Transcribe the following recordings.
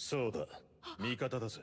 そうだ、味方だぜ。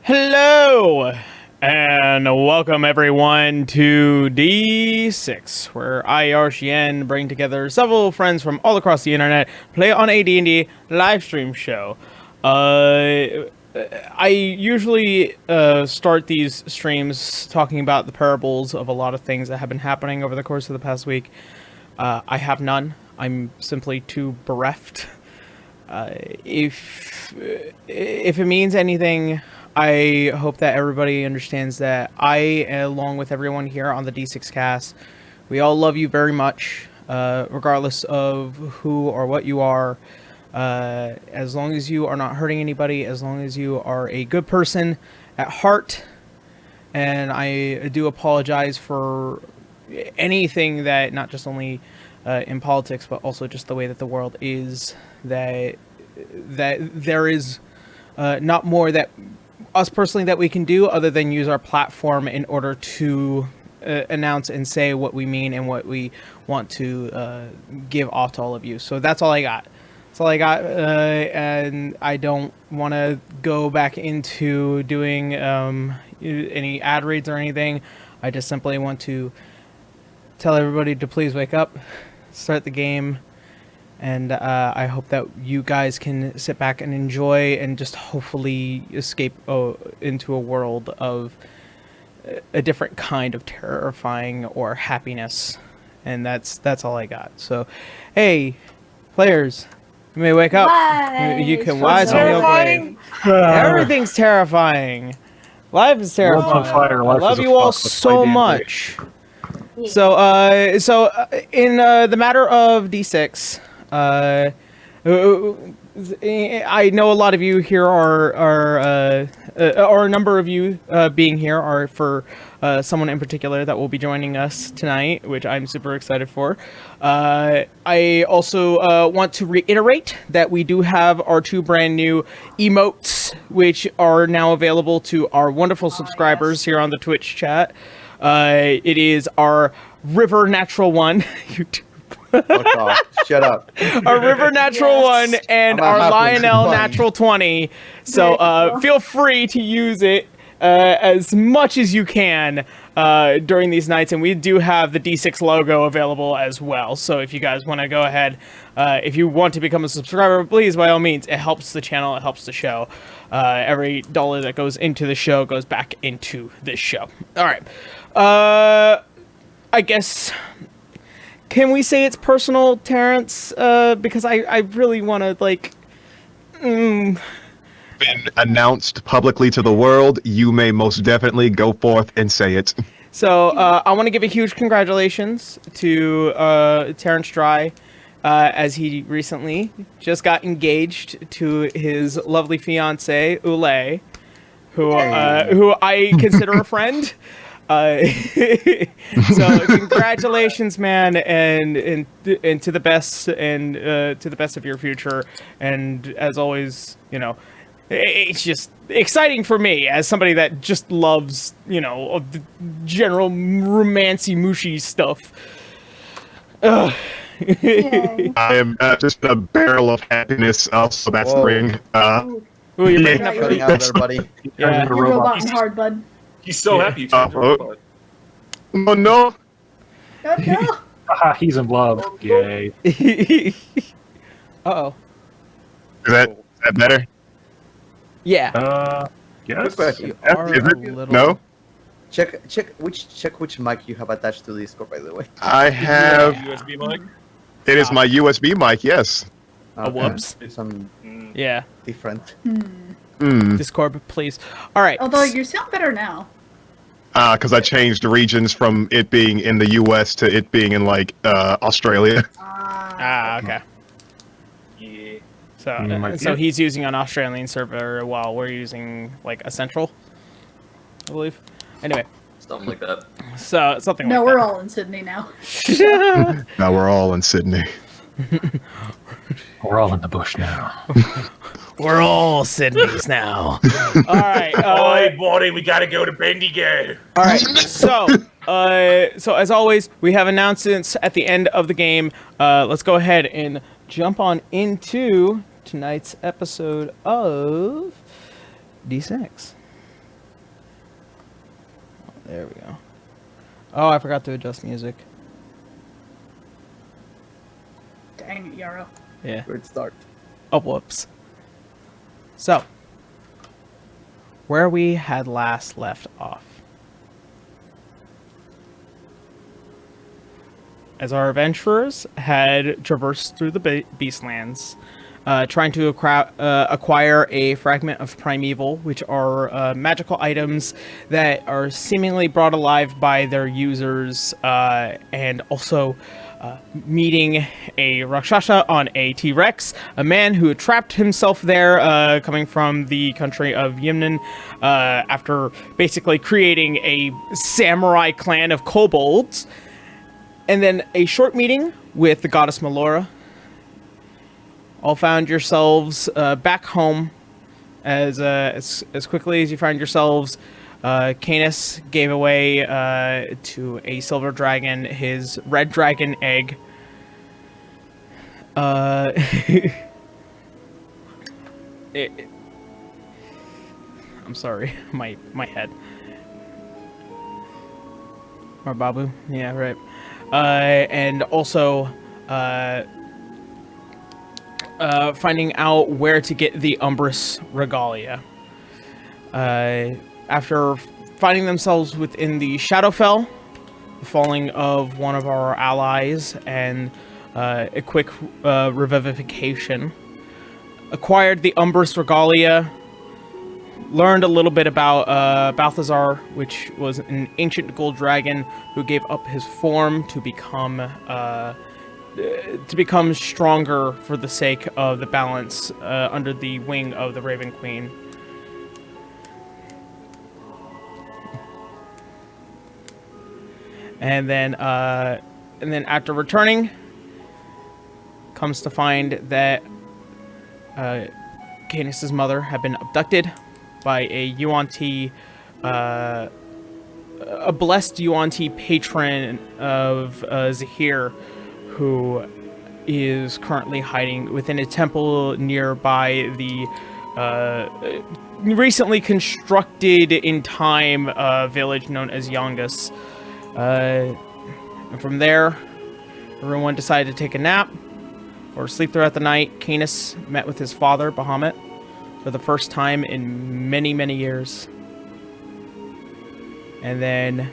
Hello, and welcome everyone to D6, where I, Arshian, bring together several friends from all across the internet, play on a D&D live stream show. I usually start these streams talking about the parables of a lot of things that have been happening over the course of the past week. I have none. I'm simply too bereft. If it means anything, I hope that everybody understands that I, along with everyone here on the D6 cast, we all love you very much, regardless of who or what you are. As long as you are not hurting anybody, as long as you are a good person at heart. And I do apologize for anything that, not just only in politics, but also just the way that the world is, that there is not more that us personally that we can do other than use our platform in order to announce and say what we mean and what we want to give off to all of you. So that's all I got. That's all I got, and I don't want to go back into doing any ad reads or anything. I just simply want to tell everybody to please wake up, start the game, and I hope that you guys can sit back and enjoy and just hopefully escape into a world of a different kind of terrifying or happiness. And that's all I got. So, hey, players, you may wake up. You can wise on your grave. Everything's terrifying. Life is terrifying. I love you all so much. So, in the matter of D6, I know a lot of you here or a number of you being here are for someone in particular that will be joining us tonight, which I'm super excited for. I also want to reiterate that we do have our 2 brand new emotes, which are now available to our wonderful subscribers here on the Twitch chat. It is our River Natural 1 YouTube. Oh, shut up. Our River Natural 1 and our Lionel Natural 20. So feel free to use it as much as you can during these nights. And we do have the D6 logo available as well. So if you guys want to go ahead, if you want to become a subscriber, please, by all means. It helps the channel. It helps the show. Every dollar that goes into the show goes back into this show. All right. I guess... Can we say it's personal, Terrence? Because I really want to, like... Been announced publicly to the world, you may most definitely go forth and say it. So, I want to give a huge congratulations to Terrence Dry, as he recently just got engaged to his lovely fiancée, Ule, who I consider a friend. So congratulations, man, and to the best, and to the best of your future. And as always, you know, it's just exciting for me as somebody that just loves, the general romancy mushy stuff. Ugh. Yay. I am just a barrel of happiness. Also, that's the Whoa. ring. Ooh, you're Yeah. breaking up. Cutting Cutting out there, buddy. Yeah. You're You're a roboting hard, bud. He's so happy you turned into a robot. Oh no! Oh, no. Haha, he's in love. Yay. Uh-oh. Is that better? Yeah. Yes. Quick question. You are Is a it? little... No, Check which mic you have attached to Discord, by the way. I have. USB mic. It is my USB mic. Yes. A whoops. Some Yeah. different. Discord, please. All right. Although you sound better now. Because I changed regions from it being in the U.S. to it being in Australia. Ah, okay. Yeah. So he's using an Australian server while we're using a central, I believe. Anyway, Something like that. so something No, like we're that. all in Sydney now. Now we're all in Sydney. We're all in the bush now. We're all Sydneys now. All right. Oi, buddy, we gotta go to Bendigo. All right. So as always, we have announcements at the end of the game. Let's go ahead and jump on into tonight's episode of D6. There we go. Oh, I forgot to adjust music. Dang it, Yarrow. Yeah. Good start. Oh, whoops. So, where we had last left off. As our adventurers had traversed through the Beastlands, trying to acquire a fragment of Primeval, which are magical items that are seemingly brought alive by their users, and also meeting a Rakshasa on a T-Rex, a man who had trapped himself there, coming from the country of Yimnan, after basically creating a samurai clan of kobolds, and then a short meeting with the goddess Melora. All found yourselves back home as quickly as you find yourselves. Canus gave away to a silver dragon his red dragon egg. I'm sorry, my head. Or Babu, yeah, right. And also finding out where to get the Umbrous Regalia. After finding themselves within the Shadowfell, the falling of one of our allies, and a quick revivification, acquired the Umbrous Regalia, learned a little bit about Balthazar, which was an ancient gold dragon who gave up his form to become stronger for the sake of the balance under the wing of the Raven Queen. And then after returning, comes to find that Canus's mother had been abducted by a Yuan-Ti, a blessed Yuan-Ti patron of Zahir, who is currently hiding within a temple nearby the recently constructed in time village known as Yongus. And from there, everyone decided to take a nap or sleep throughout the night. Canus met with his father, Bahamut, for the first time in many, many years. And then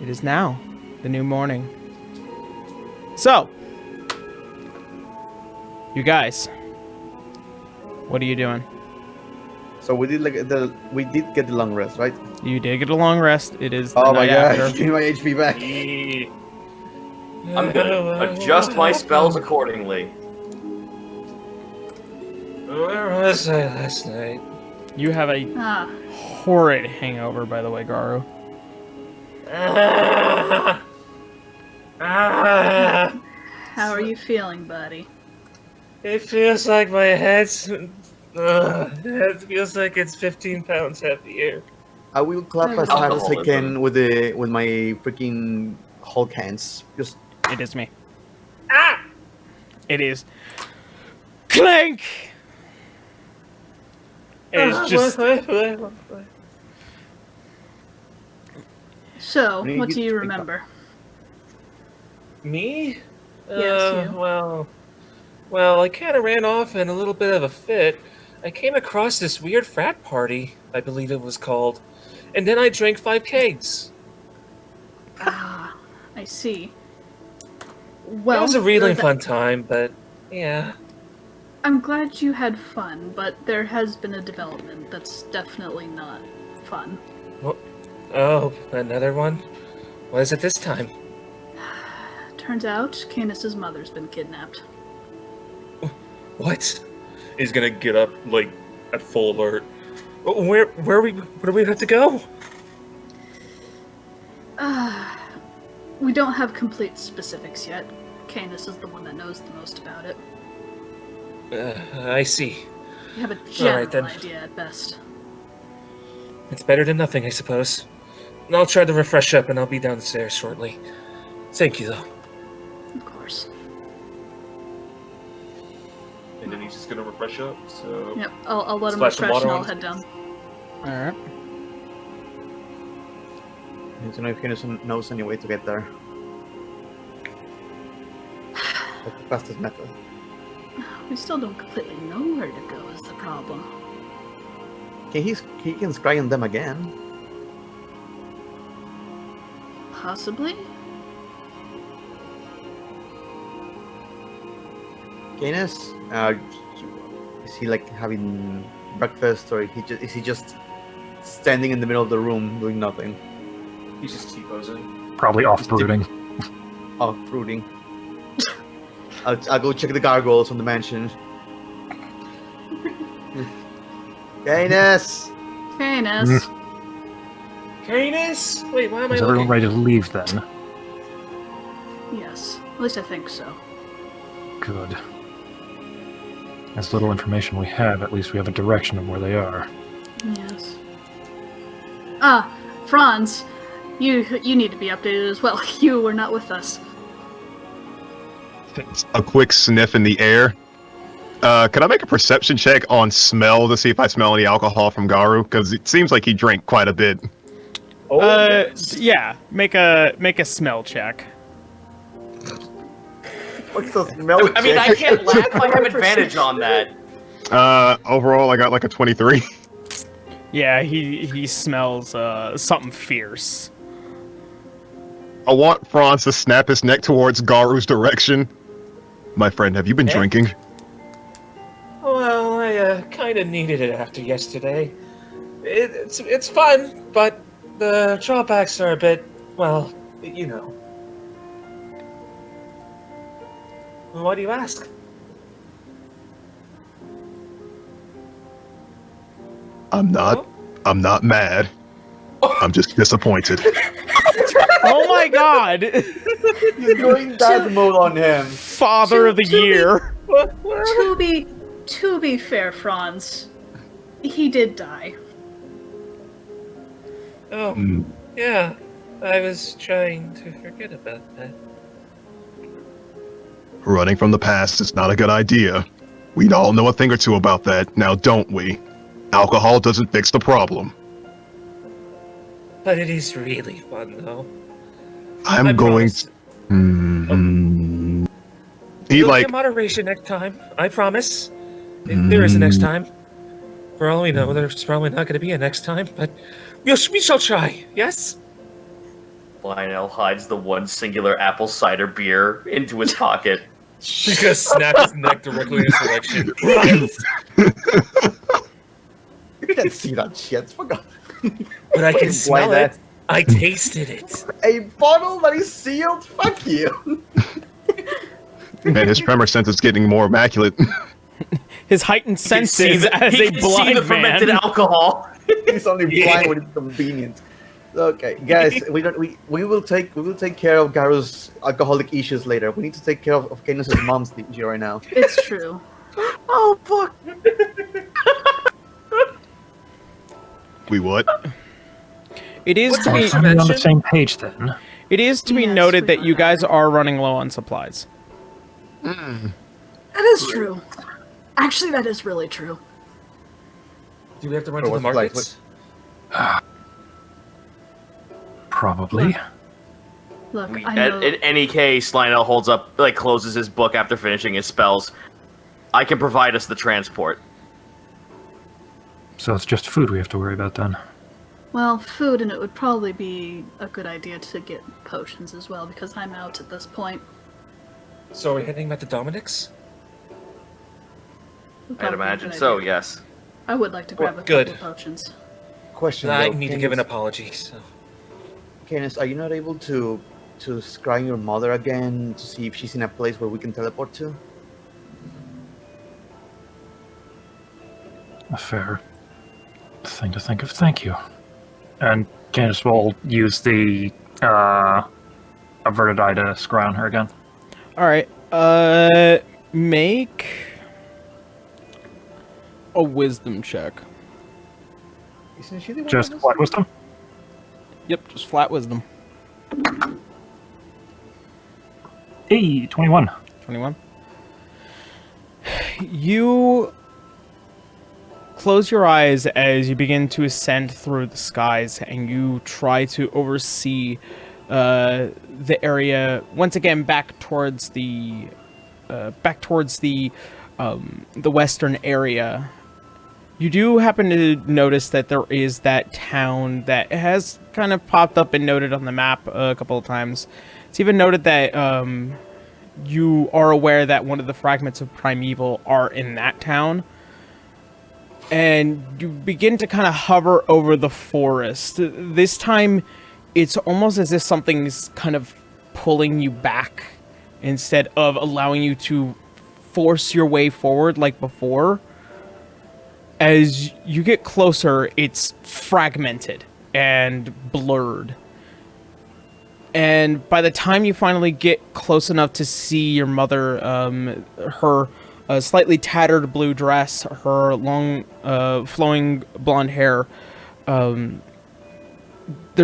it is now the new morning. So, you guys, what are you doing? So we did get the long rest, right? You did get a long rest. It is the Oh my night god, after. give me my HP back. I'm gonna adjust my spells accordingly. Where was I last night? You have a Ah, horrid hangover, by the way, Garu. how are you feeling, buddy? It feels like my head's It feels like it's 15 pounds heavier. I will clap as hard as I Alcoholism. can with my freaking Hulk hands. Just It is me. Ah! It is. Clank! It is just. So, Me, what do you you think remember? Me? Yes, you. Well, I kind of ran off in a little bit of a fit. I came across this weird frat party, I believe it was called, and then I drank 5 kegs. Ah, I see. It Well, was a really th- fun time, but yeah. I'm glad you had fun, but there has been a development that's definitely not fun. Oh, another one? What is it this time? Turns out, Canus's mother's been kidnapped. What? He's gonna get up, like, at full alert. Where do we have to go? We don't have complete specifics yet. Canus is the one that knows the most about it. I see. You have a general then. idea at best. It's better than nothing, I suppose. I'll try to refresh up and I'll be downstairs shortly. Thank you, though. Of course. And then he's just gonna refresh up, so... Yep, I'll let him Splash some refresh water and I'll on head down. Alright. I don't know if Canus knows any way to get there. That's the fastest method. We still don't completely know where to go is the problem. He can scry on them again. Possibly? Canus, is he like having breakfast, or is he just standing in the middle of the room doing nothing? He's just T-posing. Probably off brooding. Oh, fruiting. I'll go check the gargoyles on the mansion. Canus! Canus! Canus? Wait, why am I Is everyone looking? ready to leave then? Yes, at least I think so. Good. As little information we have, at least we have a direction of where they are. Yes. Ah, Franz, you need to be updated as well. You were not with us. A quick sniff in the air. Can I make a perception check on smell to see if I smell any alcohol from Garu? Because it seems like he drank quite a bit. Yeah. Make a smell check. What's the smell I mean, I check? can't laugh. I have advantage on that. Overall, I got like a 23. Yeah, he smells something fierce. I want Franz to snap his neck towards Garu's direction. My friend, have you been drinking? Well, I kind of needed it after yesterday. It's fun, but the drawbacks are a bit, well, you know. Why do you ask? I'm not mad. I'm just disappointed. Oh my god! He's going dad mode on him. Father of the year. To be fair, Franz, he did die. Oh, yeah. I was trying to forget about that. Running from the past is not a good idea. We all know a thing or two about that, now don't we? Alcohol doesn't fix the problem. But it is really fun, though. I'm I going promise. to... He There'll be like... a moderation next time. I promise. If there is a next time. For all we know, there's probably not going to be a next time, but we shall try. Yes. Lionel hides the one singular apple cider beer into his pocket. He's gonna snap his neck directly in selection. Right. You can't see that shit. Fuck off. But I can Why smell that? it. I tasted it. A bottle that is sealed? Fuck you. Man, his tremor sense is getting more immaculate. His heightened senses as he a can see blind the fermented man. alcohol. He's only blind when it's convenient. Okay, guys, we will take care of Garu's alcoholic issues later. We need to take care of Canus' mom's issue right now. It's true. Oh fuck! We would. It is What's to the be reason? Are we on the Mention? same page then? it is to be Yes, noted we that you are. guys are running low on supplies. That is true. Actually, that is really true. Do we have to run Or to the what's like- markets? Probably. Look, I know. In any case, Lionel holds up, like, closes his book after finishing his spells. I can provide us the transport. So it's just food we have to worry about then. Well, food, and it would probably be a good idea to get potions as well, because I'm out at this point. So are we heading back to Dominic's? Would I'd probably be a imagine good so, idea. yes. I would like to grab a Good. couple of potions. Question. I though, need to give an apology. So. Canus, are you not able to scry your mother again to see if she's in a place where we can teleport to? A fair thing to think of. Thank you. And Candace will use the averted eye to scry on her again. All right. Make a wisdom check. Isn't she the one? Just that does what it? wisdom? Yep, just flat wisdom. Hey, 21. 21. You close your eyes as you begin to ascend through the skies, and you try to oversee the area once again back towards the western area. You do happen to notice that there is that town that has kind of popped up and noted on the map a couple of times. It's even noted that you are aware that one of the fragments of Primeval are in that town. And you begin to kind of hover over the forest. This time, it's almost as if something's kind of pulling you back instead of allowing you to force your way forward like before. As you get closer, it's fragmented and blurred. And by the time you finally get close enough to see your mother, her slightly tattered blue dress, her long, flowing blonde hair, there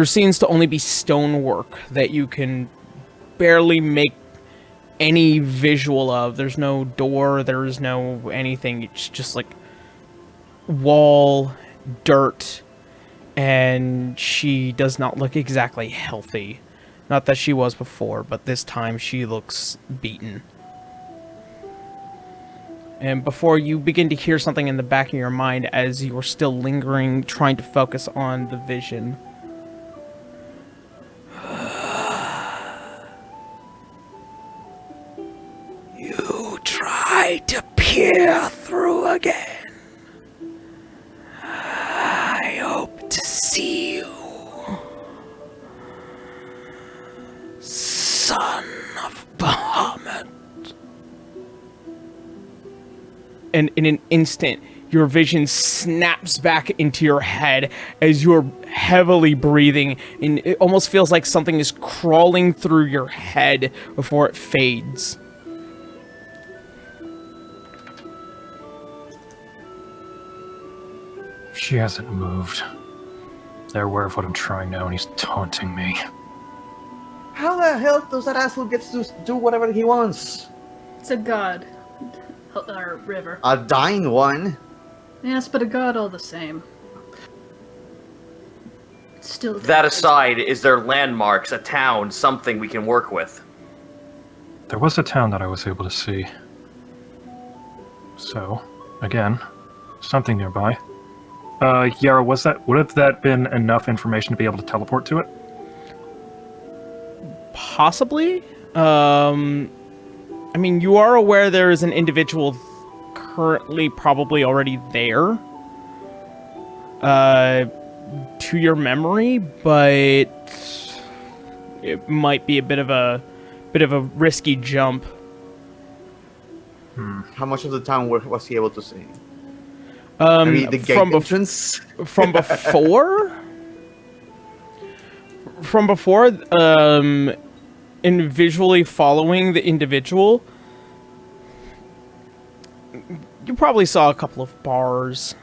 seems to only be stonework that you can barely make any visual of. There's no door, there's no anything. It's just like wall, dirt, and she does not look exactly healthy. Not that she was before, but this time she looks beaten. And before you begin to hear something in the back of your mind as you're still lingering, trying to focus on the vision. You try to peer through again. I hope to see you, son of Bahamut. And in an instant, your vision snaps back into your head as you're heavily breathing, and it almost feels like something is crawling through your head before it fades. She hasn't moved. They're aware of what I'm trying now, and he's taunting me. How the hell does that asshole get to do whatever he wants? It's a god. Or river. A dying one? Yes, but a god all the same. Still. That aside, is there landmarks, a town, something we can work with? There was a town that I was able to see. So, again, something nearby. Yara, would have that been enough information to be able to teleport to it? Possibly. I mean, you are aware there is an individual currently probably already there. To your memory, but it might be a bit of a risky jump. How much of the town was he able to see? The gate entrance? From before? From before, in visually following the individual, you probably saw a couple of bars.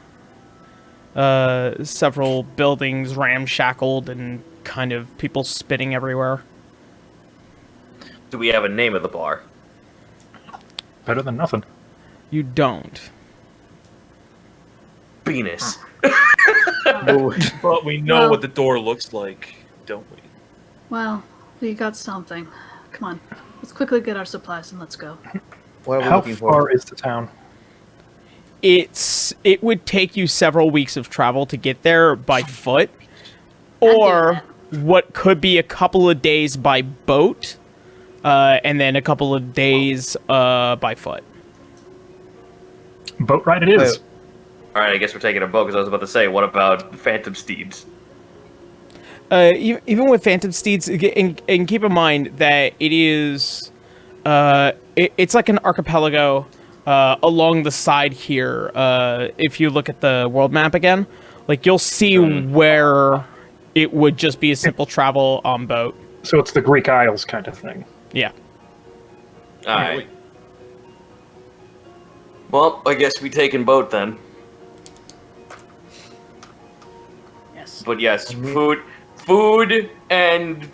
several buildings ramshackled and kind of people spitting everywhere. Do we have a name of the bar? Better than nothing. You don't. Venus. But we know Well- what the door looks like, don't we? Well, we got something. Come on, let's quickly get our supplies and let's go. What are we How looking far for? is the town? It would take you several weeks of travel to get there by foot, do or what could be a couple of days by boat, and then a couple of days by foot. Boat ride it is. All right, I guess we're taking a boat because I was about to say, what about phantom steeds? Even with phantom steeds, and keep in mind that it is, it's like an archipelago along the side here. If you look at the world map again, like you'll see where it would just be a simple travel on boat. So it's the Greek Isles kind of thing. Yeah. All right. Well, I guess we taking boat then. Yes. But yes, food and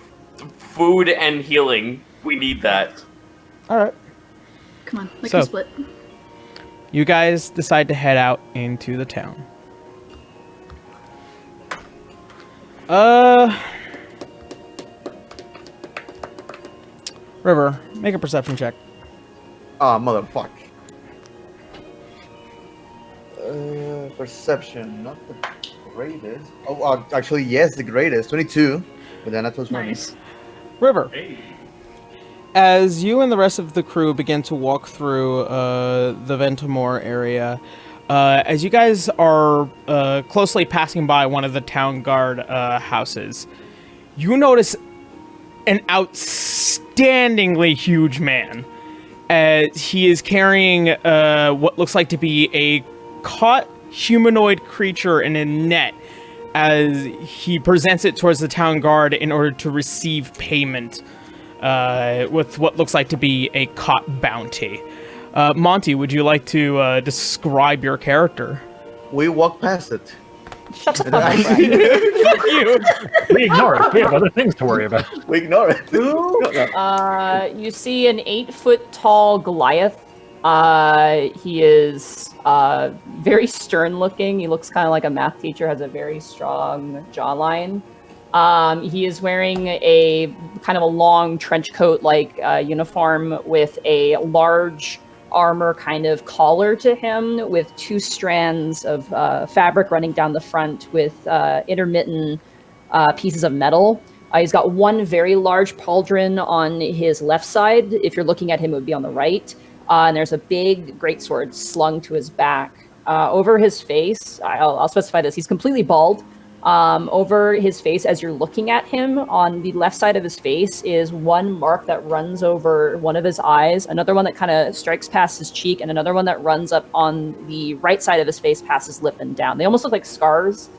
healing. We need that. All right. Come on, make So- a split. You guys decide to head out into the town. River, make a perception check. Ah, motherfuck. Perception, not the greatest. Oh, actually, yes, the greatest. 22. But then that was Nice. River, as you and the rest of the crew begin to walk through the Ventimore area, as you guys are closely passing by one of the town guard houses, you notice an outstandingly huge man. He is carrying what looks like to be a caught humanoid creature in a net, as he presents it towards the town guard in order to receive payment with what looks like to be a caught bounty. Monty, would you like to describe your character? We walked past it. Shut the fuck up, Brad. We ignore it. We have other things to worry about. We ignore it. You see an 8-foot-tall Goliath. He is very stern-looking. He looks kind of like a math teacher. Has a very strong jawline. He is wearing a kind of a long trench coat-like uniform with a large armor kind of collar to him, with 2 strands of fabric running down the front with intermittent pieces of metal. He's got one very large pauldron on his left side. If you're looking at him, it would be on the right. And there's a big greatsword slung to his back. Over his face, I'll specify this, he's completely bald. Over his face, as you're looking at him, on the left side of his face is one mark that runs over one of his eyes, another one that kind of strikes past his cheek, and another one that runs up on the right side of his face past his lip and down. They almost look like scars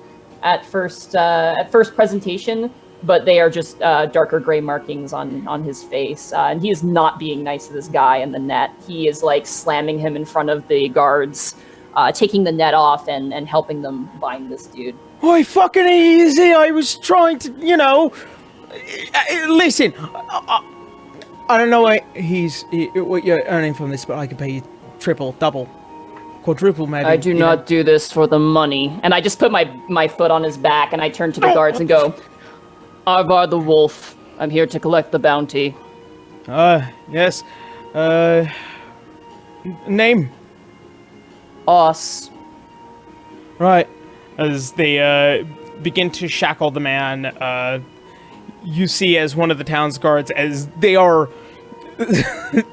at first presentation, but they are just darker gray markings on his face. And he is not being nice to this guy in the net. He is like slamming him in front of the guards, taking the net off and helping them bind this dude. Oi, fucking easy! I was trying to, listen. I don't know what you're earning from this, but I could pay you triple, double, quadruple, maybe. I do not do this for the money. And I just put my foot on his back and I turn to the guards and go, Arvar the Wolf, I'm here to collect the bounty. Yes. Name? Us. Right. As they begin to shackle the man, you see as one of the town's guards, as they are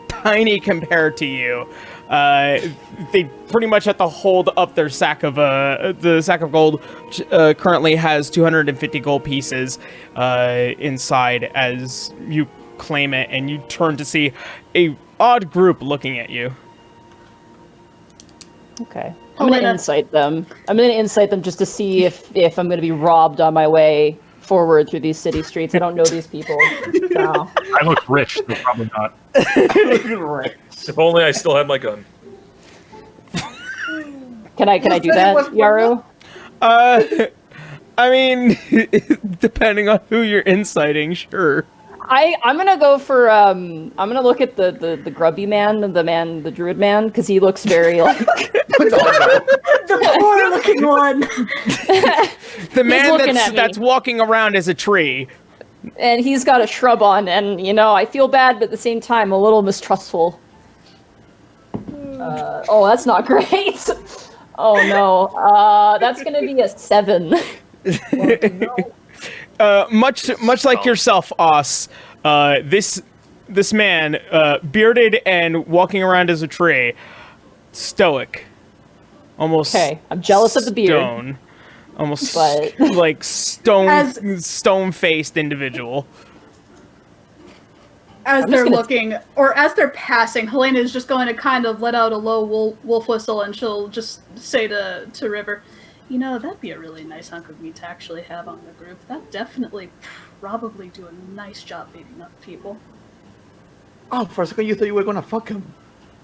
tiny compared to you, they pretty much have to hold up their sack of the sack of gold, which currently has 250 gold pieces inside, as you claim it, and you turn to see a odd group looking at you. Okay. I'm gonna insight them. I'm gonna insight them just to see if I'm gonna be robbed on my way forward through these city streets. I don't know these people. So. I look rich, so probably not. If only I still had my gun. Can I do that, Yaru? I mean, depending on who you're inciting, sure. I'm gonna go for I'm gonna look at the grubby man, the druid man, because he looks very like The poor-looking one. The man looking at me. that's walking around as a tree. and he's got a shrub on, and I feel bad, but at the same time a little mistrustful. Oh, that's not great. Oh no, that's gonna be a 7. Much like yourself, Os, this man, bearded and walking around as a tree, stoic, almost. Okay, I'm jealous of the beard. Stone, almost But- like stone-faced individual. As I'm they're just gonna- looking, or as they're passing, Helena is just going to kind of let out a low wolf whistle, and she'll just say to River, that'd be a really nice hunk of meat to actually have on the group. That'd definitely probably do a nice job beating up people. Oh, for a second you thought you were gonna fuck him.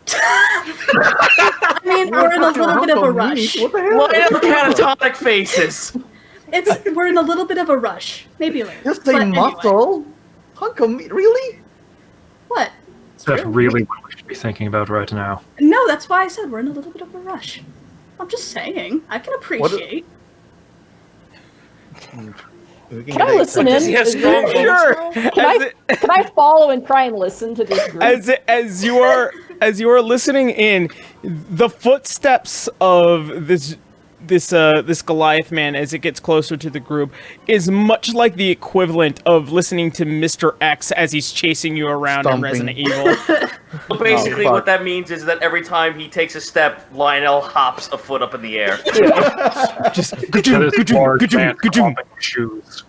I mean, we're in a little bit of a rush. What the hell? Line up catatonic faces. We're in a little bit of a rush. Maybe later. Just But a anyway. muscle? Hunk of meat? Really? What? That's really what we should be thinking about right now. No, that's why I said we're in a little bit of a rush. I'm just saying. I can appreciate. Can I listen in? Does he have Is strong there- Sure. Can I follow and try and listen to this group? As you are listening in, the footsteps of this Goliath man as it gets closer to the group is much like the equivalent of listening to Mr. X as he's chasing you around in Stomping. Resident Evil. Well, basically, fuck. what that means is that every time he takes a step, Lionel hops a foot up in the air. Just That is large man ka-choom. clomping shoes.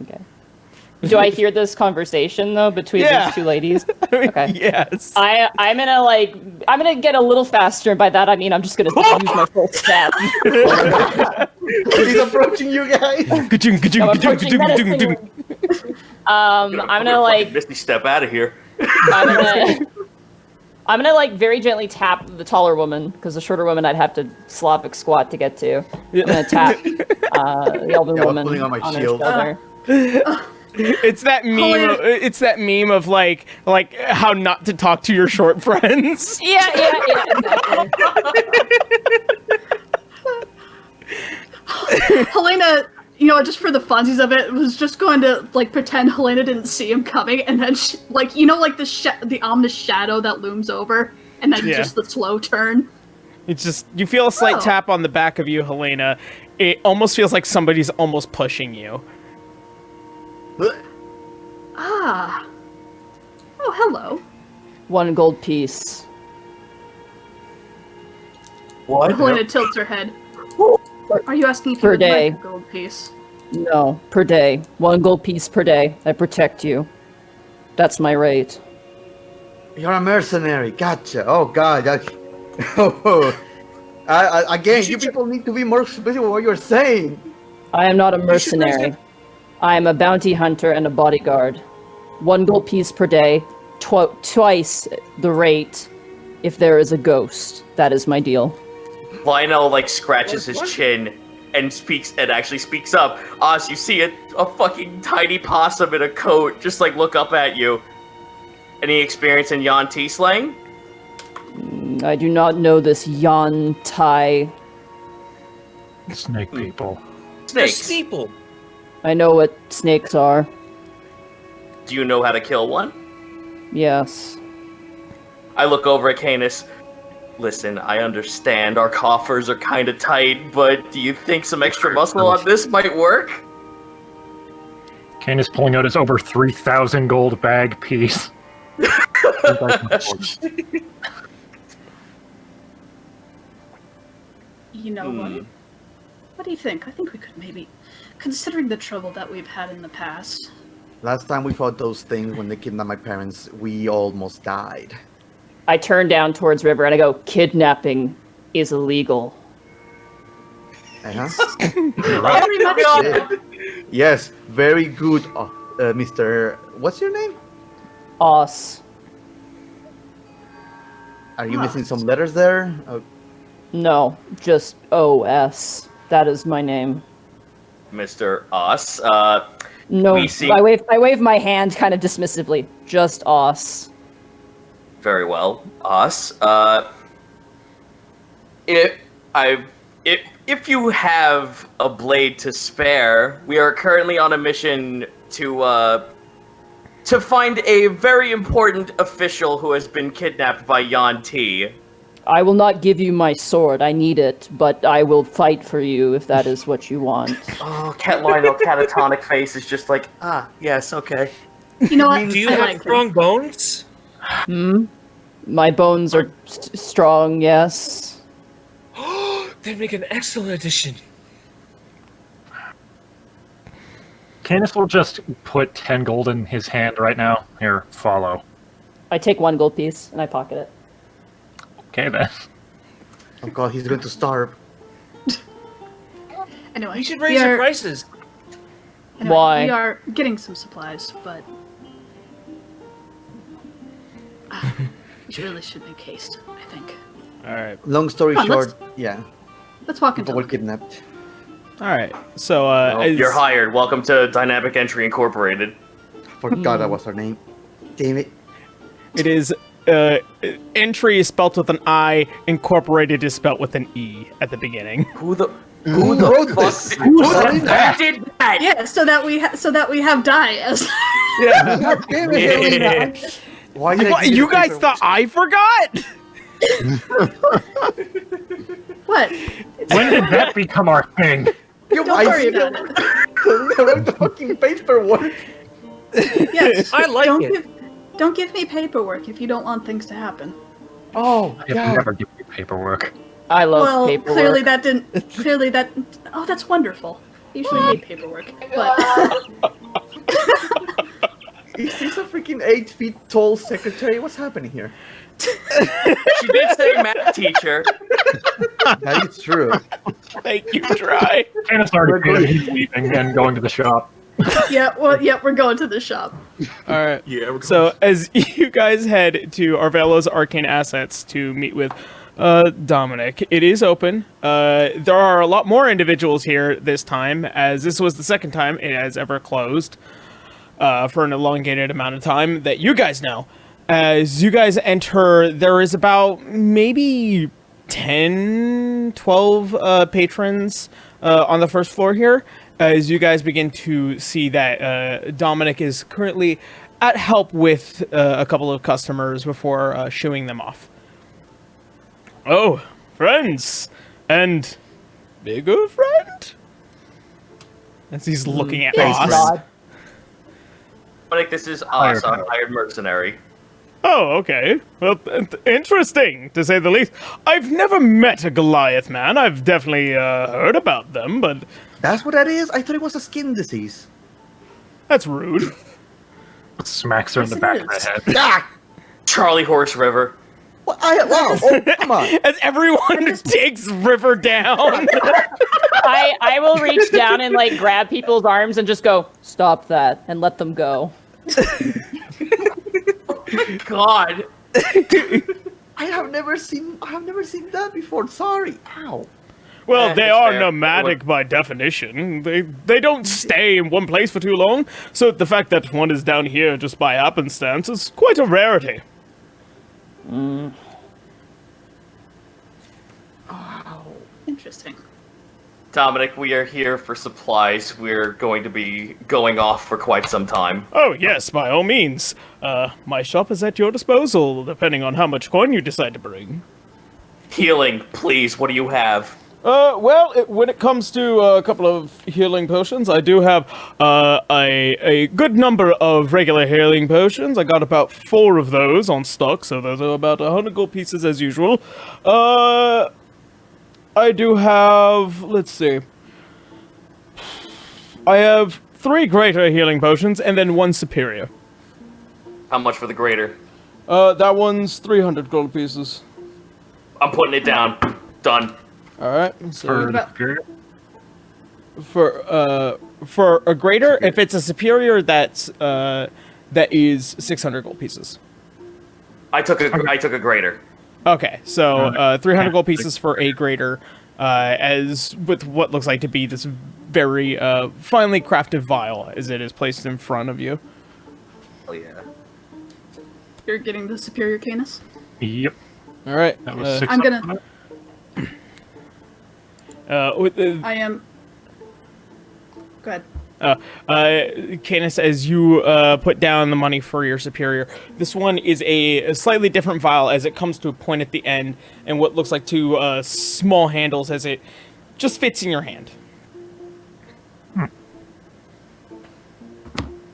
Okay. Do I hear this conversation though between Yeah. these two ladies? Okay. Yes. I'm gonna get a little faster. By that I mean I'm just gonna use my full step. He's approaching you guys. Ka-choom, ka-choom, I'm ka-choom, approaching ka-choom, menacingly. ka-choom. I'm gonna like Misty step out of here. I'm gonna like very gently tap the taller woman because the shorter woman I'd have to Slavic squat to get to. I'm gonna tap the elven Yeah, I was woman putting on my her shield. shoulder. It's that meme. It's that meme of like how not to talk to your short friends. Yeah, exactly. Helena, just for the funsies of it, was just going to like pretend Helena didn't see him coming, and then the ominous shadow that looms over, and then Yeah. just the slow turn. It's just you feel a slight Oh. tap on the back of you, Helena. It almost feels like somebody's almost pushing you. Ah. Oh, hello. 1 gold piece. What? Helena tilts her head. Are you asking if you Per would day. like a gold piece? No, per day. 1 gold piece per day. I protect you. That's my rate. You're a mercenary. Gotcha. Oh god. Again, you people need to be more specific with what you're saying. I am not a mercenary. I am a bounty hunter and a bodyguard. 1 gold piece per day, twice the rate if there is a ghost. That is my deal. Lionel scratches his chin and actually speaks up. Oz, you see a fucking tiny possum in a coat just look up at you. Any experience in Yan T slang? I do not know this Yan Tai. Snake people. Snakes. people. I know what snakes are. Do you know how to kill one? Yes. I look over at Canus. Listen, I understand our coffers are kind of tight, but do you think some extra muscle on this might work? Canus pulling out his over 3,000 gold bag piece. You know what? What do you think? I think we could maybe, considering the trouble that we've had in the past. Last time we fought those things when they kidnapped my parents, we almost died. I turn down towards River and I go, kidnapping is illegal. Uh-huh. Very much so. Yes, very good, Mr. What's your name? Os. Are you missing some letters there? No, just OS. That is my name. Mr. Us. No, We see- I wave my hand kind of dismissively. Just Us. Very well. Us. If you have a blade to spare, we are currently on a mission to find a very important official who has been kidnapped by Yan T. I will not give you my sword. I need it, but I will fight for you if that is what you want. Oh, Cat Lionel catatonic face is just like, yes, okay. You know what? Do you I have like strong bones? My bones are strong, yes. They make an excellent addition. Canus will just put 10 gold in his hand right now. Here, follow. I take 1 gold piece and I pocket it. Okay, then. Oh god, he's going to starve. Anyway, You should raise your prices. anyway, Why? We are getting some supplies, but we really should make haste, I think. All right. Long story Come on, short, yeah, Let's walk into people were it. kidnapped. All right. So You're hired. Welcome to Dynamic Entry Incorporated. Forgot that was her name. Damn it. It is entry is spelt with an I, incorporated is spelt with an E at the beginning. Who the wrote fuck this? did, Who who said the that? fuck did that? Yeah, so that we have die as. Yeah. God damn it, Helena. Why did I give You the guys paper? thought I forgot? What? When did that become our thing? Don't worry about it. I wrote the fucking paperwork. Yes. I like it. Don't give me paperwork if you don't want things to happen. Oh, I have never given you paperwork. I love Well, paperwork. clearly that didn't. Clearly that. Oh, that's wonderful. Usually hate paperwork, but Is this a freaking 8 feet tall secretary? What's happening here? She did say math teacher. That is true. Thank you, Try. Canus already paid, he's leaving and going to the shop. yeah. Well, yeah, we're going to the shop. All right. Yeah, we're So as you guys head to Arvelo's Arcane Assets to meet with Dominic, it is open. There are a lot more individuals here this time, as this was the second time it has ever closed for an elongated amount of time that you guys know. As you guys enter, there is about maybe 10, 12 patrons on the first floor here. As you guys begin to see that Dominic is currently at help with a couple of customers before shooing them off. Oh, friends! And bigger friend? As he's looking at Thanks, us. Rod. Like this is Hired us, a hired mercenary. Oh, okay. Well, interesting, to say the least. I've never met a Goliath man. I've definitely heard about them, but That's what that is? I thought it was a skin disease. that's rude. Smacks her in the Yes, back it of the is. head. Ah! Charlie Horse River. Wow, oh, come on. As everyone takes River down. I will reach down and like grab people's arms and just go, stop that, and let them go. God. I have never seen that before. Sorry. Ow. Well, they That's are fair. nomadic by definition. They don't stay in one place for too long, so the fact that one is down here just by happenstance is quite a rarity. Interesting. Dominic, we are here for supplies. We're going to be going off for quite some time. Oh, yes, by all means. My shop is at your disposal, depending on how much coin you decide to bring. Healing, please. What do you have? Well, when it comes to a couple of healing potions, I do have a good number of regular healing potions. I got about 4 of those on stock, so those are about 100 gold pieces as usual. I do have, let's see. I have 3 greater healing potions and then 1 superior. How much for the greater? That one's 300 gold pieces. I'm putting it down. Done. All right. So For superior? for a greater, if it's a superior, that is 600 gold pieces. I took a greater. Okay, so 300 gold pieces for a grader, as with what looks like to be this very finely crafted vial as it is placed in front of you. Oh yeah. You're getting the superior Canus? Yep. All right. That was 6. I'm gonna- With I am. Go ahead. Canus, as you put down the money for your superior, this one is a slightly different vial as it comes to a point at the end and what looks like two small handles as it just fits in your hand.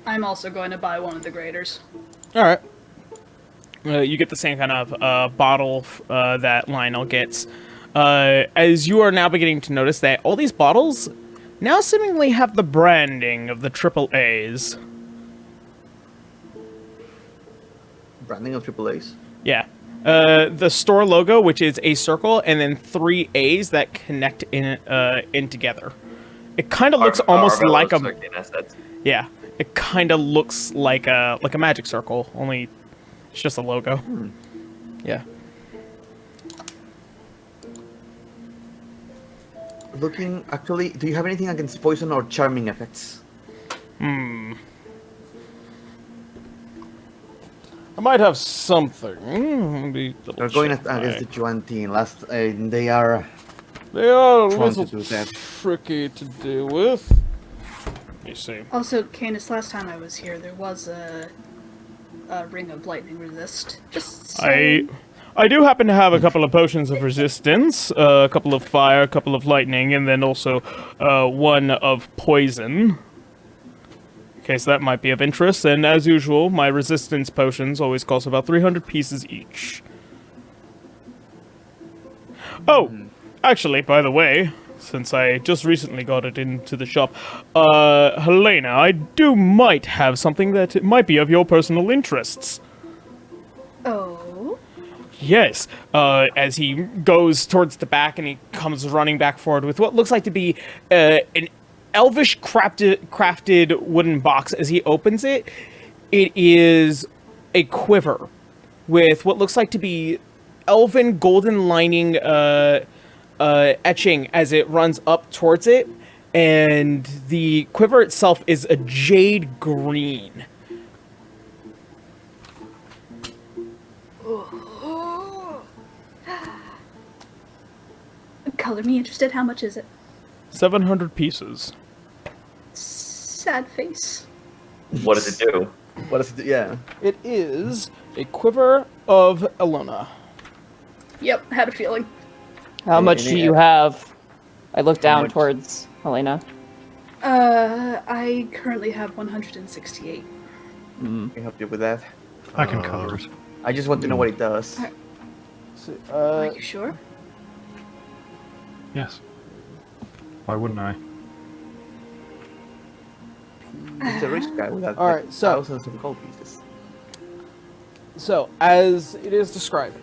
I'm also going to buy one of the graders. All right. You get the same kind of bottle that Lionel gets. As you are now beginning to notice that all these bottles now seemingly have the branding of the AAAs. Branding of AAAs? Yeah. The store logo, which is a circle, and then 3 A's that connect in together. It kind of looks almost like a... Yeah. It kind of looks like a magic circle, only it's just a logo. Yeah. Looking, actually, do you have anything against poison or charming effects? I might have something. They're going against the 20 last. They are a little to do that. tricky to deal with. You see. Also, Canus, last time I was here, there was a ring of lightning resist. Just saying. I do happen to have a couple of potions of resistance, a couple of fire, a couple of lightning, and then also one of poison. In case that might be of interest. And as usual, my resistance potions always cost about 300 pieces each. Oh, actually, by the way, since I just recently got it into the shop, Helena, I might have something that might be of your personal interests. Oh. Yes, as he goes towards the back and he comes running back forward with what looks like to be an elvish crafted wooden box. As he opens it, it is a quiver with what looks like to be elven golden lining etching as it runs up towards it, and the quiver itself is a jade green. Color me interested. How much is it? 700 pieces. Sad face. What does it do? What does it do? Yeah. It is a quiver of Elona. Yep, had a feeling. How much do you have? I look down much? towards Helena. I currently have 168. Can I help you with that? I can color it. I just want to know what it does. Are you sure? Yes. Why wouldn't I? He's a rich guy with that. All right, so- thousands of gold pieces. So, as it is described,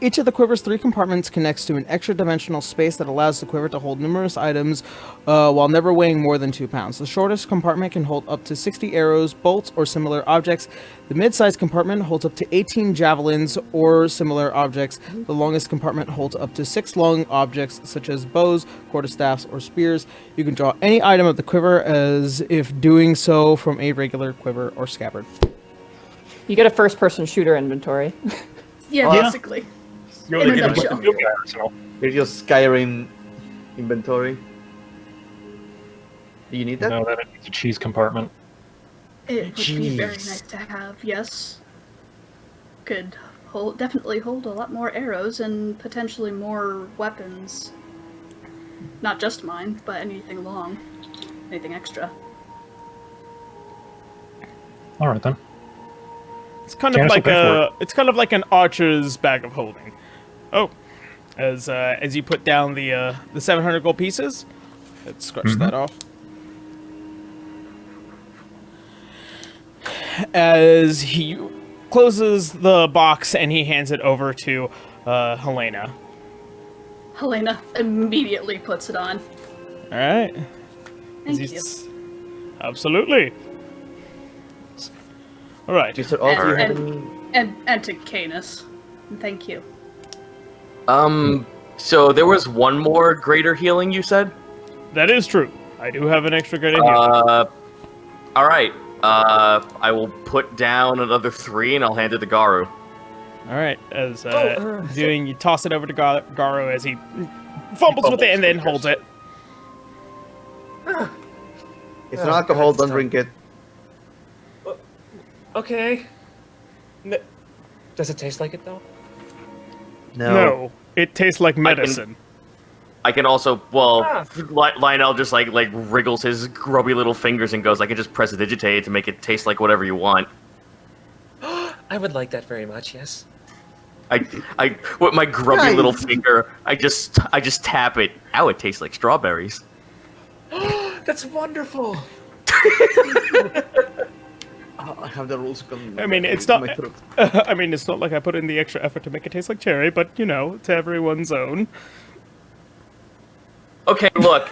each of the quiver's 3 compartments connects to an extra-dimensional space that allows the quiver to hold numerous items while never weighing more than 2 pounds. The shortest compartment can hold up to 60 arrows, bolts, or similar objects. The mid-sized compartment holds up to 18 javelins or similar objects. The longest compartment holds up to 6 long objects, such as bows, quarterstaffs, or spears. You can draw any item of the quiver as if doing so from a regular quiver or scabbard. You get a first-person shooter inventory. Yeah, basically. You're In a gonna nutshell. look at arsenal. Here's your Skyrim inventory. Do you need that? No, that is a cheese compartment. It would be very Jeez. nice to have, yes. Could definitely hold a lot more arrows and potentially more weapons. Not just mine, but anything long. Anything extra. All right then. It's kind Canus of will like pay for it. it's kind of like an archer's bag of holding. Oh, as you put down the 700 gold pieces, let's scratch that off. As he closes the box and he hands it over to Helena. Helena immediately puts it on. All right. Thank As you. Absolutely. All right. Mr. Oz, do you have and, any? to Canus. Thank you. So there was one more greater healing, you said? That is true. I do have an extra good in here. All right. I will put down another 3, and I'll hand it to Garu. All right. As doing, you toss it over to Garu as he fumbles with it and then holds it. It's an alcohol. Don't drink it. Okay. Does it taste like it though? No, it tastes like medicine. I can also, Lionel just like wriggles his grubby little fingers and goes, I can just press digitate to make it taste like whatever you want. I would like that very much, yes. I with my grubby little finger, I just tap it. Ow, it tastes like strawberries. That's wonderful. I have the rules. I mean, it's not. I mean, it's not like I put in the extra effort to make it taste like cherry, but you know, to everyone's own. Okay, look.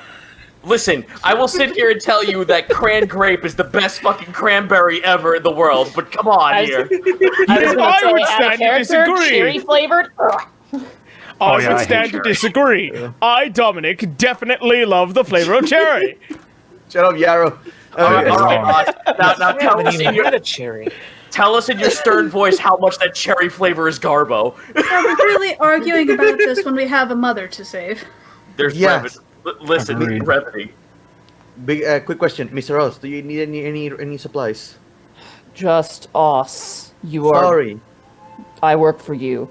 Listen, I will sit here and tell you that cran grape is the best fucking cranberry ever in the world, but come on here. I would stand to disagree. Cherry flavored. I would stand to disagree. I, Dominic, definitely love the flavor of cherry. Shut up, Yarrow. All right, now tell us in your stern voice how much that cherry flavor is Garbo. Are we really arguing about this when we have a mother to save? There's listen, brevity. Big quick question, Mr. Oz. Do you need any supplies? Just us. You are. Sorry. I work for you.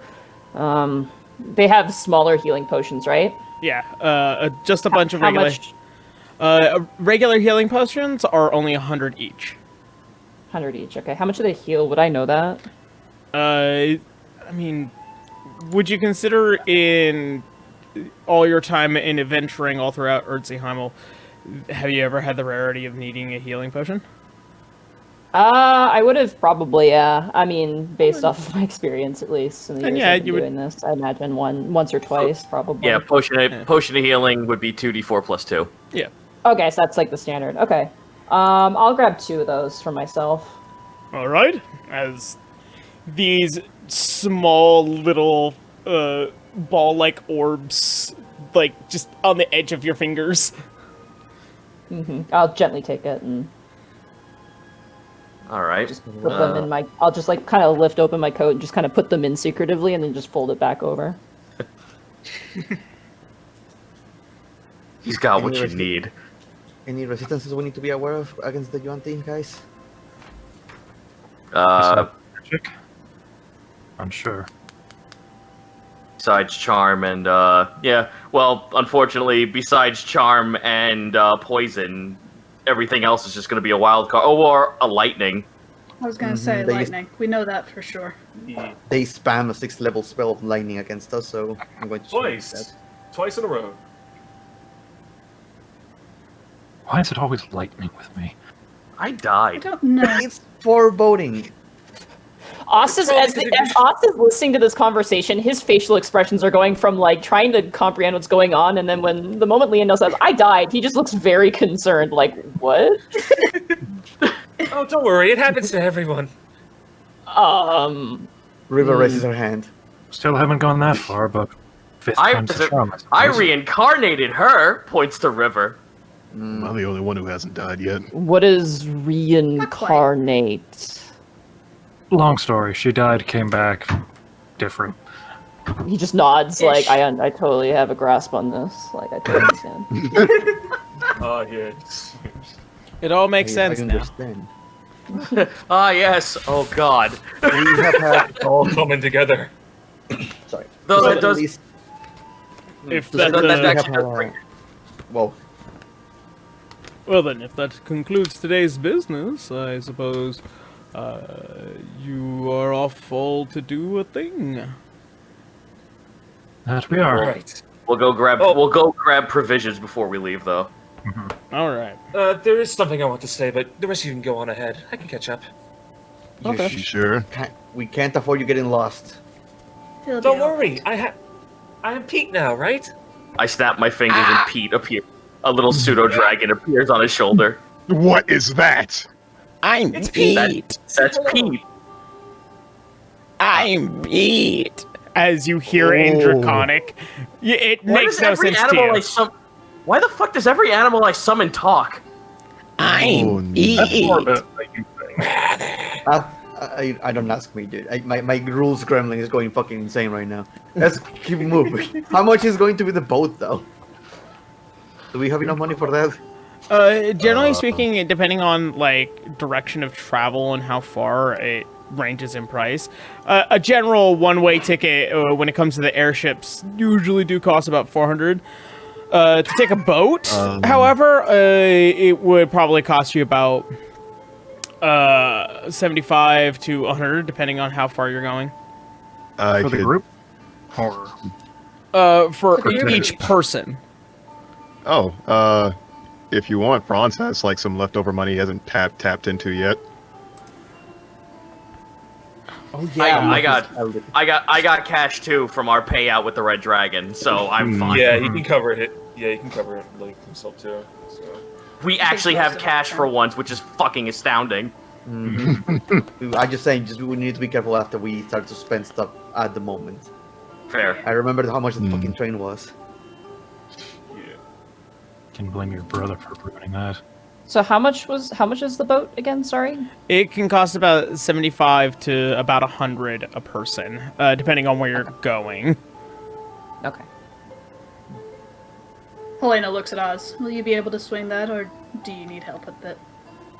They have smaller healing potions, right? Yeah. Just a bunch of regular. Regular healing potions are only 100 each. 100 each. Okay. How much do they heal? Would I know that? I mean, would you consider in all your time in adventuring all throughout Erdseheimel, have you ever had the rarity of needing a healing potion? I would have probably, yeah. I mean, based off of my experience, at least, in the years I've been doing this, I imagine once or twice, probably. Yeah, potion of healing would be 2d4 plus 2. Yeah. Okay, so that's like the standard. Okay. I'll grab 2 of those for myself. All right. As these small little ball-like orbs, like just on the edge of your fingers. I'll gently take it and. All right. Just put them in my. I'll just like kind of lift open my coat and just kind of put them in secretively, and then just fold it back over. He's got what you need. Any resistances we need to be aware of against the Yuan-Ti, guys? Magic? Unsure. Besides charm and well, unfortunately, besides charm and poison, everything else is just going to be a wild card. Oh, or a lightning. I was going to say lightning. We know that for sure. They spam a 6th level spell of lightning against us, so I'm going to Twice. that. Twice in a row. Why is it always lightning with me? I I died. don't know. It's foreboding. As Oz is listening to this conversation, his facial expressions are going from like trying to comprehend what's going on, and then when the moment Leandro says, I died, he just looks very concerned, like, what? Oh, don't worry, it happens to everyone. River raises her hand. Still haven't gone that far, but fifth time's the charm, I reincarnated her, points to River. I'm the only one who hasn't died yet. What is reincarnate? Long story. She died, came back, different. He just nods, like, I totally have a grasp on this. Like, I totally understand. Oh, yes. It all makes sense I now. understand. Ah, yes. Oh, God. We have had All coming together. sorry. Though that At does. least- If to that, say that we have actually had, does bring- well, well then, if that concludes today's business, I suppose you are off all to do a thing. That we are. Right. We'll go grab. Oh. We'll go grab provisions before we leave, though. All right. There is something I want to say, but the rest of you can go on ahead. I can catch up. Okay. You sure? we can't afford you getting lost. He'll be Don't all worry, I am Pete now, right? I snap my fingers and Pete appears. A little pseudo dragon appears on his shoulder. What is that? I'm It's Pete. That's Pete. I'm Pete. As you hear in Draconic, it Why makes does no every sense to animal you. Why the fuck does every animal I summon talk? I'm That's more of Pete. a you thing. I don't ask me, dude. My rules gremlin is going fucking insane right now. Let's keep moving. How much is going to be the boat, though? Do we have enough money for that? Generally speaking, depending on like direction of travel and how far it ranges in price, a general one-way ticket when it comes to the airships usually do cost about 400. To take a boat, however, it would probably cost you about 75 to 100, depending on how far you're going. For the group? Or For each person. Oh, if you want, Franz has like some leftover money he hasn't tapped into yet. Oh yeah, I got cash too from our payout with the Red Dragon, so I'm fine. Yeah, he can cover it. Yeah, he can cover it like himself too. So. We actually have cash for once, which is fucking astounding. I'm just saying, we need to be careful after we start to spend stuff at the moment. Fair. I remembered how much the fucking train was. can blame your brother for ruining that. So how much is the boat again? Sorry. It can cost about 75 to about 100 a person, depending on where you're going. Okay. Helena looks at Oz. Will you be able to swing that, or do you need help with it?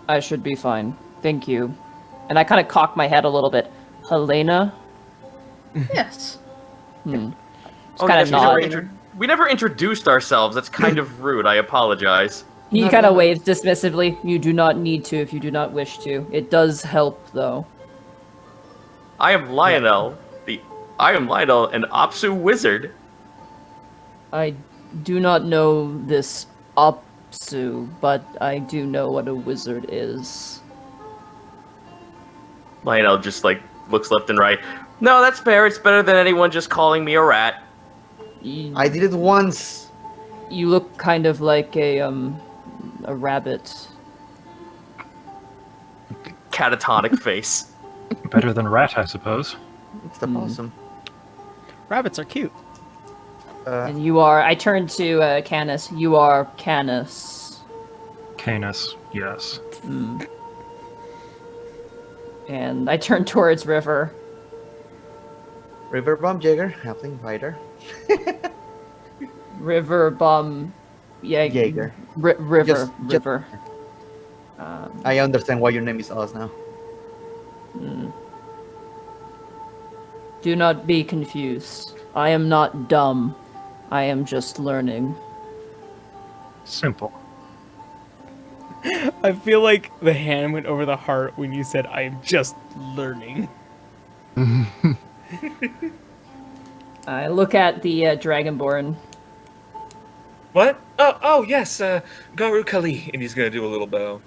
I should be fine. Thank you. And I kind of cock my head a little bit. Helena? Yes. It's kind of nod. We never introduced ourselves. That's kind of rude. I apologize. He kind of waves dismissively. You do not need to if you do not wish to. It does help, though. I am Lionel. I am Lionel, an Apsu wizard. I do not know this Apsu, but I do know what a wizard is. Lionel just looks left and right. No, that's fair. It's better than anyone just calling me a rat. I did it once. You look kind of like a rabbit. Catatonic face. Better than rat, I suppose. It's the possum. Rabbits are cute. And you are... I turn to Canus. You are Canus. Canus, yes. And I turn towards River. River Bomb Jaeger, halfling fighter. River Bum... Jaeger. River. Just- River. I understand why your name is Oz now. Do not be confused. I am not dumb. I am just learning. Simple. I feel like the hand went over the heart when you said, I am just learning. I look at the Dragonborn. What? Oh, yes, Garu Kali, and he's gonna do a little bow.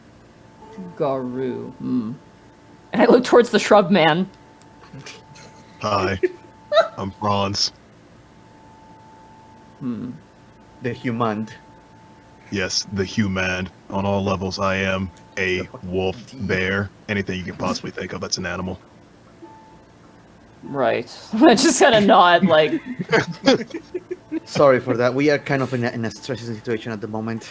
Garu. And I look towards the shrub man. Hi, I'm Franz. The human. Yes, the human. On all levels, I am a wolf, bear, anything you can possibly think of that's an animal. Right. I just kind of nod, like... Sorry for that. We are kind of in a stressful situation at the moment.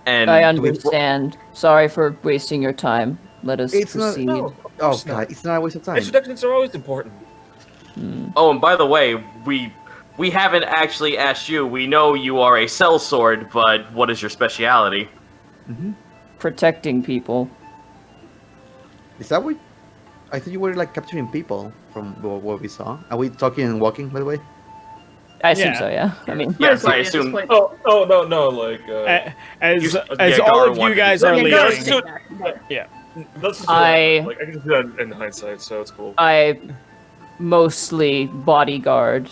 And I understand. Sorry for wasting your time. Let us It's not- proceed. No. Oh god, it's not a waste of time. Introductions are always important. oh, and by the way, we haven't actually asked you. We know you are a sellsword, but what is your speciality? Protecting people. Is that what? I thought you were like capturing people from what we saw. Are we talking and walking, by the way? I assume Yeah. so, yeah. I mean, Yes, I At this assume. point. Oh, no, like, As yeah, all Garu of you wanted guys to are do that. Yeah, leaving, so- yeah. let's just do I- that. Like, I can just do that in hindsight, so it's cool. I mostly bodyguard.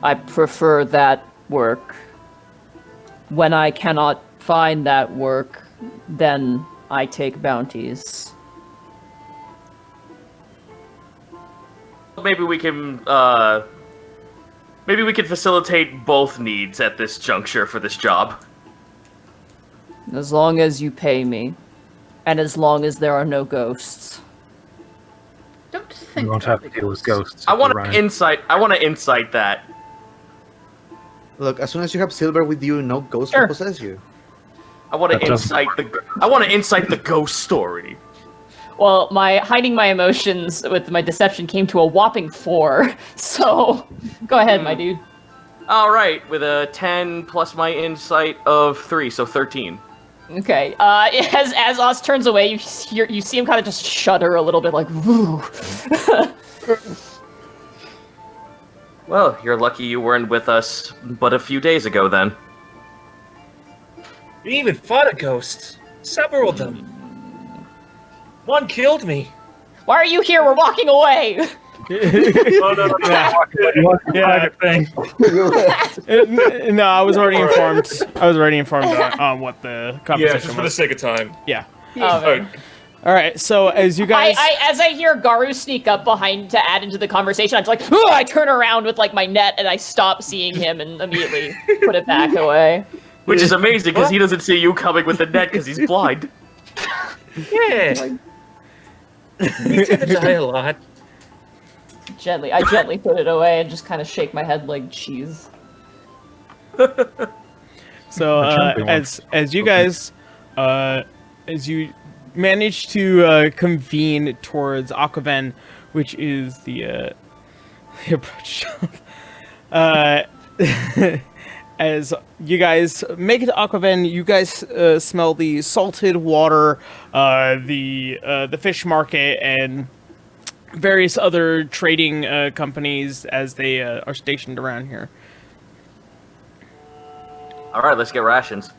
I prefer that work. When I cannot find that work, then I take bounties. Maybe we can facilitate both needs at this juncture for this job. As long as you pay me. And as long as there are no ghosts. Don't think You won't there'll have to be deal with ghosts. ghosts. I if want you're to running. insight. I want to insight that. Look, as soon as you have silver with you, no ghost Sure. will possess you. I want to That doesn't insight the. I want to insight the ghost story. Well, my hiding my emotions with my deception came to a whopping 4. So, go ahead, my dude. All right, with a 10 plus my insight of 3, so 13. Okay. As Oz turns away, you see him kind of just shudder a little bit, like, "Woo." Well, you're lucky you weren't with us but a few days ago then. We even fought a ghost. Several of them. One killed me. Why are you here? We're walking away. Oh, no, Yeah. thing. No, I was already informed. On what the Yeah, conversation just for the was. sake of time. Yeah. Oh, man. All right. So as you guys, As I hear Garu sneak up behind to add into the conversation, I'm just like, "Ooh," I turn around with like my net and I stop seeing him and immediately put it back away. Which is amazing because he doesn't see you coming with the net because he's blind. Yeah. We tend to die a lot. I gently put it away and just kind of shake my head like cheese. so as you guys, as you manage to convene towards Aquaven, which is the approach. As you guys make it to Aquaven, you guys smell the salted water, the fish market, and various other trading companies as they are stationed around here. All right, let's get rations.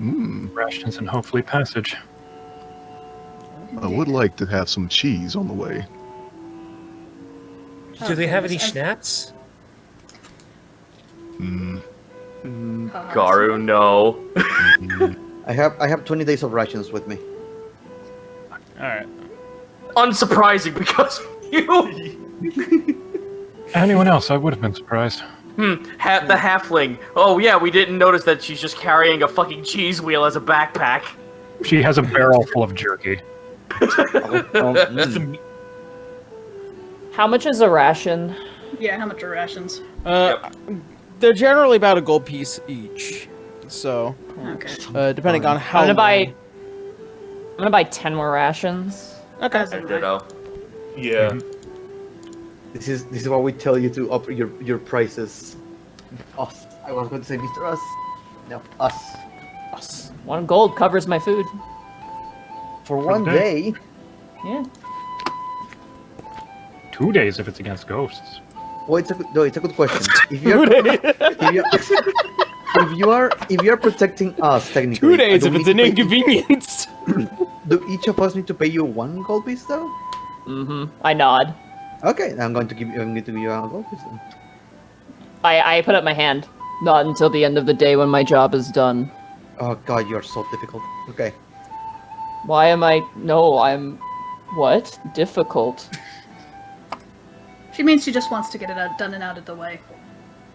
Rations and hopefully passage. I would like to have some cheese on the way. Do they have any schnapps? Garu, no. I have 20 days of rations with me. All right. Unsurprising because of you. Anyone else, I would have been surprised. The halfling. Oh yeah, we didn't notice that she's just carrying a fucking cheese wheel as a backpack. She has a barrel full of jerky. How much is a ration? Yeah, how much are rations? They're generally about a gold piece each. So, Okay. depending on how. I'm gonna buy 10 more rations. Okay. Ditto. Yeah. This is why we tell you to up your prices. Us. I was going to say Mr. Us. No, us. 1 gold covers my food. For one day. Yeah. 2 days if it's against ghosts. Well, it's a good question. If you are protecting us technically. 2 days I if don't it's need an to pay- inconvenience. Do each of us need to pay you 1 gold piece though? Mm-hmm. I nod. Okay, I'm going to give you a gold piece then. I put up my hand. Not until the end of the day when my job is done. Oh god, you are so difficult. Okay. Why am I... No, I'm... What? Difficult. She means she just wants to get it done and out of the way.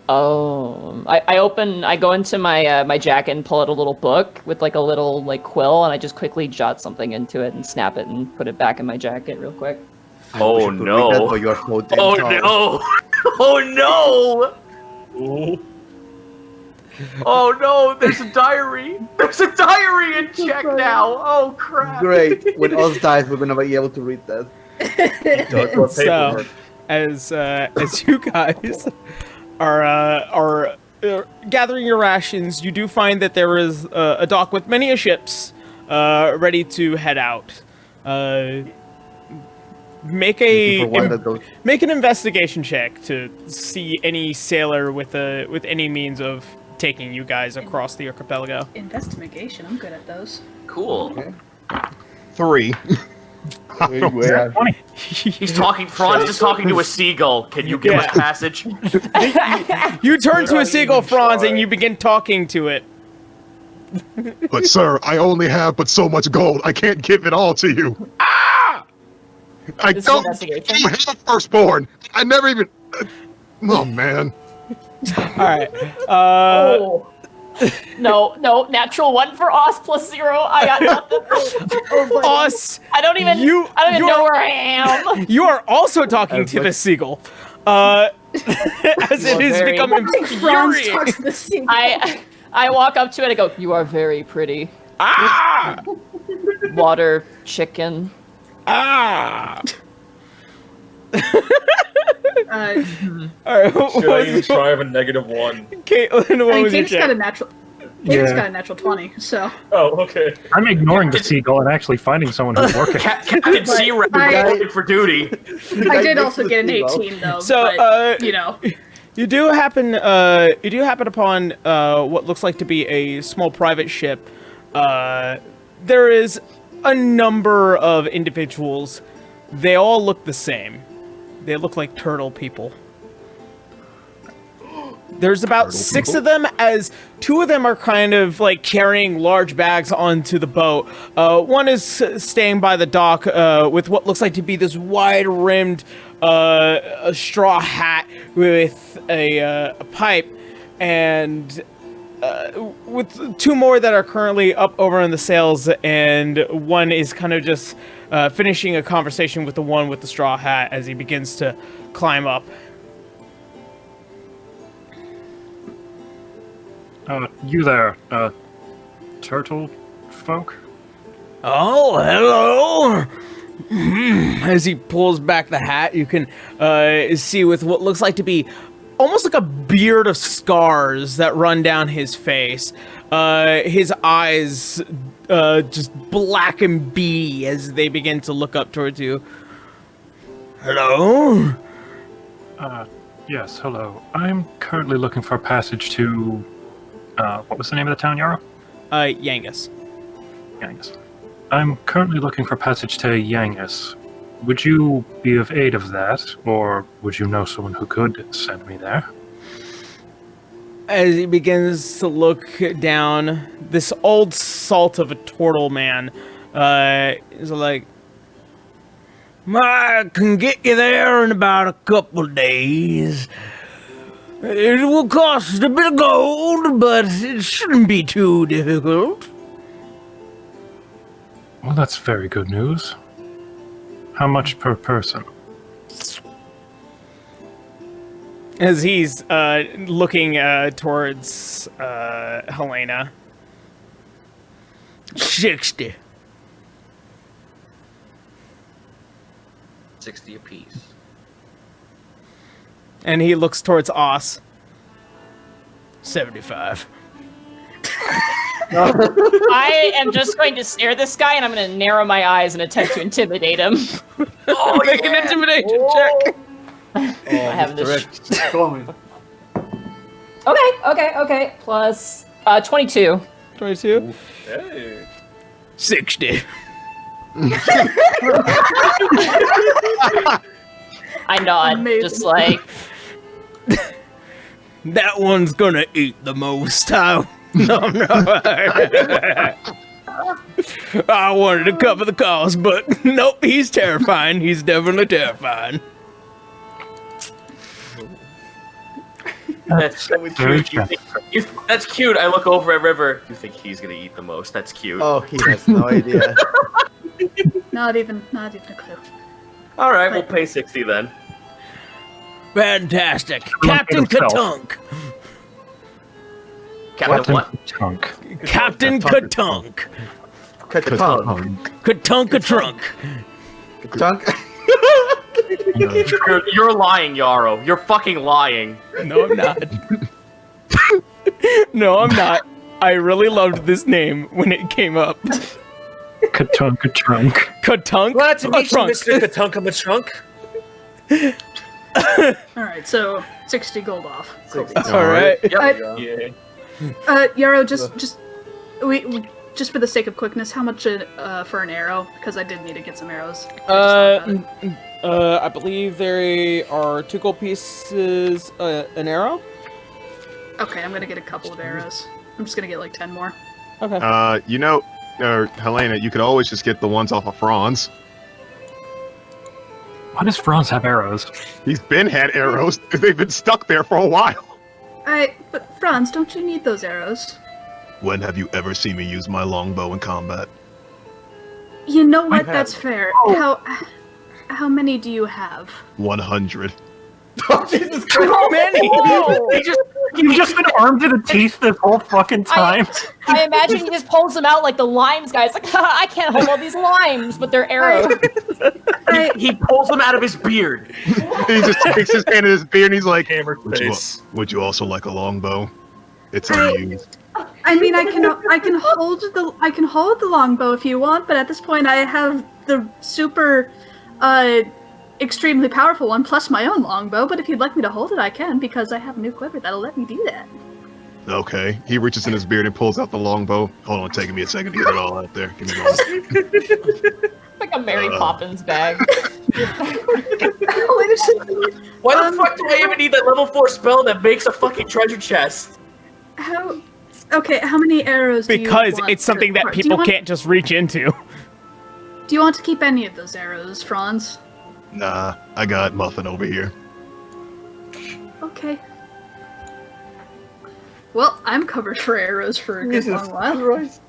Oh, I go into my my jacket and pull out a little book with like a little like quill, and I just quickly jot something into it and snap it and put it back in my jacket real quick. Oh I wish I could read no. that, but you are so damn Oh tall. no! Oh no! Oh no! There's a diary! There's a diary in check now! Oh crap! Great. When us dies, we're gonna be able to read that. So, as you guys are gathering your rations, you do find that there is a dock with many ships ready to head out. Make an investigation check to see any sailor with any means of taking you guys across the archipelago. Investigation, I'm good at those. Cool. Okay. 3. He's talking. Franz is talking to a seagull. Can you give us passage? You turn to a seagull, Franz, and you begin talking to it. But sir, I only have but so much gold. I can't give it all to you. I This is don't investigation? you have a firstborn. I never even. Oh man. All right. No, natural 1 for Oz plus 0. I got nothing. Us. I don't even know where I am. You are also talking to the seagull. As it has very- become Franz infuriating. talks to the sea. I walk up to it and I go, "You are very pretty." Ah! Water chicken. Ah! Uh, Alright, what Should I was even try with a -1? Caitlin, what I mean, was your Canus got a check? natural. Yeah. Canus got a natural 20. So Oh, okay. I'm ignoring the seagull and actually finding someone who's working. Captain C But I- reported for duty. I did also get an 18 though. So, but, you know, You do happen upon what looks like to be a small private ship. There is a number of individuals. They all look the same. They look like turtle people. There's about 6 of them, as 2 of them are kind of like carrying large bags onto the boat. One is staying by the dock with what looks like to be this wide-rimmed a straw hat with a pipe, and with 2 more that are currently up over on the sails, and one is kind of just finishing a conversation with the one with the straw hat as he begins to climb up. You there, turtle folk? Oh, hello! As he pulls back the hat, you can see with what looks like to be almost like a beard of scars that run down his face. His eyes just black and beady as they begin to look up towards you. Hello? Yes, hello. I'm currently looking for a passage to, what was the name of the town, Yarrow? Yangus. Yangus. I'm currently looking for passage to Yangus. Would you be of aid of that, or would you know someone who could send me there? As he begins to look down, this old salt of a turtle man is like, I can get you there in about a couple of days. It will cost a bit of gold, but it shouldn't be too difficult. Well, that's very good news. How much per person? As he's looking towards Helena. 60. 60 apiece. And he looks towards Os. 75. I am just going to stare at this guy and I'm going to narrow my eyes and attempt to intimidate him. Oh, make an intimidation check. I have this. Coming. Okay. Plus 22. 22. Hey. 60. I nod, Amazing. just like, That one's gonna eat the most. No. I wanted to cover the cost, but nope, he's terrifying. He's definitely terrifying. That's Very cute. That's cute. I look over at River. You think he's gonna eat the most? That's cute. Oh, he has no idea. not even a clue. All right, we'll pay 60 then. Fantastic. Captain himself. Katunk. Captain what? Chunk. Captain Katunk. Katunk. Katunk-a-trunk. Katunk. You're lying, Yarrow. You're fucking lying. No, I'm not. No, I'm not. I really loved this name when it came up. Katunk-a-trunk. Katunk. Glad to meet you, Trunk. Mr. Katunka-ma-trunk. Alright, so 60 gold off. Cool. All right. Yep. Yeah. Yarrow, just for the sake of quickness, how much for an arrow? Because I did need to get some arrows. I believe there are 2 gold pieces, an arrow. Okay, I'm gonna get a couple of arrows. I'm just gonna get like 10 more. Okay. Helena, you could always just get the ones off of Franz. Why does Franz have arrows? He's had arrows. They've been stuck there for a while. But Franz, don't you need those arrows? When have you ever seen me use my longbow in combat? You know what? have. That's fair. How many do you have? 100. Oh, Jesus Christ! How many? You've just been armed to the teeth this whole fucking time. I imagine he just pulls them out like the limes guys. Like, I can't hold all these limes, but they're arrows. He pulls them out of his beard. He just sticks his hand in his beard and he's like, Hammered face. would you also like a longbow? It's unused. I mean, I can hold the longbow if you want, but at this point, I have the super, extremely powerful one plus my own longbow. But if you'd like me to hold it, I can because I have a new quiver that'll let me do that. Okay. He reaches in his beard and pulls out the longbow. Hold on, taking me a second to get it all out there. Give me one. Like a Mary Poppins bag. Why the fuck do I even need that level 4 spell that makes a fucking treasure chest? How many arrows do you Because want it's something that do you people want- can't just reach into. Do you want to keep any of those arrows, Franz? Nah, I got Muffin over here. Okay. Well, I'm covered for arrows for a good Jesus long while. Christ.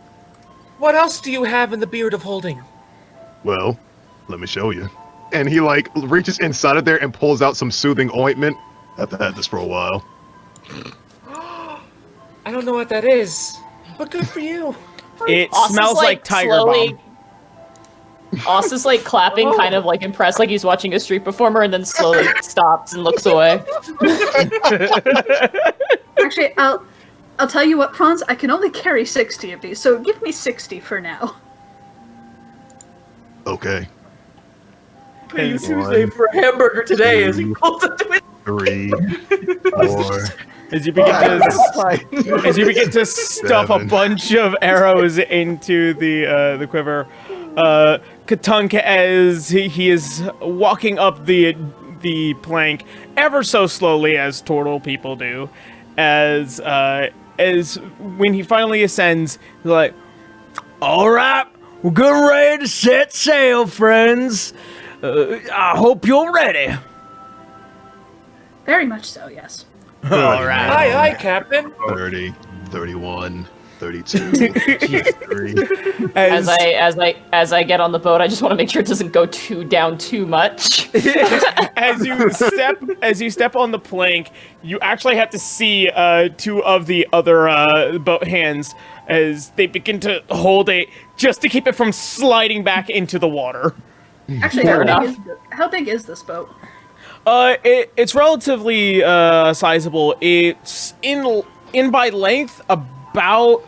What else do you have in the beard of holding? Well, let me show you. And he like reaches inside of there and pulls out some soothing ointment. I've had this for a while. I don't know what that is, but good for you. It Austin's, smells like Tiger slowly- Bomb. Austin's like clapping, kind of like impressed, like he's watching a street performer, and then slowly stops and looks away. Actually, I'll tell you what, Franz. I can only carry 60 of these, so give me 60 for now. Okay. Pay you Tuesday for a hamburger today as he pulls it to his 3, 4, As you begin to stuff a 7. bunch of arrows into the quiver, Katunk, as he is walking up the plank ever so slowly, as turtle people do, as when he finally ascends, he's like, "All right, we're getting ready to set sail, friends. I hope you're ready." Very much so, yes. All right. Aye, Captain. 30, 31, 32, 33. As I get on the boat, I just want to make sure it doesn't go down too much. as you step on the plank, you actually have to see two of the other boat hands as they begin to hold it just to keep it from sliding back into the water. Actually, how big is this boat? It's relatively sizable. It's in by length about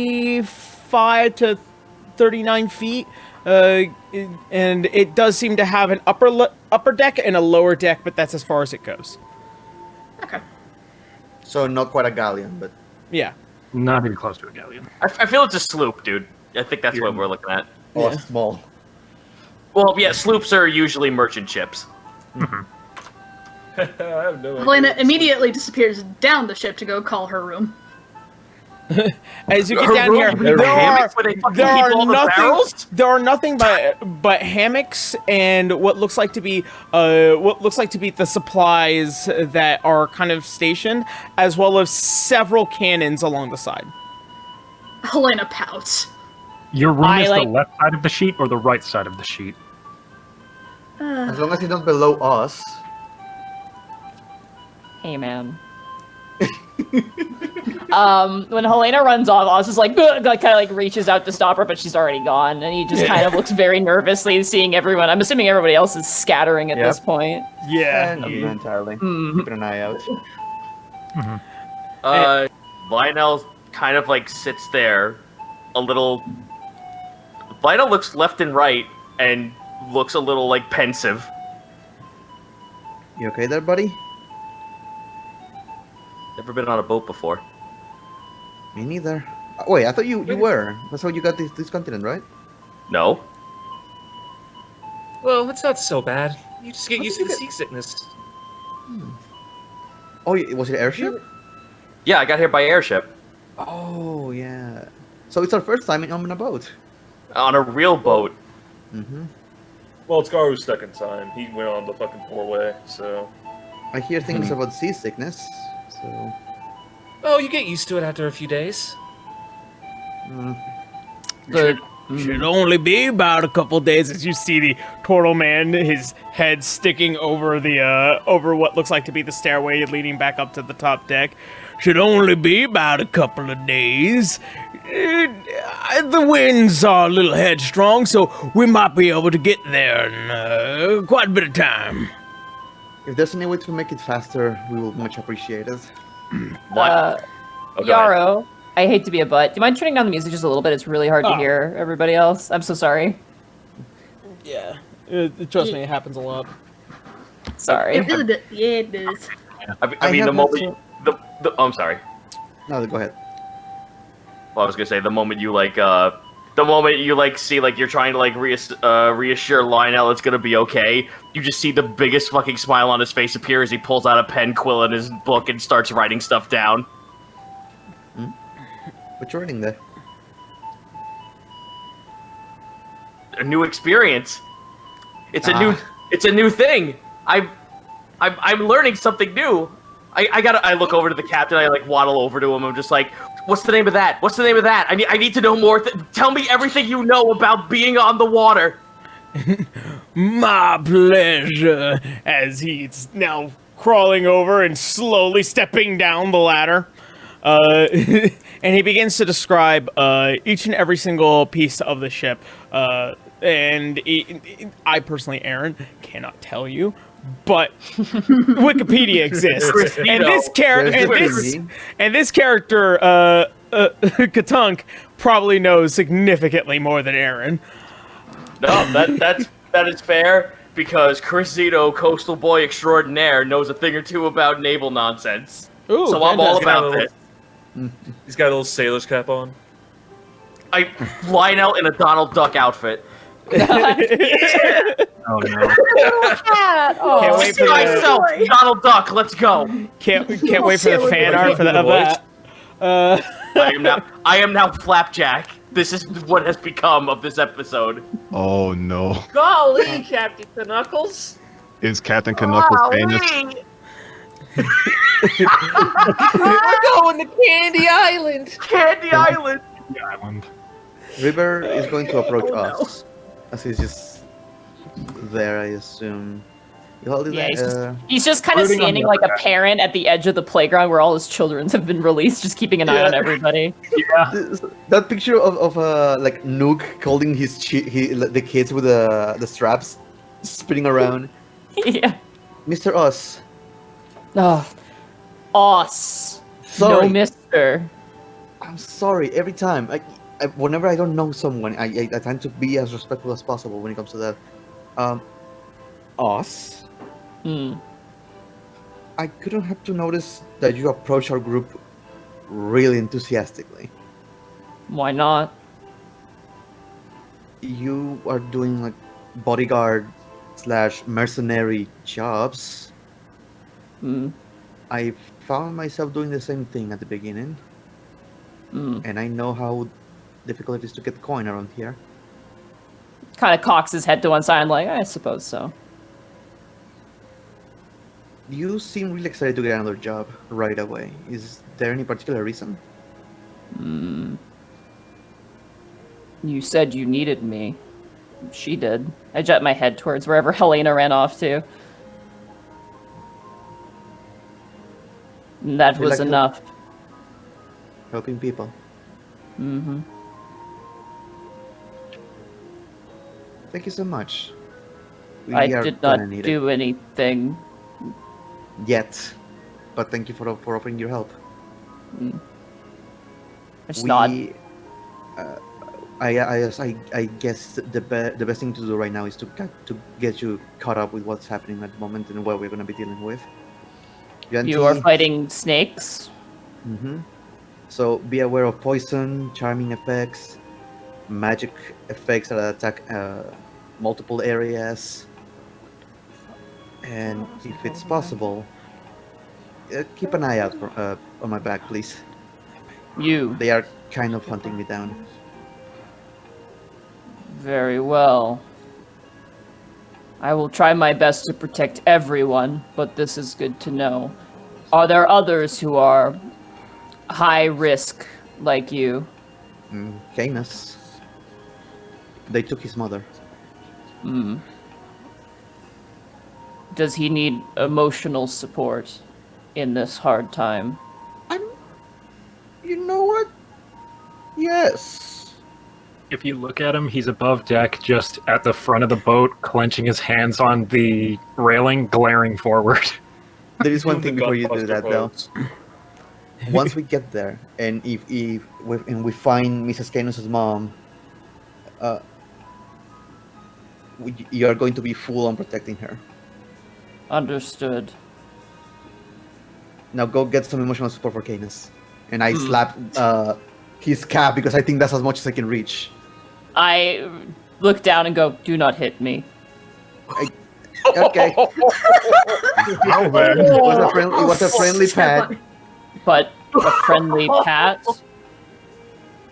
35 to 39 feet. And it does seem to have an upper deck and a lower deck, but that's as far as it goes. Okay. So not quite a galleon, but Yeah. Not even close to a galleon. I feel it's a sloop, dude. I think that's what we're looking at. small. Well, yeah, sloops are usually merchant ships. I have no Helena immediately disappears down the ship to go call her room. As you get Her down room, here, there there are hammocks where they fucking keep all the barrels? nothing but hammocks and what looks like to be the supplies that are kind of stationed, as well as several cannons along the side. Helena pouts. Your room I is like- the left side of the sheet or the right side of the sheet? As long as it's not below us. Hey, man. When Helena runs off, Oz is like kind of like reaches out to stop her, but she's already gone, and he just kind of looks very nervously, seeing everyone. I'm assuming everybody else is scattering at this point. Yeah. Not entirely. Keeping an eye out. Lionel kind of like sits there a little. Lionel looks left and right and looks a little like pensive. You okay there, buddy? Never been on a boat before. Me neither. Wait, I thought you were. That's how you got this continent, right? No. Well, it's not so bad. You just get used to the seasickness. Oh, was it airship? Yeah, I got here by airship. Oh, yeah. So it's our first time on a boat. On a real boat. Mm-hmm. Well, it's Garu's second time. He went on the fucking 4-way, so... I hear things about seasickness, so... Oh, you get used to it after a few days. Should only be about a couple days as you see the turtle man, his head sticking over the over what looks like to be the stairway leading back up to the top deck. Should only be about a couple of days. The winds are a little headstrong, so we might be able to get there in quite a bit of time. If there's any way to make it faster, we will much appreciate it. What? Okay. Yarrow, I hate to be a butt. Do you mind turning down the music just a little bit? It's really hard to Oh. hear everybody else. I'm so sorry. Yeah, trust me, it happens a lot. Sorry. Yeah, it is. I mean, have the moment. not I'm sorry. No, go ahead. Well, I was gonna say the moment you see like you're trying to like reassure Lionel it's gonna be okay. You just see the biggest fucking smile on his face appear as he pulls out a pen, quill, and his book and starts writing stuff down. What you writing there? A new experience. It's a new thing. I'm learning something new. I look over to the captain. I like waddle over to him. I'm just like, what's the name of that? What's the name of that? I need to know more. Tell me everything you know about being on the water. My pleasure. As he's now crawling over and slowly stepping down the ladder. And he begins to describe each and every single piece of the ship. And I personally, Aaron, cannot tell you, but Wikipedia exists, and this character, Katunk, probably knows significantly more than Aaron. No, that is fair because Crisito, coastal boy extraordinaire, knows a thing or two about naval nonsense. Ooh, so I'm all fantastic. about this. He's got a little sailor's cap on. Lionel in a Donald Duck outfit. Oh no. Can't wait for myself, Donald Duck. Let's go. Can't wait for the fan art for that. I am now Flapjack. This is what has become of this episode. Oh no. Golly, Captain Knuckles. Is Captain Knuckles famous? We're going to Candy Island. Candy Island. The island. River is going to approach us. As he's just there, I assume. You hold it Yeah, there, he's just kind of Rooting on standing the like a other guy. parent at the edge of the playground where all his children have been released, just keeping an eye on everybody. Yeah. that picture of like Nook holding the kids with the straps, spinning around. Yeah. Mr. Us. Oh, us. Sorry. No, mister. I'm sorry. Every time, whenever I don't know someone, I tend to be as respectful as possible when it comes to that. Us. I couldn't help to notice that you approach our group really enthusiastically. Why not? You are doing like bodyguard / mercenary jobs. I found myself doing the same thing at the beginning. And I know how difficult it is to get the coin around here. Kind of cocks his head to one side, like, I suppose so. You seem really excited to get another job right away. Is there any particular reason? You said you needed me. She did. I jet my head towards wherever Helena ran off to. And that You was like enough. Helping people. Thank you so much. We I are did gonna not need do anything. it yet, but thank you for offering your help. It's not. I guess the best thing to do right now is to get you caught up with what's happening at the moment and what we're going to be dealing with. You are fighting snakes? So be aware of poison, charming effects, magic effects that attack multiple areas, and if it's possible, keep an eye out for, on my back, please. They are kind of hunting me down. Very well. I will try my best to protect everyone, but this is good to know. Are there others who are high risk like you. Canus. They took his mother. Does he need emotional support in this hard time? You know what? Yes. If you look at him, he's above deck, just at the front of the boat, clenching his hands on the railing, glaring forward. There is one thing The before you do Gunbuster that, though. pose. Once we get there, and if we find Mrs. Canus' mom, you are going to be full on protecting her. Understood. Now go get some emotional support for Canus. And I slap his cap because I think that's as much as I can reach. I look down and go, "Do not hit me." Okay. Oh, man. It was a friendly pat. But a friendly pat?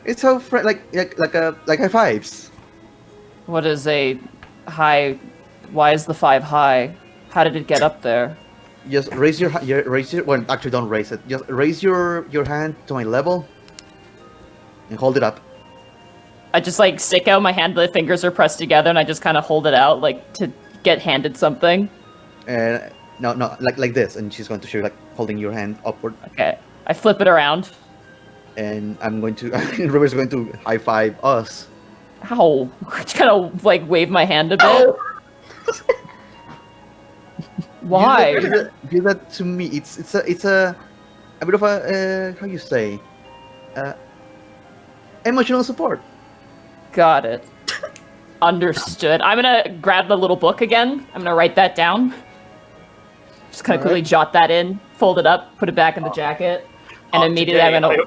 It's so like high fives. What is a high? Why is the 5 high? How did it get up there? Just raise your well, actually don't raise it. Just raise your hand to my level and hold it up. I just like stick out my hand, the fingers are pressed together, and I just kind of hold it out like to get handed something. And no, like this, and she's going to show you like holding your hand upward. Okay. I flip it around. And I'm going to River's going to high five us. Ow. Just kind of like wave my hand a bit. Why? Give that to me. It's a bit of a how you say emotional support. Got it. Understood. I'm gonna grab the little book again. I'm gonna write that down. Just kind of quickly jot that in, fold it up, put it back in the jacket, and immediately I'm gonna.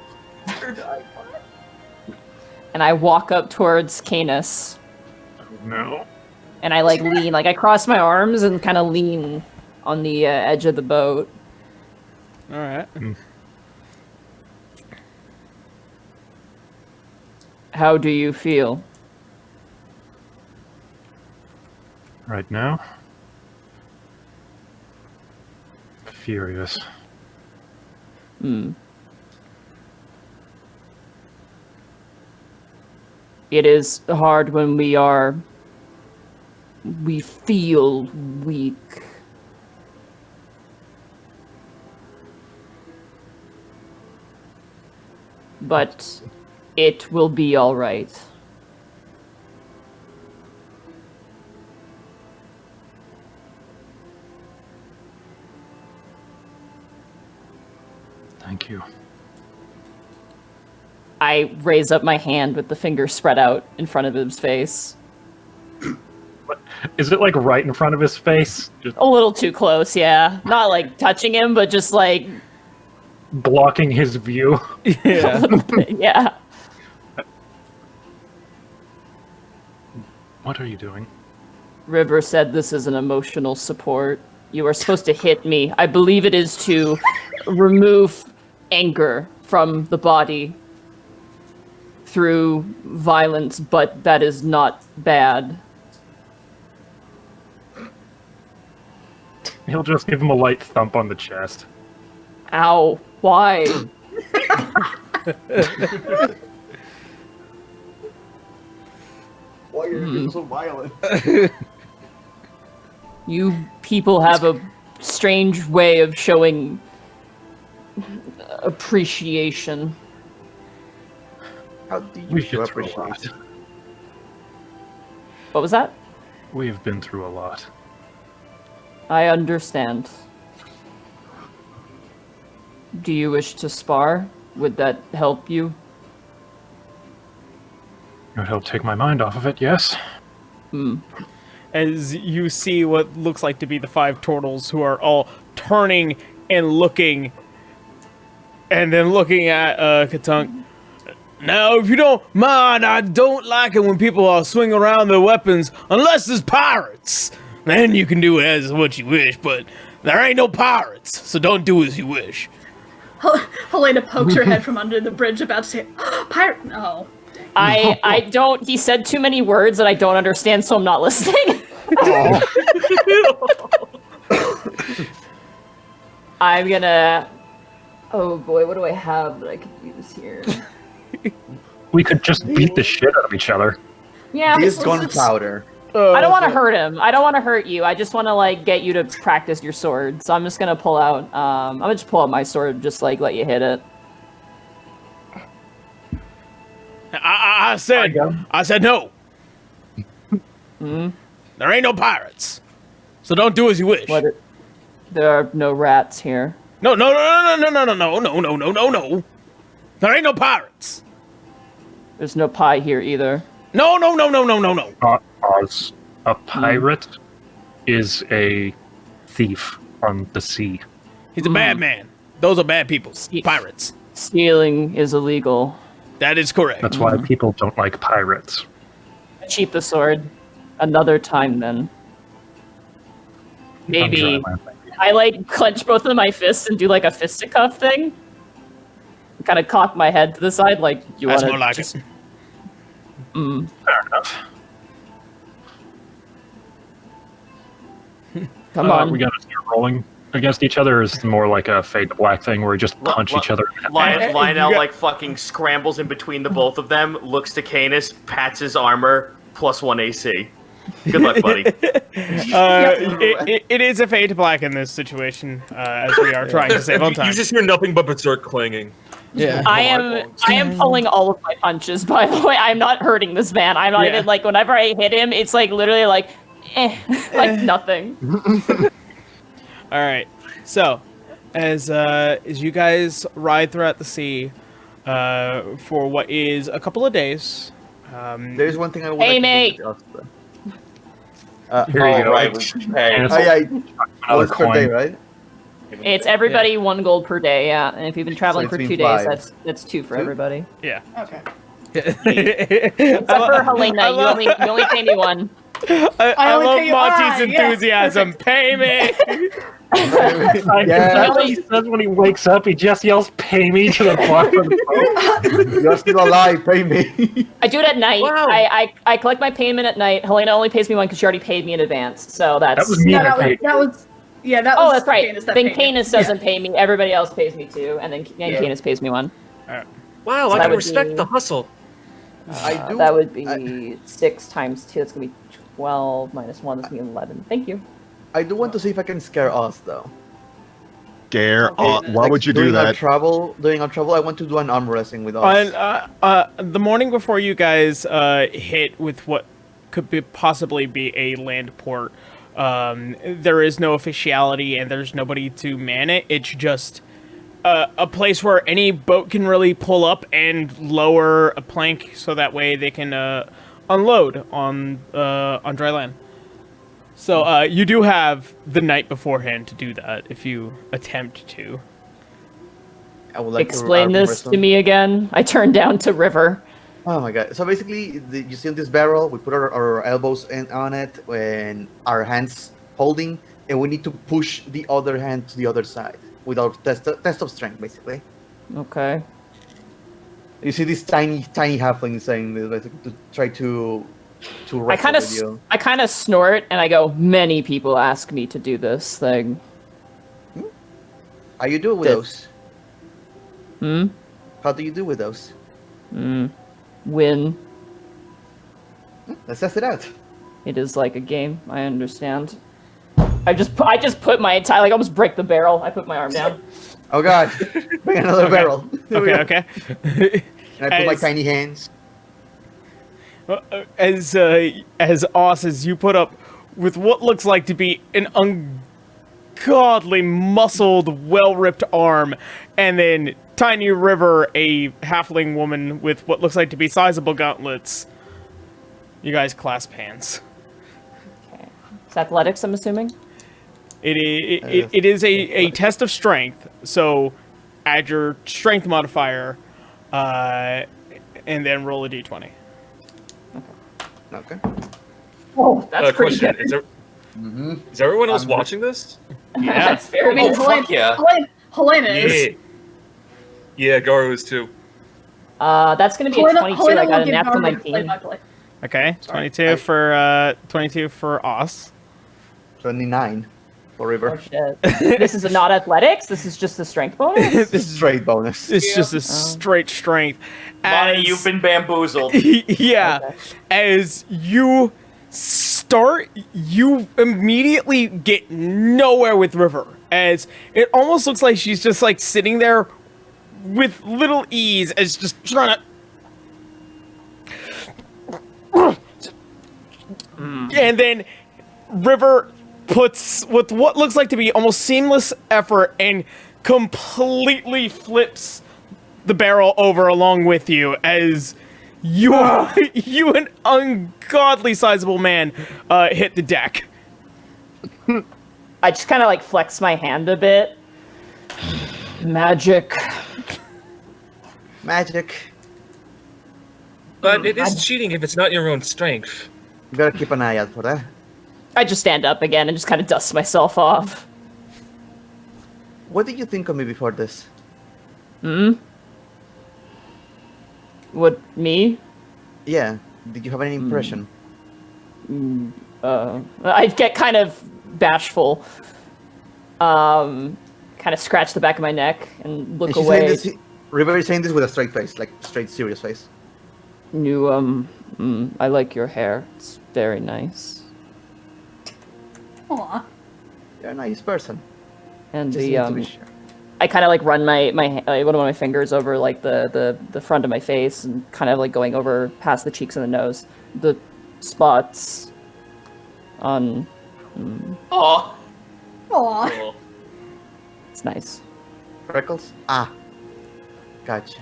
And I walk up towards Canus. No. And I like lean, like I cross my arms and kind of lean on the edge of the boat. All right. How do you feel? Right now? Furious. It is hard when we feel weak. But it will be all right. Thank you. I raise up my hand with the finger spread out in front of his face. What? Is it like right in front of his face? Just A little too close, yeah. Not like touching him, but just like, blocking his view? Yeah. yeah. What are you doing? River said this is an emotional support. You are supposed to hit me. I believe it is to remove anger from the body through violence, but that is not bad. He'll just give him a light thump on the chest. Ow. Why? Why are you being so violent? You people have a strange way of showing appreciation. How do you We've show been through a appreciation? lot. What was that? We've been through a lot. I understand. Do you wish to spar? Would that help you? It would help take my mind off of it, yes? As you see what looks like to be the 5 turtles who are all turning and looking, and then looking at Katunk. Now, if you don't mind, I don't like it when people are swinging around their weapons, unless it's pirates. Then you can do as what you wish, but there ain't no pirates, so don't do as you wish. Helena pokes her head from under the bridge, about to say, "Pirate!" Oh, I don't. He said too many words that I don't understand, so I'm not listening. I'm gonna Oh boy, what do I have that I could use here? We could just beat the shit out of each other. Yeah, This let's- gunpowder. I don't want to hurt him. I don't want to hurt you. I just want to like get you to practice your sword. So I'm just gonna pull out. I'm gonna just pull out my sword, just like let you hit it. I said no. There ain't no pirates, so don't do as you wish. What? There are no rats here. No. There ain't no pirates. There's no pie here either. No. Oz, a pirate is a thief on the sea. He's a bad man. Those are bad people. Pirates. Stealing is illegal. That is correct. That's why people don't like pirates. Keep the sword. Another time then. Maybe. I like clench both of my fists and do like a fisticuff thing. Kind of cock my head to the side, like you want That's to. more like just... it. Fair enough. Come on. We gotta start rolling against each other. Is more like a fade to black thing where we just punch each other. Lionel like fucking scrambles in between the both of them, looks to Canus, pats his armor, +1 AC. Good luck, buddy. It is a fade to black in this situation, as we are trying to save on time. You just hear nothing but berserk clanging. Yeah. I am pulling all of my punches, by the way. I'm not hurting this man. I'm not even like, whenever I hit him, it's like literally like, like nothing. All right. So, as you guys ride throughout the sea for what is a couple of days, There's one thing I would Hey, like mate. to do with us, Here you go. Right. Hey. Once per day, right? It's everybody 1 gold per day, yeah. And if you've been traveling it's for been 2 days, 5. that's 2 for 2? everybody. yeah. Okay. Except for Helena, you only pay me 1. I only love pay you Monty's one, yeah. enthusiasm. Pay me. That's what he says when he wakes up. He just yells, "Pay me!" to the bottom of the boat. You're still alive, pay me. I do it at night. Wow. I collect my payment at night. Helena only pays me 1 because she already paid me in advance. So that's... That was me. No, that paid. that was Oh, that's right. Canus that Then paid me. Canus doesn't pay me. Everybody else pays me 2, and then Canus pays me 1. Wow, So I that can would respect be- the hustle. That would be 6 times 2. That's gonna be 12 minus 1. That's gonna be 11. Thank you. I do want to see if I can scare us though. Scare. Why Like, would you do during our that? during our travel, I want to do an arm wrestling with us. The morning before you guys hit with what could possibly be a land port, there is no officiality and there's nobody to man it. It's just a place where any boat can really pull up and lower a plank so that way they can unload on dry land. So you do have the night beforehand to do that if you attempt to. I would like Explain to arm this wrestle. to me again. I turn down to River. Oh my god! So basically, you see this barrel, we put our elbows on it, and our hands holding, and we need to push the other hand to the other side with our test of strength, basically. Okay. You see this tiny halfling saying this, basically, to try to I wrestle with you. kind of snort and I go, many people ask me to do this thing. How you do with This- those? How do you do with those? Win. Let's test it out. It is like a game. I understand. I just put my entire, like, almost break the barrel. I put my arm down. Oh god! Bring another barrel. Here we go. Okay. And I put my As- tiny hands. As Oz, as you put up with what looks like to be an ungodly muscled, well-ripped arm, and then Tiny River, a halfling woman with what looks like to be sizable gauntlets. You guys clasp hands. Okay. It's athletics, I'm assuming? It is a test of strength, so add your strength modifier, and then roll a d20. Okay. Oh, that's pretty Question: good. Is everyone else watching this? Yeah. That's very I mean, good. fuck yeah. Helena is. Yeah, Garu is too. That's going to be a 22. I got a natural 19. Play-by-play. Okay, 22 for Oz. 29. for River. Oh shit. This is not athletics. This is just a strength bonus. This is Straight bonus. It's just a straight strength. Bonnie, As- you've been bamboozled. yeah. Okay. As you start, you immediately get nowhere with River. As it almost looks like she's just like sitting there with little ease, as just trying to. And then River puts with what looks like to be almost seamless effort and completely flips the barrel over along with you as you an ungodly sizable man hit the deck. I just kind of like flex my hand a bit. Magic. Magic. But it is cheating if it's not your own strength. You gotta keep an eye out for that. I just stand up again and just kind of dust myself off. What did you think of me before this? What, me? Yeah. Did you have any impression? I get kind of bashful. Kind of scratch the back of my neck and look And she's saying away. this, River is saying this with a straight face, like straight serious face. I like your hair. It's very nice. Aw. You're a nice person. And Just need to be sure. I kind of like run my one of my fingers over like the front of my face and kind of like going over past the cheeks and the nose, the spots on. Oh. Aw. It's nice. Freckles? Ah. Gotcha.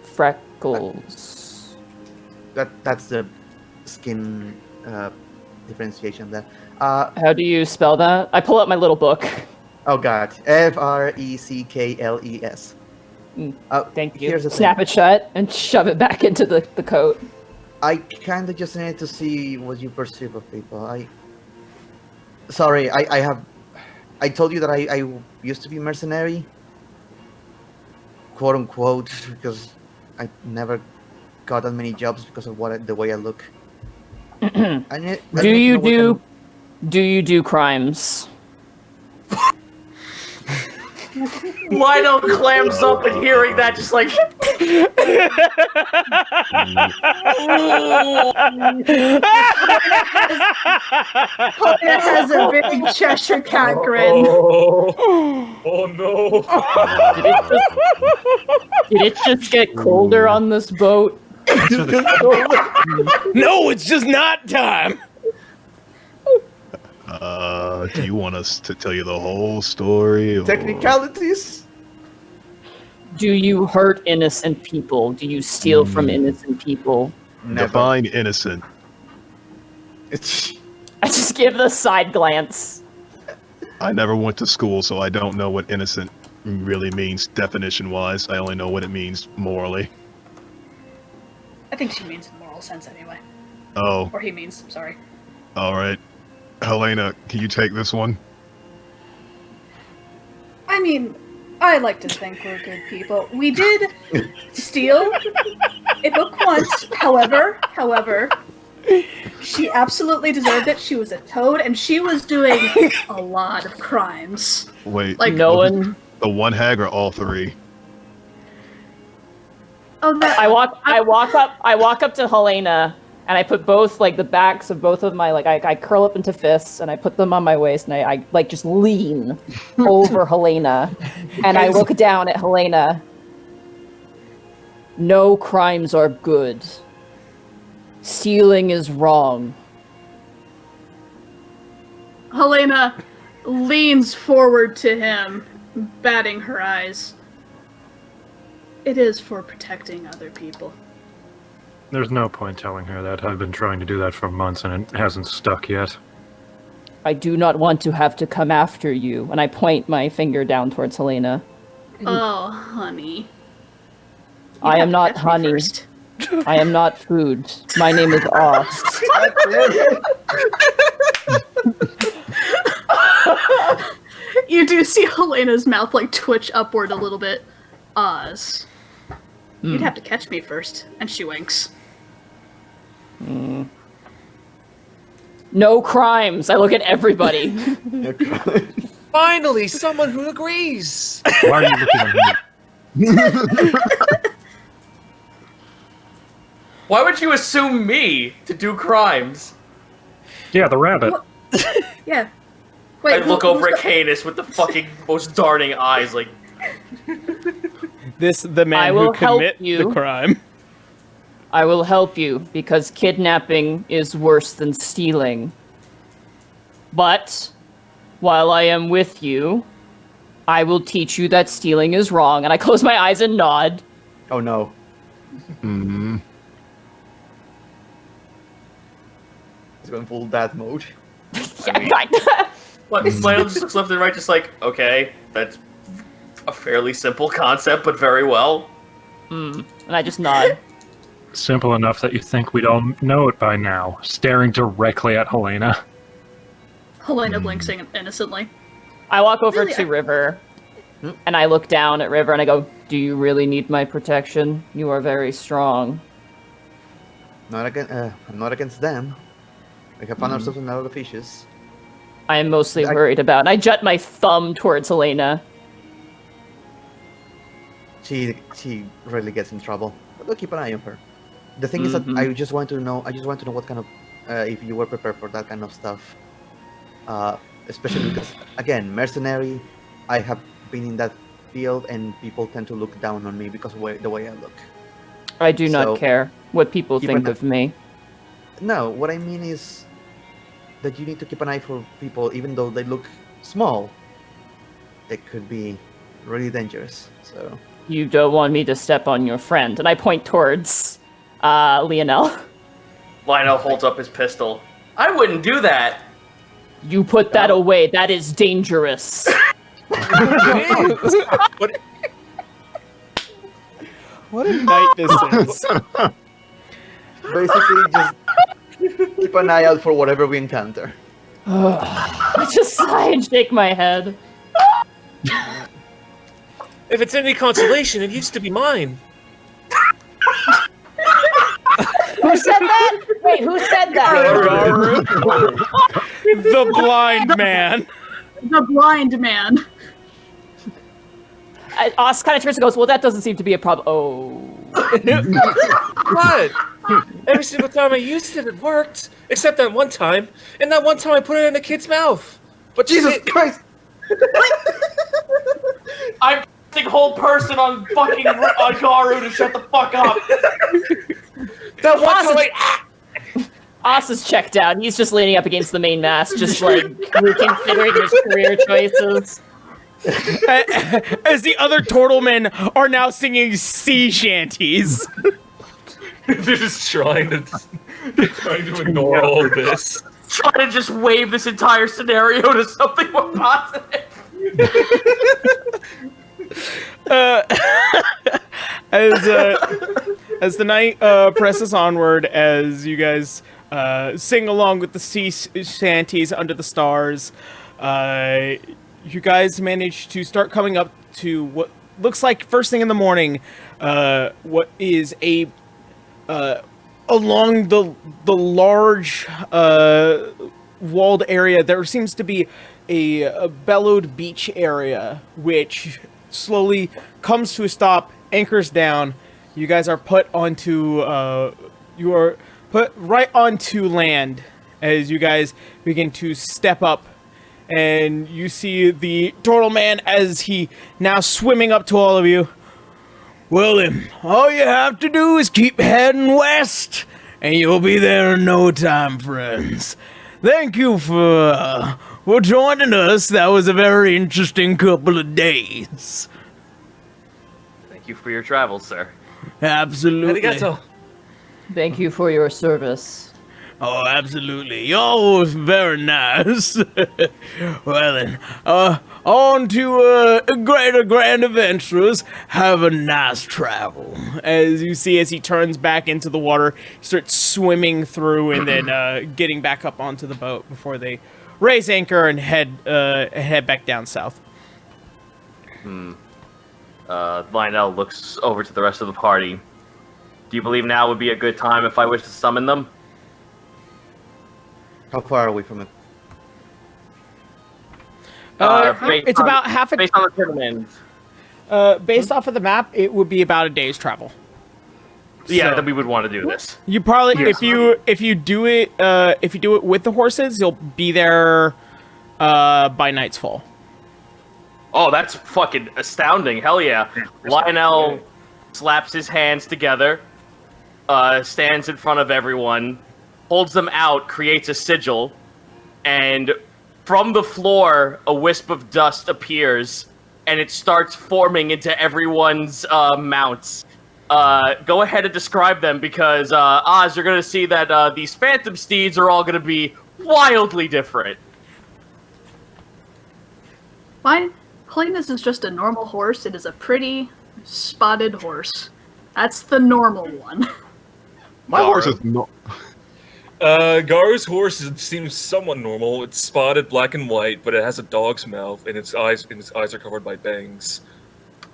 Freckles. That's the skin differentiation there. How do you spell that? I pull out my little book. Oh god. Freckles. Thank you. Here's the Snap thing. it shut and shove it back into the coat. I kind of just needed to see what you perceive of people. Sorry, I told you that I used to be mercenary, quote unquote, because I never got that many jobs because of the way I look. Do you do crimes? Lionel clams up and hearing that, just like. It has a big Cheshire cat grin. Oh no. Did it just get colder on this boat? No, it's just not time. Do you want us to tell you the whole story? Or... Technicalities? Do you hurt innocent people? Do you steal from innocent people? Never. Define innocent. It's I just give the side glance. I never went to school, so I don't know what innocent really means definition-wise. I only know what it means morally. I think she means in moral sense anyway. Oh, Or he means, sorry. all right. Helena, can you take this one? I mean, I like to think we're good people. We did steal a book once, however, she absolutely deserved it. She was a toad, and she was doing a lot of crimes. Wait, Like, No was one. it the one hag or all three? Oh, that, I walk up to Helena and I put both like the backs of both of my I curl up into fists and I put them on my waist and I like just lean over Helena and I look down at Helena. No crimes are good. Stealing is wrong. Helena leans forward to him, batting her eyes. It is for protecting other people. There's no point telling her that. I've been trying to do that for months and it hasn't stuck yet. I do not want to have to come after you. And I point my finger down towards Helena. Oh, honey. I am not Catch me honey. first. I am not food. My name is Oz. You do see Helena's mouth like twitch upward a little bit. Oz. You'd have to catch me first. And she winks. No crimes. I look at everybody. Finally, someone who agrees. Why are you looking at me? Why would you assume me to do crimes? Yeah, the rabbit. What? Yeah. Wait, I look over at Canus with the fucking most darting eyes, like, The I man will who help commit you. the crime. I will help you because kidnapping is worse than stealing. But while I am with you, I will teach you that stealing is wrong. And I close my eyes and nod. Oh no. Hmm. He's going full dad mode. what? Lionel just looks left and right, just like, okay, that's a fairly simple concept, but very well. And I just nod. Simple enough that you think we'd all know it by now. Staring directly at Helena. Helena blinks innocently. I walk over Really, to River, and I look down at River, and I go, "Do you really need my protection? You are very strong." I'm not against them. We have found ourselves in a lot of fishes. I am mostly worried about, and I jut my thumb towards Helena. She really gets in trouble. But we'll keep an eye on her. The thing is that I just want to know what kind of if you were prepared for that kind of stuff. Especially because again, mercenary, I have been in that field and people tend to look down on me because of the way I look. I do not So, care what people keep think an- of me. No, what I mean is that you need to keep an eye for people, even though they look small. They could be really dangerous. So You don't want me to step on your friend. And I point towards Lionel. Lionel holds up his pistol. I wouldn't do that. You put that away. That is dangerous. What a night this is. basically, just keep an eye out for whatever we encounter. I just sigh and shake my head. If it's any consolation, it used to be mine. Who said that? Wait, who said that? The blind man. The blind man. Oz kind of turns and goes, well, that doesn't seem to be a problem. Oh. What? Every single time I used it, it worked. Except that one time. And that one time I put it in a kid's mouth. But Jesus Christ! I'm the whole person on fucking on Garu to shut the fuck up. that one time Oz is checked out. He's just leaning up against the main mast, just like reconsidering his career choices. As the other turtlemen are now singing sea shanties. They're just trying to ignore all of this. Trying to just wave this entire scenario to something more positive. As the night presses onward, as you guys sing along with the sea shanties under the stars, you guys manage to start coming up to what looks like first thing in the morning, what is a along the large walled area. There seems to be a bellowed beach area, which slowly comes to a stop, anchors down. You guys are put onto you are put right onto land as you guys begin to step up, and you see the turtle man as he now swimming up to all of you. Well then, all you have to do is keep heading west, and you'll be there in no time, friends. Thank you for joining us. That was a very interesting couple of days. Thank you for your travels, sir. Absolutely. Arigato. Thank you for your service. Oh, absolutely. Oh, very nice. Well then, on to greater grand adventures. Have a nice travel. As you see, as he turns back into the water, he starts swimming through and then getting back up onto the boat before they raise anchor and head back down south. Lionel looks over to the rest of the party. Do you believe now would be a good time if I wish to summon them? How far are we from it? It's about half a based on the tournament. based off of the map. It would be about a day's travel. Yeah, So- then we would want to do this. You probably Yes. if you do it with the horses, you'll be there by night's fall. Oh, that's fucking astounding. Hell yeah. Lionel slaps his hands together, stands in front of everyone, holds them out, creates a sigil, and from the floor, a wisp of dust appears, and it starts forming into everyone's mounts. Go ahead and describe them, because Oz, you're going to see that these phantom steeds are all going to be wildly different. Mine, Canus is just a normal horse. It is a pretty spotted horse. That's the normal one. My horse is no. Garu's horse seems somewhat normal. It's spotted black and white, but it has a dog's mouth, and its eyes are covered by bangs.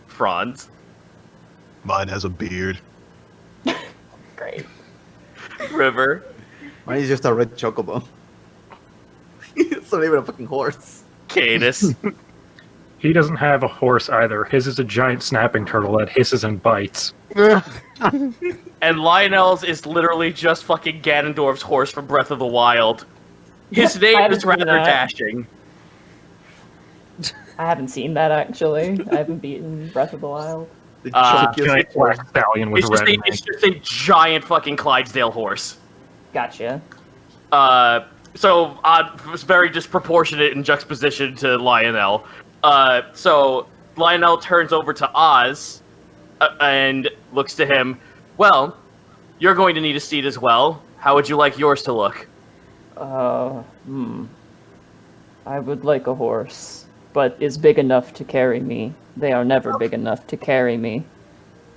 Franz. Mine has a beard. Great. River. Mine is just a red chocobo. It's not even a fucking horse. Canus. He doesn't have a horse either. His is a giant snapping turtle that hisses and bites. And Lionel's is literally just fucking Ganondorf's horse from Breath of the Wild. His I name haven't is seen rather that. dashing. I haven't seen that actually. I haven't beaten Breath of the Wild. The Uh, chunkiest Giant horse. black stallion with It's a just, red a, neck. it's just a giant fucking Clydesdale horse. Gotcha. So it's very disproportionate in juxtaposition to Lionel. So Lionel turns over to Oz and looks to him. Well, you're going to need a steed as well. How would you like yours to look? I would like a horse, but is big enough to carry me. They are never big enough to carry me.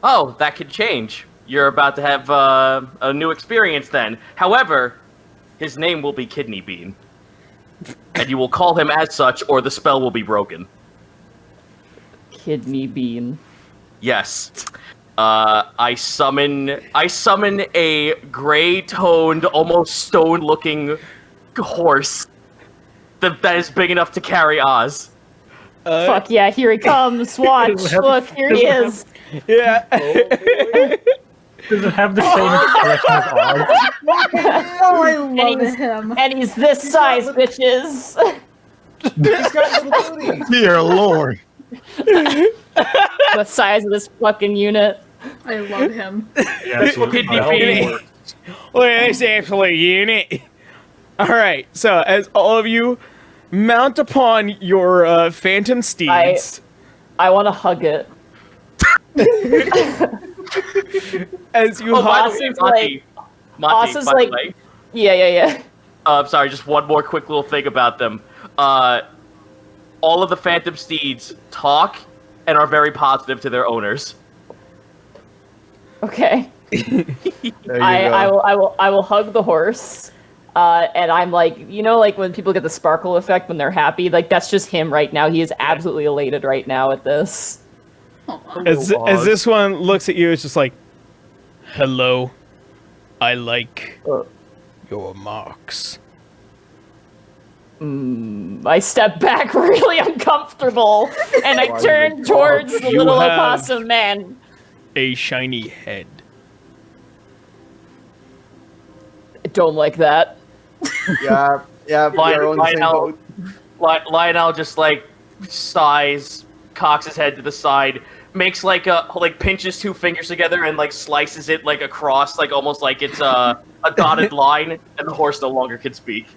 Oh, that could change. You're about to have a new experience then. However, his name will be Kidney Bean. And you will call him as such, or the spell will be broken. Kidney bean. Yes. I summon a gray-toned, almost stone-looking horse that is big enough to carry Oz. Fuck yeah, here he comes. Watch, look, here he is. Yeah. Does it have the same expression as Oz? Oh, I love he's- him. And he's this size, bitches. He's got little booty. Dear Lord. The size of this fucking unit. I love him. Yeah, it's Kidney a- bean. Look at this absolute unit. All right, so as all of you mount upon your phantom steeds, I want to hug it. as you Oh, by hug, the way, Austin's like- Maki, Austin's by the like- way. Yeah. I'm sorry, just one more quick little thing about them. All of the Phantom Steeds talk and are very positive to their owners. Okay. There you I go. will hug the horse. And I'm like, you know, like when people get the sparkle effect when they're happy, like that's just him right now. He is absolutely elated right now at this. Aw. as this one looks at you, it's just like, hello, I like your marks. I step back really uncomfortable and I turn towards the You little have- opossum man. A shiny head. I don't like that. Yeah, we're on the same Lionel, boat. Lionel just like sighs, cocks his head to the side, makes like pinches two fingers together and like slices it like across, like almost like it's a dotted line, and the horse no longer can speak.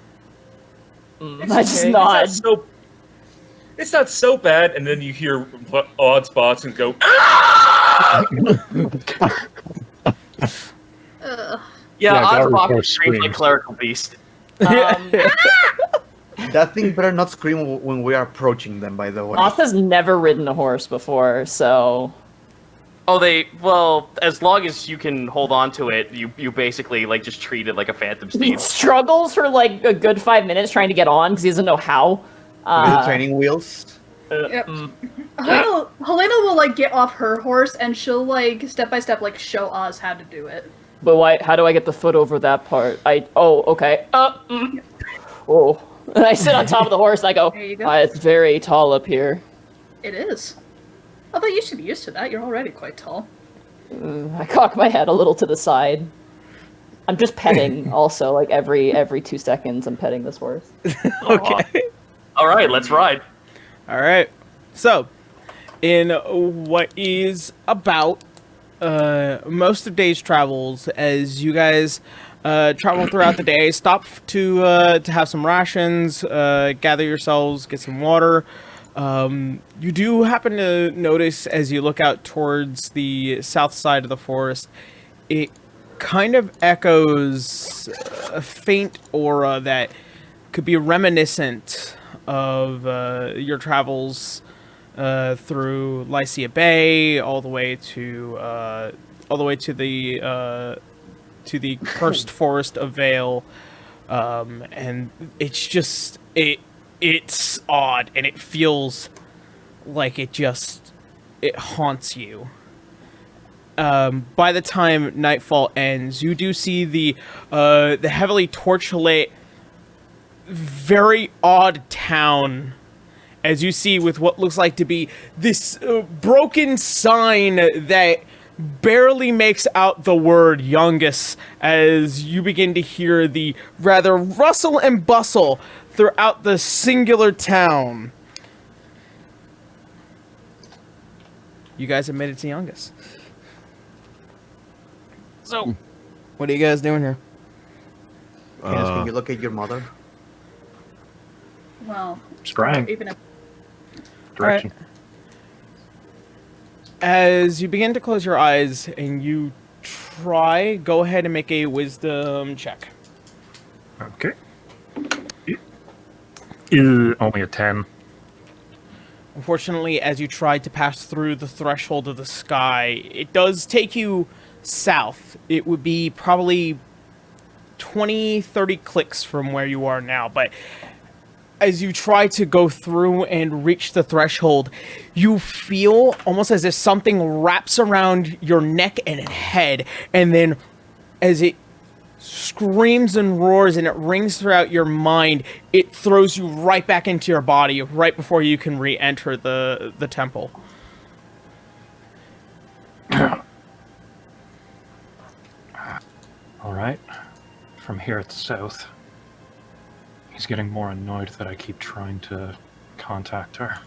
I just Okay, nod. It's not so bad, and then you hear odd spots and go. Ugh. Yeah, Yeah, Oz Garu Bob horse screams like screams. clerical beast. That thing better not scream when we are approaching them, by the way. Oth has never ridden a horse before, so Oh, as long as you can hold on to it, you basically like just treat it like a phantom he steed. struggles for like a good 5 minutes trying to get on because he doesn't know how. With the training wheels. Yep. Helena will like get off her horse and she'll like step by step like show Oz how to do it. But why? How do I get the foot over that part? Oh, okay. Oh, And I sit on top of the horse and I go, There you go. It's very tall up here. It is. Although you should be used to that. You're already quite tall. I cock my head a little to the side. I'm just petting also, like every 2 seconds I'm petting this horse. Okay. All right, let's ride. All right. So, in what is about most of day's travels, as you guys travel throughout the day, stop to have some rations, gather yourselves, get some water. You do happen to notice as you look out towards the south side of the forest, it kind of echoes a faint aura that could be reminiscent of your travels through Lycia Bay, all the way to the cursed forest of Vale, and it's just it's odd, and it feels like it haunts you. By the time nightfall ends, you do see the heavily torchlit, very odd town, as you see with what looks like to be this broken sign that barely makes out the word youngest, as you begin to hear the rather rustle and bustle throughout the singular town. You guys have made it to youngest. So, what are you guys doing here? Canus, can you look at your mother? Well, Sprang. even if Direction. As you begin to close your eyes and you go ahead and make a wisdom check. Okay. Only a 10. Unfortunately, as you try to pass through the threshold of the sky, it does take you south. It would be probably 20, 30 clicks from where you are now, but as you try to go through and reach the threshold, you feel almost as if something wraps around your neck and head, and then as it screams and roars and it rings throughout your mind, it throws you right back into your body right before you can re-enter the temple. All right. From here at the south. He's getting more annoyed that I keep trying to contact her.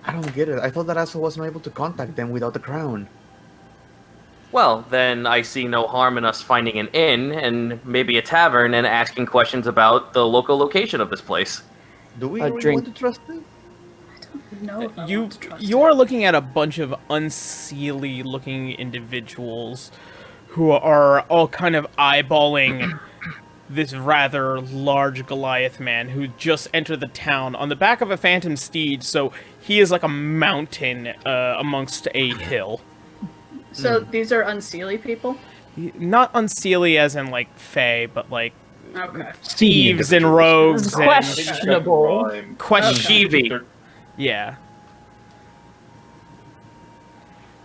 I don't get it. I thought that Asa wasn't able to contact them without the crown. Well, then I see no harm in us finding an inn and maybe a tavern and asking questions about the local location of this place. Do we A really drink. want to trust them? no, if I You want to trust you're it. looking at a bunch of unseelie looking individuals who are all kind of eyeballing this rather large Goliath man who just entered the town on the back of a phantom steed, so he is like a mountain amongst a hill. So these are unseelie people. Not unseelie as in like fae, but like Okay. thieves and rogues and Questionable. question. Yeah.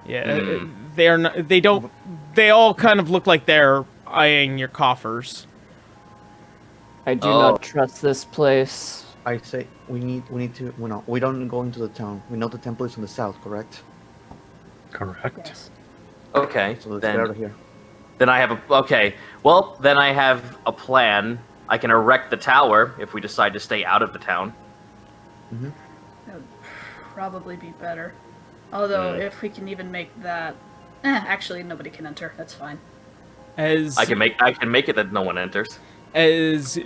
Yeah, they're not, they don't. They all kind of look like they're eyeing your coffers. I do Oh. not trust this place. I say we need to. Well, no, we don't go into the town. We know the temple is on the south, correct? Correct. Yes. Okay, So let's get out of then here. then I have a okay. Well, then I have a plan. I can erect the tower if we decide to stay out of the town. That would probably be better. Although, if we can even make that... actually, nobody can enter. That's fine. As I can make it that no one enters. as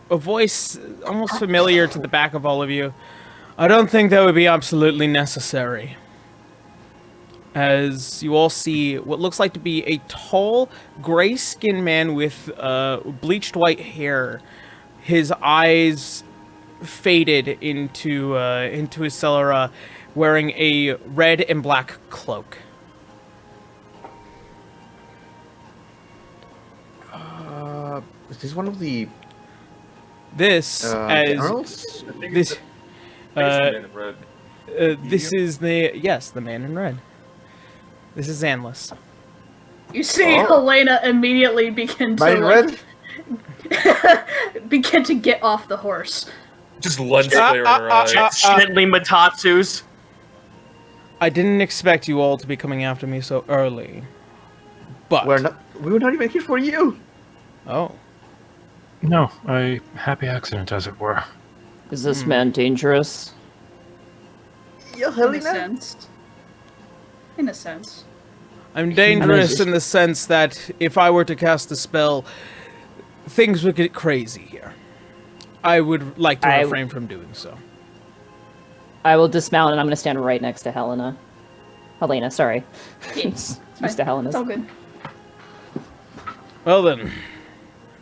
a voice almost familiar to the back of all of you, I don't think that would be absolutely necessary. As you all see what looks like to be a tall, gray-skinned man with bleached white hair, his eyes faded into his celera, wearing a red and black cloak. Is this one of the This generals? this this is the man in red. This is Zanless. You see Helena immediately begin to Man in like, red? begin to get off the horse. Just lunge flare around. Gently Matatsus. I didn't expect you all to be coming after me so early. But We were not even here for you. Oh. No, a happy accident, as it were. Is this man dangerous? Yeah, In a Helena. sense. In a sense. I'm dangerous in the sense that if I were to cast a spell, things would get crazy here. I would like to refrain from doing so. I will dismount and I'm going to stand right next to Helena. Helena, sorry. It's Used to Helena's. It's all good. Well then,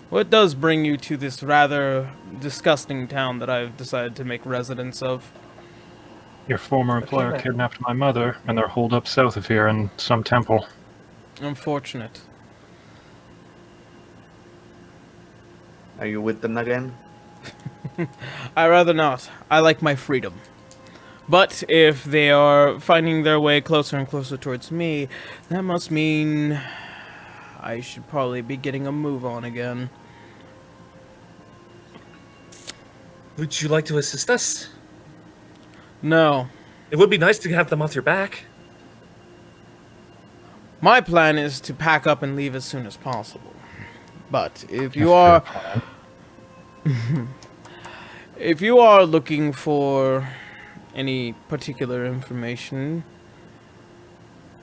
what does bring you to this rather disgusting town that I've decided to make residence of? Your former employer kidnapped my mother, and they're holed up south of here in some temple. Unfortunate. Are you with them again? I rather not. I like my freedom. But if they are finding their way closer and closer towards me, that must mean I should probably be getting a move on again. Would you like to assist us? No. It would be nice to have them off your back. My plan is to pack up and leave as soon as possible. But if you are... if you are looking for any particular information,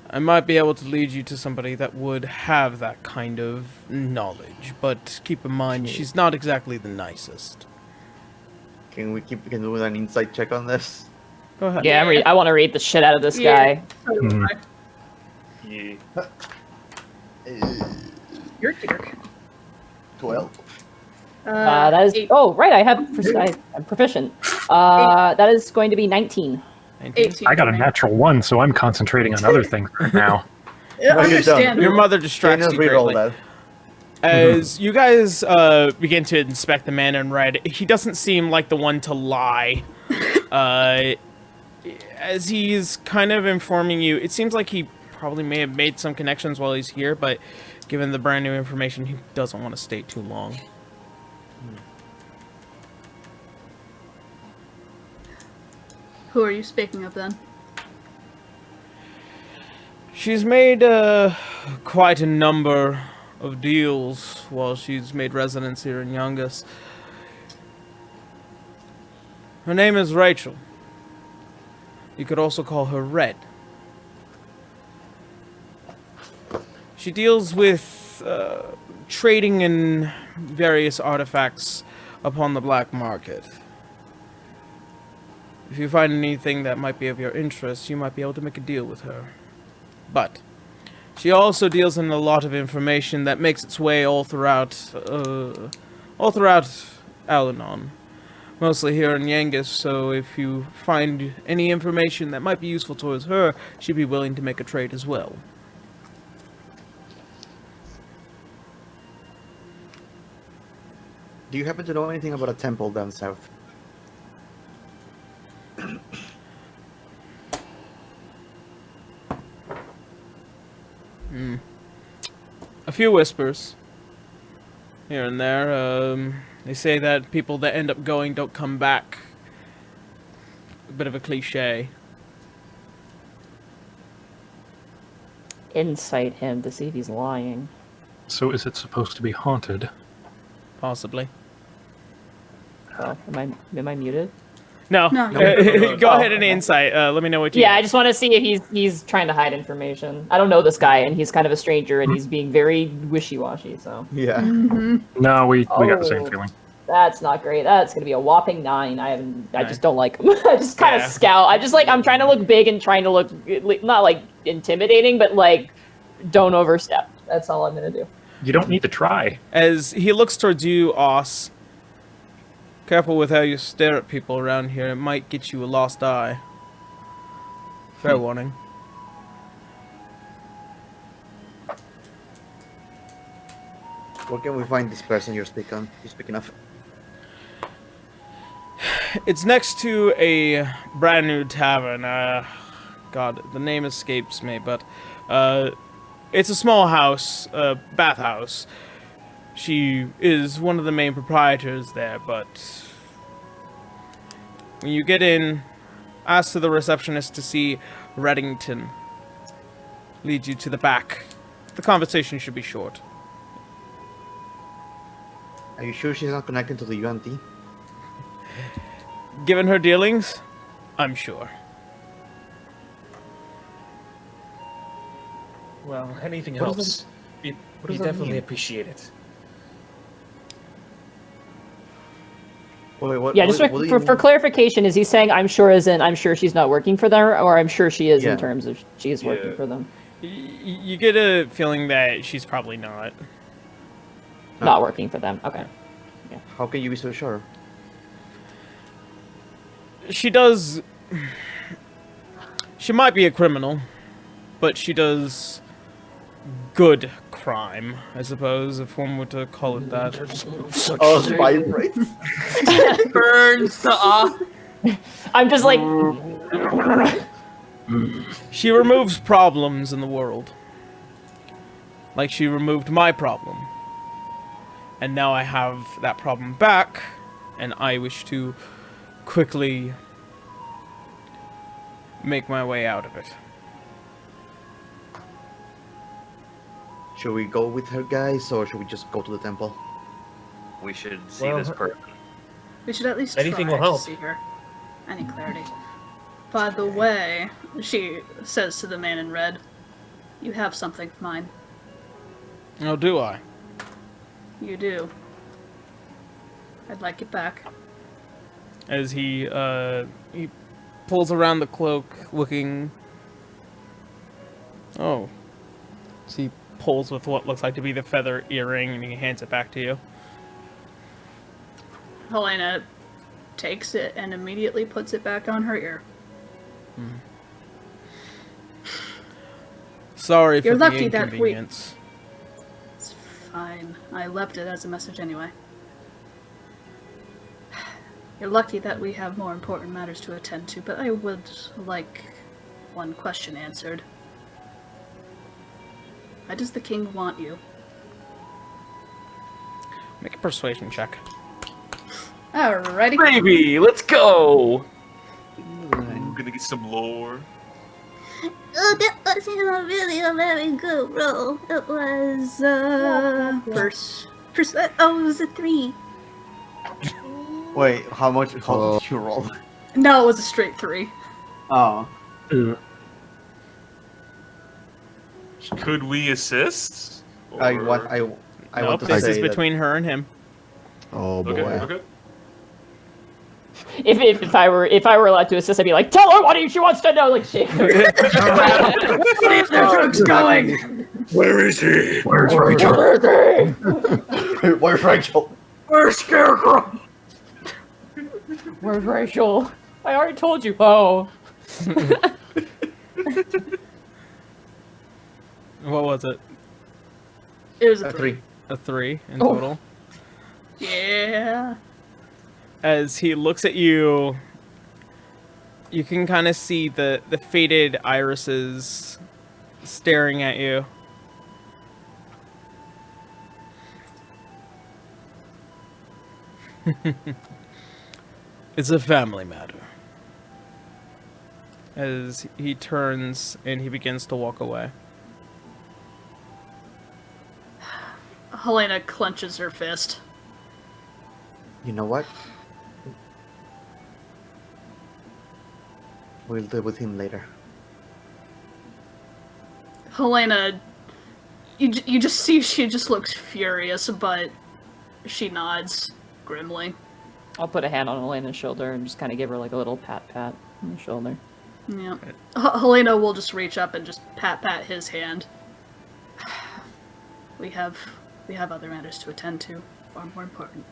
I might be able to lead you to somebody that would have that kind of knowledge. But keep in mind, she's not exactly the nicest. Can we do an insight check on this? Go ahead. Yeah, I want to read the shit out of this guy. Mm. Yeah. You're a jerk. 12. That is... 8. Oh, right, I'm proficient. That is going to be 19. 18. I got a natural 1, so I'm concentrating on other things right now. Yeah, Well, you're done. understandable. Your mother distracts Canus you reroll greatly. that. As you guys begin to inspect the man in red, he doesn't seem like the one to lie. As he's kind of informing you, it seems like he probably may have made some connections while he's here, but given the brand new information, he doesn't want to stay too long. Who are you speaking of then? She's made quite a number of deals while she's made residence here in Youngus. Her name is Rachel. You could also call her Red. She deals with trading in various artifacts upon the black market. If you find anything that might be of your interest, you might be able to make a deal with her. But she also deals in a lot of information that makes its way all throughout Al-Anon. Mostly here in Youngus, so if you find any information that might be useful towards her, she'd be willing to make a trade as well. Do you happen to know anything about a temple down south? A few whispers here and there. They say that people that end up going don't come back. A bit of a cliche. Insight him to see if he's lying. So is it supposed to be haunted? Possibly. Oh, am I muted? No. No. Go ahead and insight. Let me know what you. Yeah, I just want to see if he's trying to hide information. I don't know this guy, and he's kind of a stranger, and he's being very wishy-washy. So Yeah. No, we got the same Oh. feeling. that's not great. That's gonna be a whopping 9. I just don't like him. I just kind of Yeah. scout. I'm trying to look big and trying to look not like intimidating, but like don't overstep. That's all I'm gonna do. You don't need to try. As he looks towards you, Os. Careful with how you stare at people around here. It might get you a lost eye. Fair warning. Where can we find this person you're speaking of? It's next to a brand new tavern. God, the name escapes me, but it's a small house, bathhouse. She is one of the main proprietors there, but when you get in, ask to the receptionist to see Reddington. Lead you to the back. The conversation should be short. Are you sure she's not connected to the UNT? Given her dealings, I'm sure. Well, anything What does else, we does that definitely mean? appreciate it. Wait, what, Yeah, what, just what do you for mean? clarification, is he saying I'm sure as in I'm sure she's not working for them, or I'm sure she is Yeah. in terms of she is working Yeah. for them? You get a feeling that she's probably not. Not working for them. Okay. How can you be so sure? She does... She might be a criminal, but she does good crime, I suppose, if one were to call it that. Oh, vibrates. Burns to I'm just like She removes problems in the world. Like she removed my problem. And now I have that problem back, and I wish to quickly make my way out of it. Should we go with her, guys, or should we just go to the temple? We should see Well, this person. We should at least Anything try will help. to see her. Any clarity. By the way, she says to the man in red, you have something of mine. Oh, do I? You do. I'd like it back. As he pulls around the cloak, looking... Oh. So he pulls with what looks like to be the feather earring, and he hands it back to you. Helena takes it and immediately puts it back on her ear. Sorry for You're the lucky that we- inconvenience. It's fine. I left it as a message anyway. You're lucky that we have more important matters to attend to, but I would like one question answered. Why does the king want you? Make a persuasion check. Alrighty. Baby, let's go! I'm gonna get some lore. Oh, that wasn't really a very good roll. It was, it was a 3. Wait, how did you roll? No, it was a straight 3. Oh. Could we assist? I Or- want Nope, to this say is that- between her and him. Oh boy. Okay. if I were allowed to assist, I'd be like, tell her what she wants to know. Like shake her. Where's the drugs going? Where is he? Where's Rachel? Where's Rachel? Where's Scarecrow? Where's Rachel? I already told you. Oh. What was it? It was A a 3. 3. A 3 in Oh. total? Yeah. As he looks at you, you can kind of see the faded irises staring at you. It's a family matter. As he turns and he begins to walk away. Helena clenches her fist. You know what? We'll deal with him later. Helena, you just see she just looks furious, but she nods grimly. I'll put a hand on Elena's shoulder and just kind of give her like a little pat on the shoulder. Yeah. Helena will just reach up and just pat his hand. We have other matters to attend to, far more important.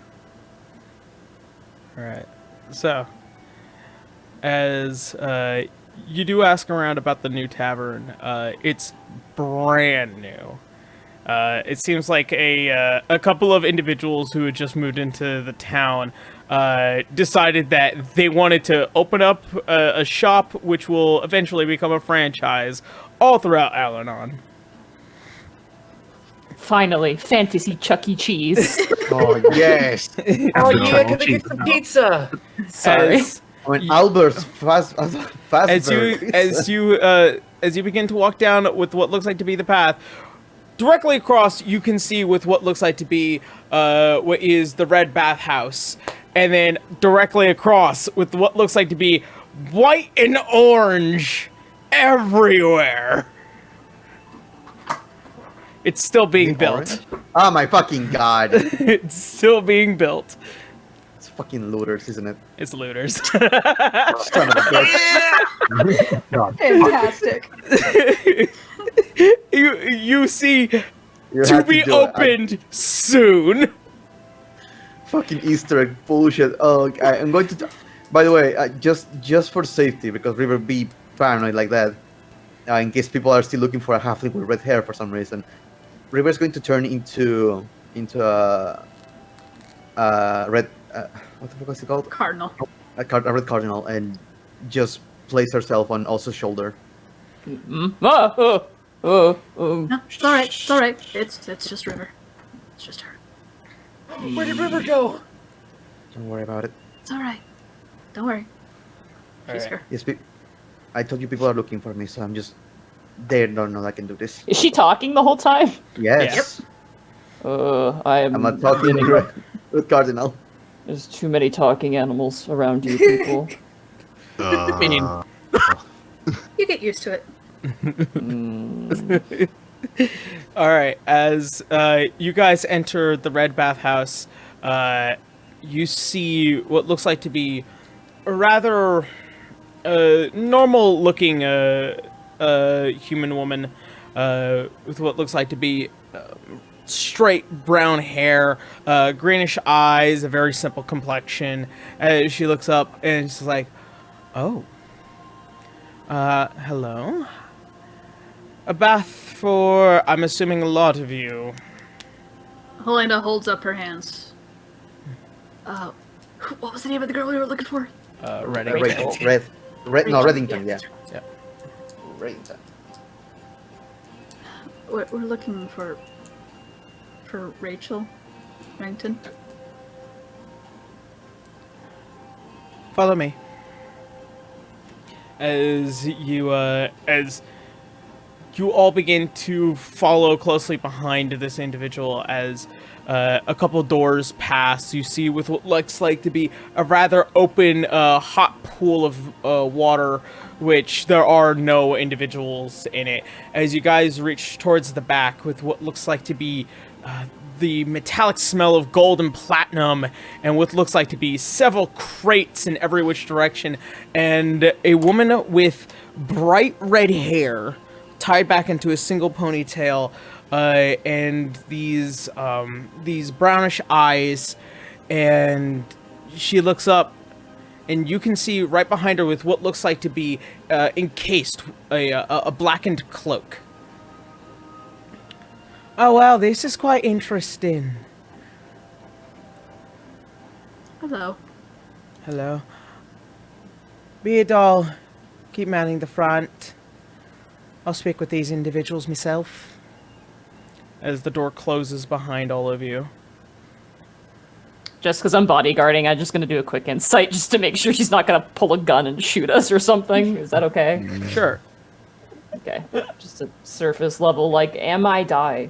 Alright, so, as you do ask around about the new tavern, it's brand new. It seems like a couple of individuals who had just moved into the town decided that they wanted to open up a shop which will eventually become a franchise all throughout Al-Anon. Finally, fantasy Chuck E. Cheese. Oh yes. Oh Chuck yeah, E. can I get Cheese some now. pizza? Sorry. When Albert's fast As you begin to walk down with what looks like to be the path, directly across you can see with what looks like to be what is the red bathhouse, and then directly across with what looks like to be white and orange everywhere. It's still being built. Oh my fucking god. It's still being built. It's fucking looters, isn't it? It's looters. Son of a bitch. Fantastic. you see You to had be do it. opened soon. Fucking Easter egg bullshit. Oh, I'm going to. By the way, just for safety, because River be paranoid like that, in case people are still looking for a halfling with red hair for some reason, River's going to turn into a red. What the fuck was it called? Cardinal. A red cardinal, and just place herself on Alsa's shoulder. No, No, it's alright. It's alright. It's just River. It's just her. Where did River go? Don't worry about it. It's alright. Don't worry. She's here. Yes, I told you people are looking for me, so I'm just. They don't know I can do this. Is she talking the whole time? Yes. I'm not talking with Cardinal. There's too many talking animals around you people. You get used to it. All right, as you guys enter the red bathhouse, you see what looks like to be a rather normal-looking human woman with what looks like to be straight brown hair, greenish eyes, a very simple complexion. As she looks up and she's like, "Oh, hello. A bath for, I'm assuming, a lot of you." Helena holds up her hands. What was the name of the girl we were looking for? Reddington. Reddington, yeah. Yep. Reddington. We're looking for Rachel Reddington. Follow me. As you all begin to follow closely behind this individual, as a couple doors pass, you see with what looks like to be a rather open, hot pool of water, which there are no individuals in it. As you guys reach towards the back with what looks like to be the metallic smell of gold and platinum, and what looks like to be several crates in every which direction, and a woman with bright red hair tied back into a single ponytail, and these brownish eyes, and she looks up, and you can see right behind her with what looks like to be encased a blackened cloak. Oh well, this is quite interesting. Hello. Hello. Be a doll. Keep manning the front. I'll speak with these individuals myself. As the door closes behind all of you. Just because I'm bodyguarding, I'm just going to do a quick insight just to make sure she's not going to pull a gun and shoot us or something. Is that okay? Sure. Okay. Just a surface level, like, am I die?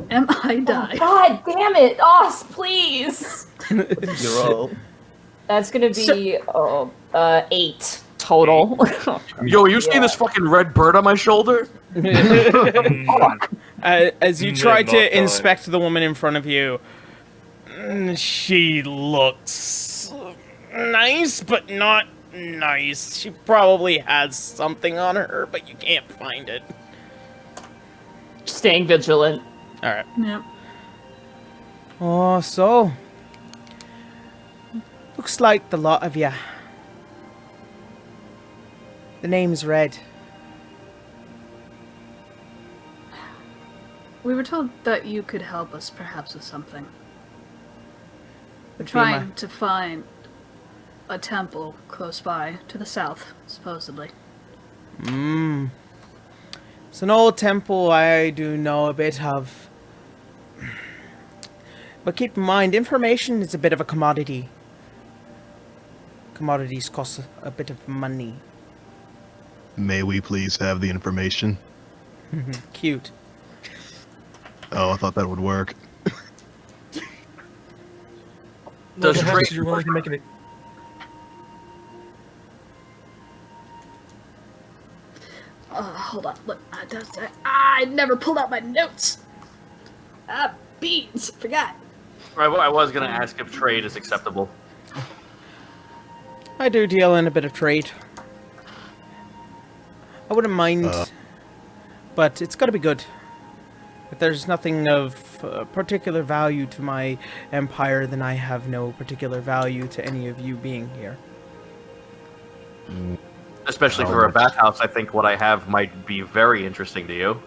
Am I die? Oh, God damn it! Oz, please! You're all. That's going to be 8 total. Yo, you see this fucking red bird on my shoulder? As you try Not to die. inspect the woman in front of you, she looks nice, but not nice. She probably has something on her, but you can't find it. Staying vigilant. Alright. Yep. Oh, so. Looks like the lot of you. The name's Red. We were told that you could help us perhaps with something. We're Would be my- trying to find a temple close by to the south, supposedly. It's an old temple I do know a bit of. But keep in mind, information is a bit of a commodity. Commodities cost a bit of money. May we please have the information? Cute. Oh, I thought that would work. Well, Does perhaps Drake- you're willing to make it. Hold on. Look, I never pulled out my notes. Beans. Forgot. I was gonna ask if trade is acceptable. I do deal in a bit of trade. I wouldn't mind, but it's got to be good. If there's nothing of particular value to my empire, then I have no particular value to any of you being here. Especially for a bathhouse, I think what I have might be very interesting to you.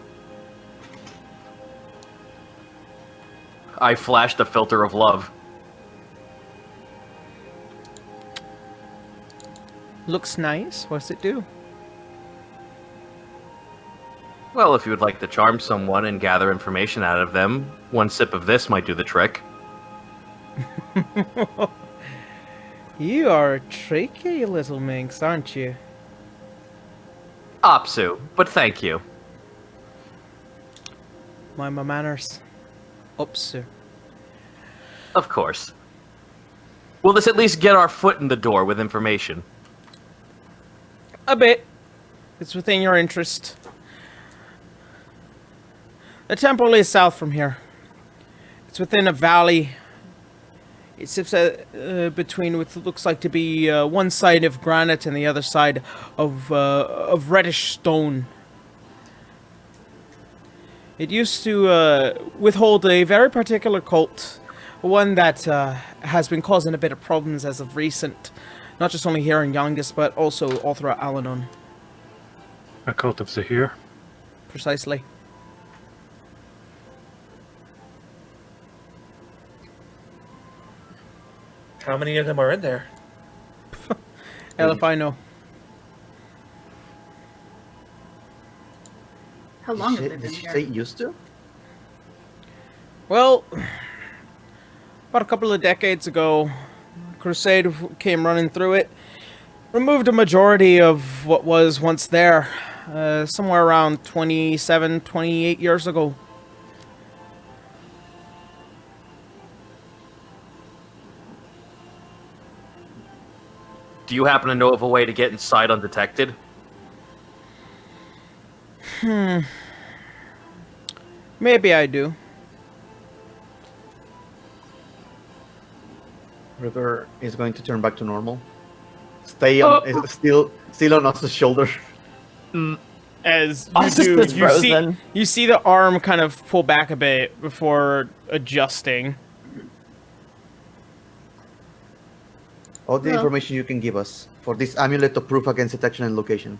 I flashed a filter of love. Looks nice. What's it do? Well, if you would like to charm someone and gather information out of them, one sip of this might do the trick. You are a tricky little minx, aren't you? Opsu, but thank you. Mind my manners. Upsu. Of course. Will this at least get our foot in the door with information? A bit. It's within your interest. The temple is south from here. It's within a valley. It sits between what looks like to be one side of granite and the other side of reddish stone. It used to withhold a very particular cult, one that has been causing a bit of problems as of recent, not just only here in Youngest, but also all throughout Alanon. A cult of Zahir? Precisely. How many of them are in there? Hell if I know. How long have they Did been she here? say used to? Well, about a couple of decades ago, Crusade came running through it, removed a majority of what was once there, somewhere around 27, 28 years ago. Do you happen to know of a way to get inside undetected? Maybe I do. River is going to turn back to normal. Stay on, is still on us' shoulder. As you Us is do, just frozen. you see the arm kind of pull back a bit before adjusting. All the Well- information you can give us for this amulet of proof against detection and location.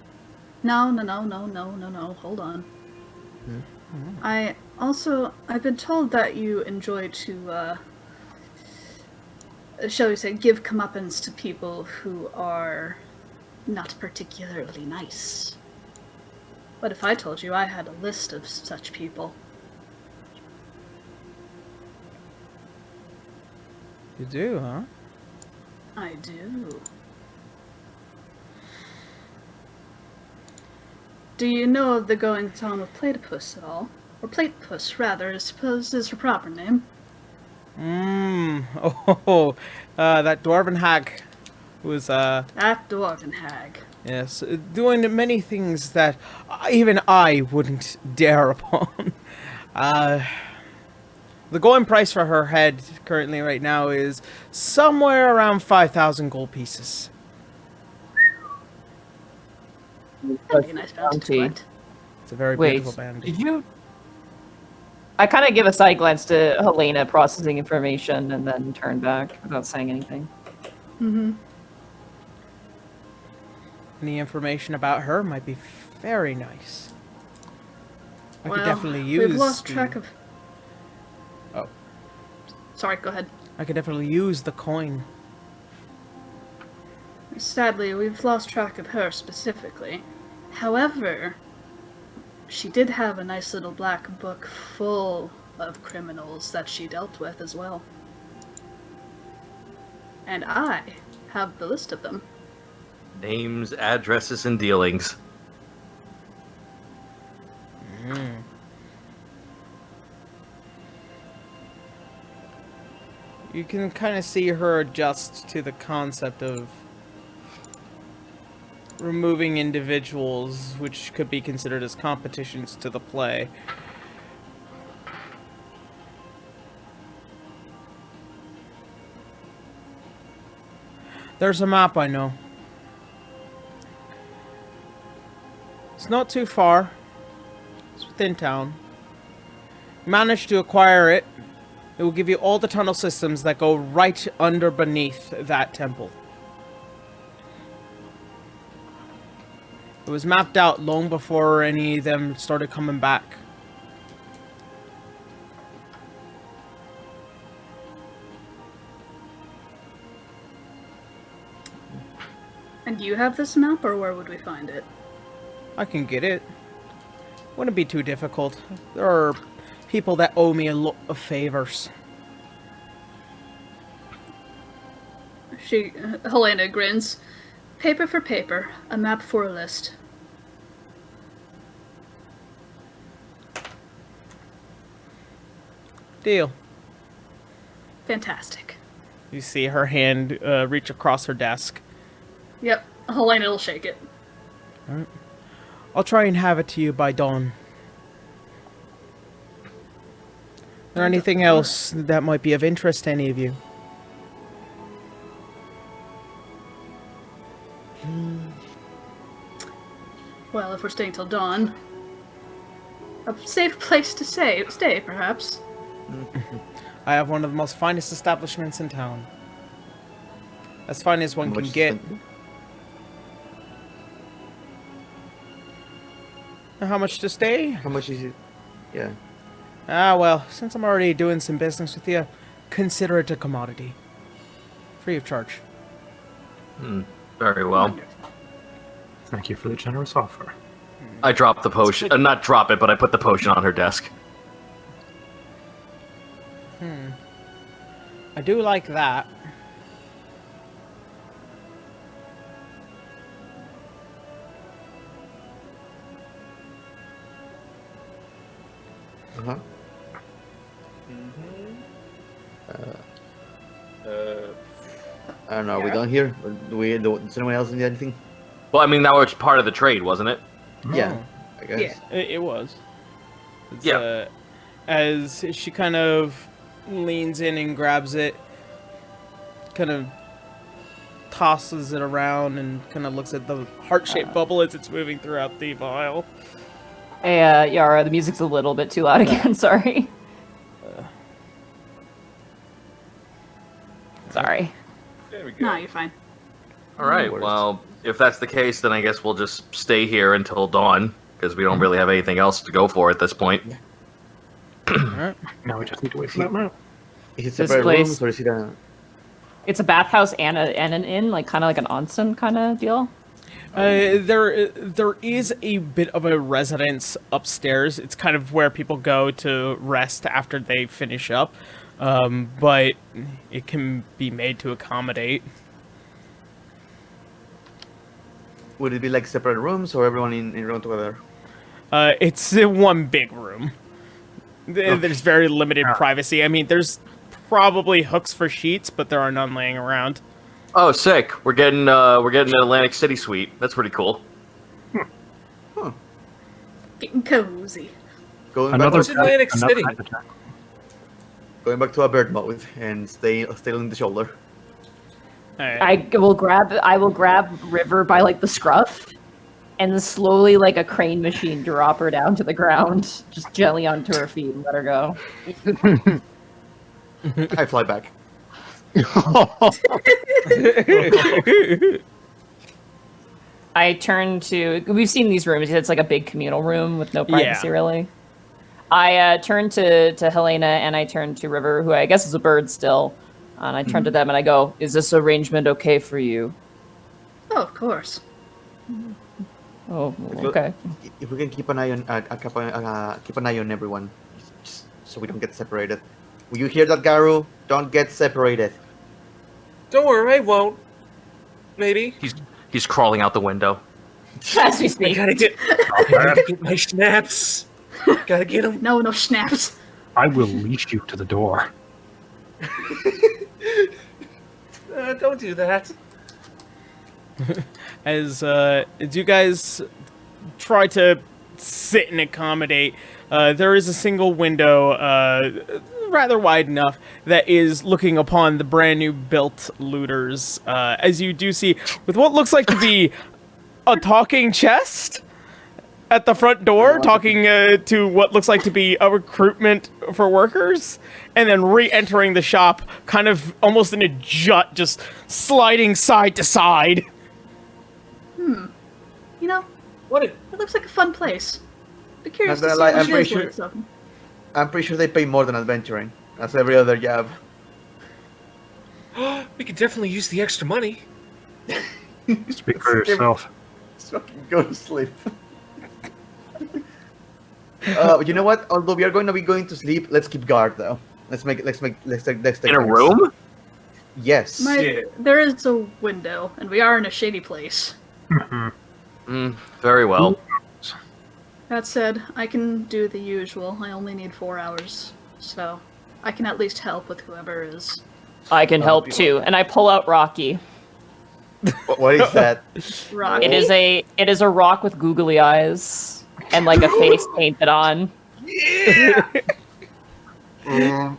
No. Hold on. I've been told that you enjoy to, shall we say, give comeuppance to people who are not particularly nice. What if I told you I had a list of such people? You do, huh? I do. Do you know of the goings on with Platypus at all? Or Platypus, rather, I suppose is her proper name. That dwarven hag was, That dwarven hag. yes, doing many things that even I wouldn't dare upon. The going price for her head currently right now is somewhere around 5,000 gold pieces. That'd be a nice bounty to Bounty. collect. It's a very Wait, beautiful band. did you? I kind of give a side glance to Helena processing information and then turn back without saying anything. Mm-hmm. Any information about her might be very nice. I could Well, definitely use. we've lost track of... Oh. Sorry, go ahead. I could definitely use the coin. Sadly, we've lost track of her specifically. However, she did have a nice little black book full of criminals that she dealt with as well. And I have the list of them. Names, addresses, and dealings. You can kind of see her adjust to the concept of removing individuals which could be considered as competitions to the play. There's a map I know. It's not too far. It's within town. Managed to acquire it. It will give you all the tunnel systems that go right under beneath that temple. It was mapped out long before any of them started coming back. And do you have this map, or where would we find it? I can get it. Wouldn't be too difficult. There are people that owe me a lot of favors. Helena grins. Paper for paper, a map for a list. Deal. Fantastic. You see her hand reach across her desk. Yep, Helena will shake it. Alright. I'll try and have it to you by dawn. Is there anything else that might be of interest to any of you? Well, if we're staying till dawn, a safe place to stay, perhaps. I have one of the most finest establishments in town. As fine as one can get. How much to stay? How much is it? Yeah. Ah, well, since I'm already doing some business with you, consider it a commodity. Free of charge. Very well. Thank you for the generous offer. I dropped the potion. Not drop it, but I put the potion on her desk. I do like that. Uh-huh. I don't know, are we done here? Does anyone else need anything? Well, I mean, that was part of the trade, wasn't it? Yeah, I guess. Yeah. It was. It's, Yeah. As she kind of leans in and grabs it, kind of tosses it around and kind of looks at the heart-shaped bubble as it's moving throughout the vial. Hey, Yara, the music's a little bit too loud again, sorry. Sorry. There we go. No, you're fine. All right. Well, if that's the case, then I guess we'll just stay here until dawn, because we don't really have anything else to go for at this point. Alright. Now we just need to wait for that map. Is it This separate place- rooms or is it a... It's a bathhouse and an inn, like kind of like an onsen kind of deal. There is a bit of a residence upstairs. It's kind of where people go to rest after they finish up, but it can be made to accommodate. Would it be like separate rooms or everyone in room together? It's one big room. There's very limited privacy. I mean, there's probably hooks for sheets, but there are none laying around. Oh, sick! We're getting an Atlantic City suite. That's pretty cool. Getting cozy. Going Another What's Atlantic another City? night attack. going back to a bird mode and stay on the shoulder. Alright. I will grab River by like the scruff, and slowly, like a crane machine, drop her down to the ground, just gently onto her feet, and let her go. I fly back. I turn to. We've seen these rooms. It's like a big communal room with no privacy, Yeah. really. I turn to Helena and I turn to River, who I guess is a bird still, and I turn to them and I go, "Is this arrangement okay for you?" Oh, of course. Oh, okay. If we can keep an eye on keep an eye on everyone, just so we don't get separated. Will you hear that, Garu? Don't get separated. Don't worry, I won't. Maybe. He's crawling out the window. As we I speak. gotta get my snaps. Gotta get them. No snaps. I will leash you to the door. Don't do that. As you guys try to sit and accommodate, there is a single window, rather wide enough, that is looking upon the brand new built looters. As you do see, with what looks like to be a talking chest at the front door, talking to what looks like to be a recruitment for workers, and then re-entering the shop, kind of almost in a jut, just sliding side to side. You know, What? it looks like a fun place. Be curious Not to gonna see lie, what I'm it is pretty when sure- it's open. I'm pretty sure they pay more than adventuring. That's every other job. We could definitely use the extra money. Speak for yourself. Just fucking go to sleep. You know what? Although we are going to be going to sleep, let's keep guard though. Let's take In a turns. room? Yes. There is a window, and we are in a shady place. Very well. That said, I can do the usual. I only need 4 hours, so I can at least help with whoever is. I can help too, and I pull out Rocky. What is that? Rock. It is a rock with googly eyes and like a face painted on. The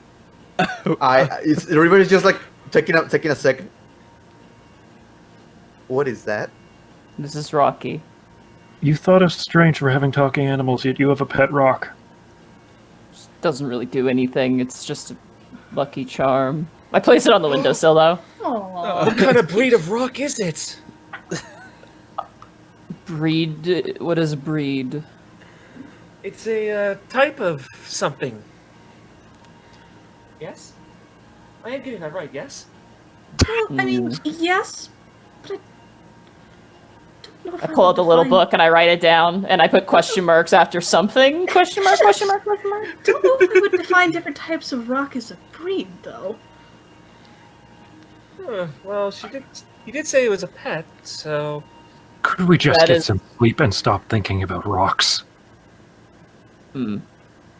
river is just like taking a second. What is that? This is Rocky. You thought us strange for having talking animals, yet you have a pet rock. Doesn't really do anything. It's just a lucky charm. I place it on the windowsill though. Aww. What kind of breed of rock is it? Breed. What is breed? It's a type of something. Yes? I am getting that right, yes? Well, I mean, yes, but I don't know if I pull out the little define- book and I write it down, and I put question marks after something. Question mark? Question mark? Question mark? Don't know if I would define different types of rock as a breed, though. Well, he did say it was a pet, so... Could we just That get is- some sleep and stop thinking about rocks?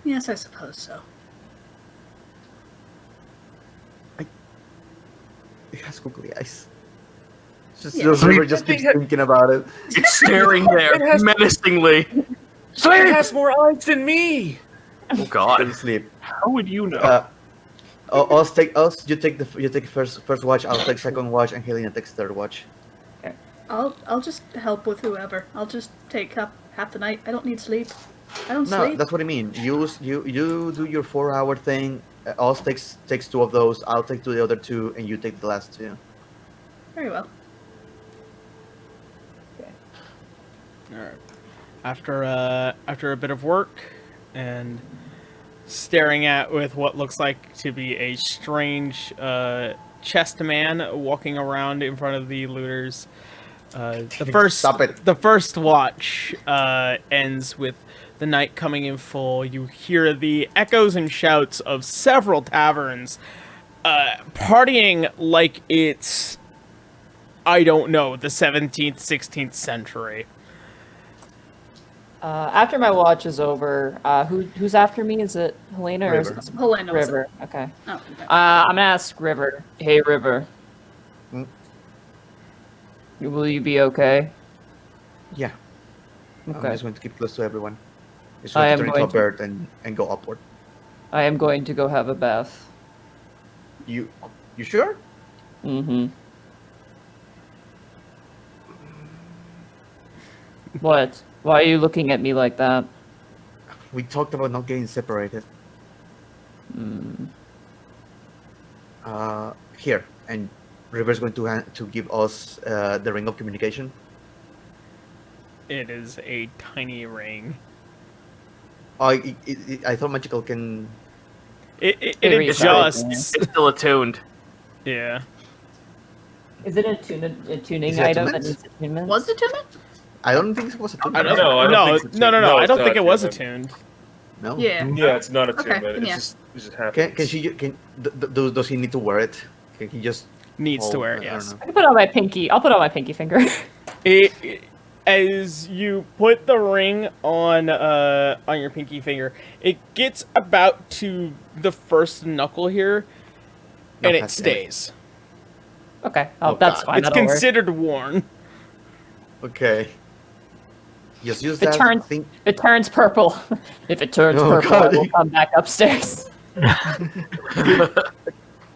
Yes, I suppose so. It has googly eyes. Yeah. The river just keeps thinking about it. It's staring there It has- menacingly. It has more eyes than me! Oh god. Go to sleep. How would you know? You take first watch. I'll take second watch, and Helena takes third watch. I'll just help with whoever. I'll just take up half the night. I don't need sleep. I don't No, sleep. that's what I mean. You do your 4-hour thing. Oz takes 2 of those. I'll take the other 2, and you take the last 2. Very well. Alright. After a bit of work and staring at with what looks like to be a strange chest man walking around in front of the looters, Stop it. the first watch ends with the night coming in full. You hear the echoes and shouts of several taverns partying like it's, I don't know, the 17th, 16th century. After my watch is over, who's after me? Is it Helena or is River. it Helena was- River? Okay. Oh, okay. I'm gonna ask River. Hey, River. Hmm? Will you be okay? Yeah. I'm Okay. just going to keep close to everyone. Just I going am to turn into going a to- bird and go upward. I am going to go have a bath. You sure? Mm-hmm. What? Why are you looking at me like that? We talked about not getting separated. Here, and River's going to give us the ring of communication. It is a tiny ring. I thought magical can. It It adjusts. It's still attuned. Yeah. Is it a tuning Is it item that attunement? needs attunement? Was it Tillman? I don't think it was a I don't know. I don't No, think it's no, attuned. I don't it's think it not was attuned. attuned. No. Yeah. Yeah, it's not a Okay, tune, but yeah. it just happens. Can she? Does he need to wear it? Can he just Needs to hold- wear I it, don't yes. know. I can put on my pinky. I'll put on my pinky finger. As you put the ring on your pinky finger, it gets about to the first knuckle here, and No, it God damn it. stays. Okay, Oh, that's God. fine. It's that'll work. considered worn. Okay. Just use It that turns- thing. It turns purple. If it turns Oh, purple, God. I will come back upstairs.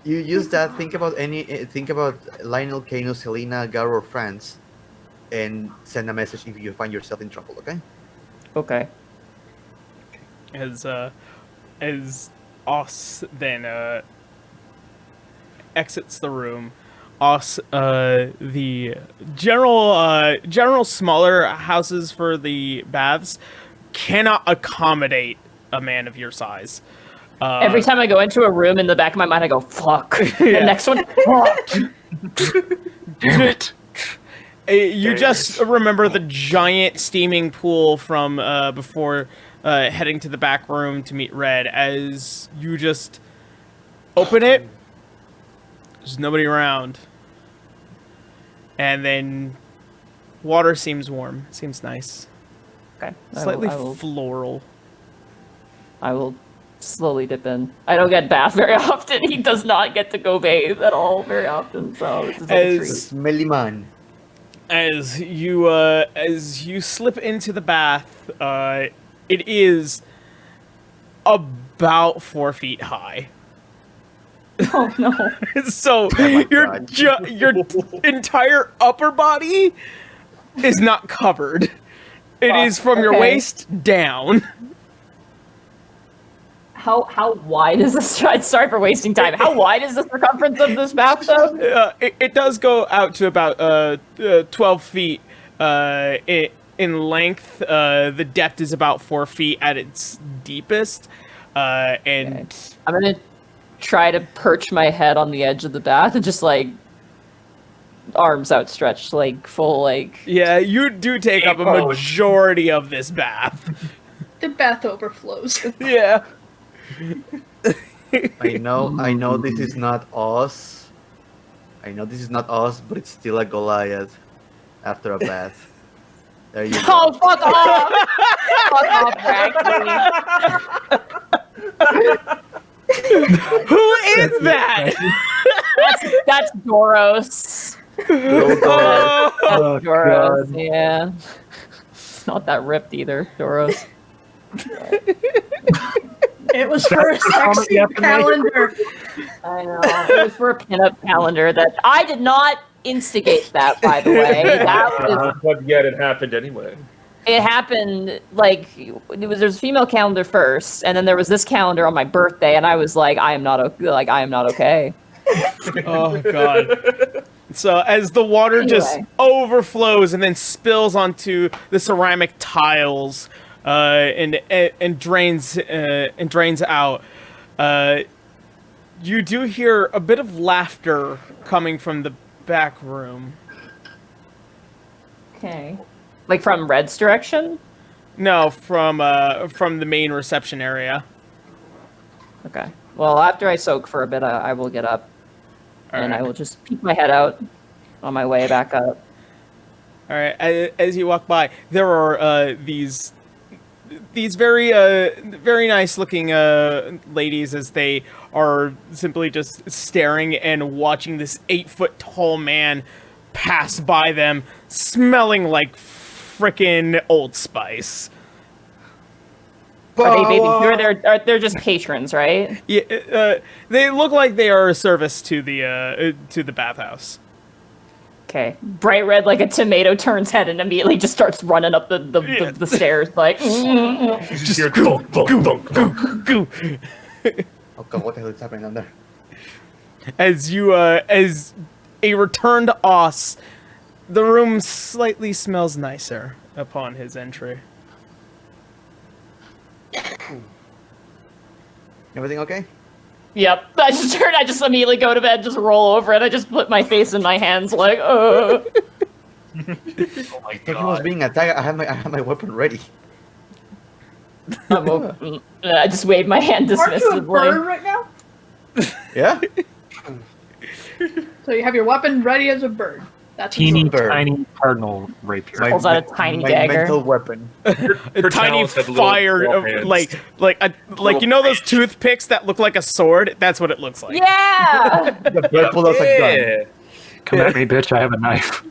You use that. Think about Lionel, Canus, Helena, Garo, or Franz, and send a message if you find yourself in trouble. Okay. Okay. As Os then exits the room, Os the general smaller houses for the baths cannot accommodate a man of your size. Every time I go into a room, in the back of my mind, I go, fuck. Yeah. The next one, fuck. Damn it. You just remember the giant steaming pool from before heading to the back room to meet Red. As you just open it, there's nobody around. And then water seems warm, seems nice. Okay. Slightly I will floral. slowly dip in. I don't get bath very often. He does not get to go bathe at all very often, so this is like a treat. Smelly man. As you slip into the bath, it is about 4 feet high. Oh no. So my your God. your entire upper body is not covered. It is from your Okay. waist down. How wide is this? Sorry for wasting time. How wide is the circumference of this bathtub? It does go out to about 12 feet in length. The depth is about 4 feet at its deepest. And I'm gonna try to perch my head on the edge of the bath and just like arms outstretched, like full, like. yeah, you do take up a Oh. majority of this bath. The bath overflows. Yeah. I know this is not us. But it's still a Goliath after a bath. There you go. Oh, fuck off! Fuck off, Raggy. Who is that? That's Doros. Oh, Doros, yeah. It's not that ripped either, Doros. It was for a sexy calendar. I know. It was for a pinup calendar that I did not instigate that, by the way. That was, But yet it happened anyway. it happened like there was a female calendar first, and then there was this calendar on my birthday, and I was like, I am not okay. Oh god. So as the water just Anyway. overflows and then spills onto the ceramic tiles and drains out, you do hear a bit of laughter coming from the back room. Okay. Like from Red's direction? No, from the main reception area. Okay. Well, after I soak for a bit, I will get up. And I will just peek my head out on my way back up. All right. As you walk by, there are these very very nice looking ladies as they are simply just staring and watching this 8-foot tall man pass by them, smelling like frickin' Old Spice. Are they bathing here? They're just patrons, right? Yeah, they look like they are a service to the bathhouse. Okay. Bright red like a tomato turns head and immediately just starts running up the stairs like Just hear thunk, thunk, thunk, thunk. Goo. Oh god, what the hell is happening down there? As you as a returned Os, the room slightly smells nicer upon his entry. Everything okay? Yep. I just immediately go to bed, just roll over it. I just put my face in my hands like Oh my If he was god. being attacked, I have my weapon ready. I just wave my hand Aren't you a bird dismissively. right now? Yeah. So you have your weapon ready as a bird. That's Teeny Bird. tiny cardinal rapier. Pulls out a tiny my dagger. mental weapon. A Her tiny talons have little fire, claw hands. like you know those toothpicks that look like a sword. That's what it looks like. Yeah! The bird pulled out a gun. Yeah. Come at me, bitch! I have a knife.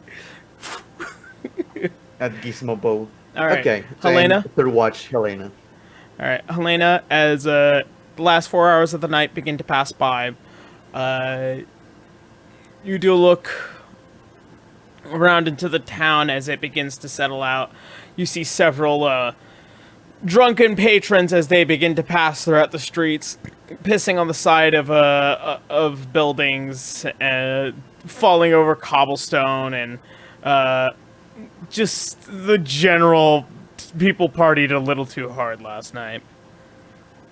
At Gizmo bow. All right, Okay. Helena. Third watch, Helena. All right, Helena. As the last 4 hours of the night begin to pass by, you do look around into the town as it begins to settle out. You see several drunken patrons as they begin to pass throughout the streets, pissing on the side of buildings, falling over cobblestone, and just the general people partied a little too hard last night.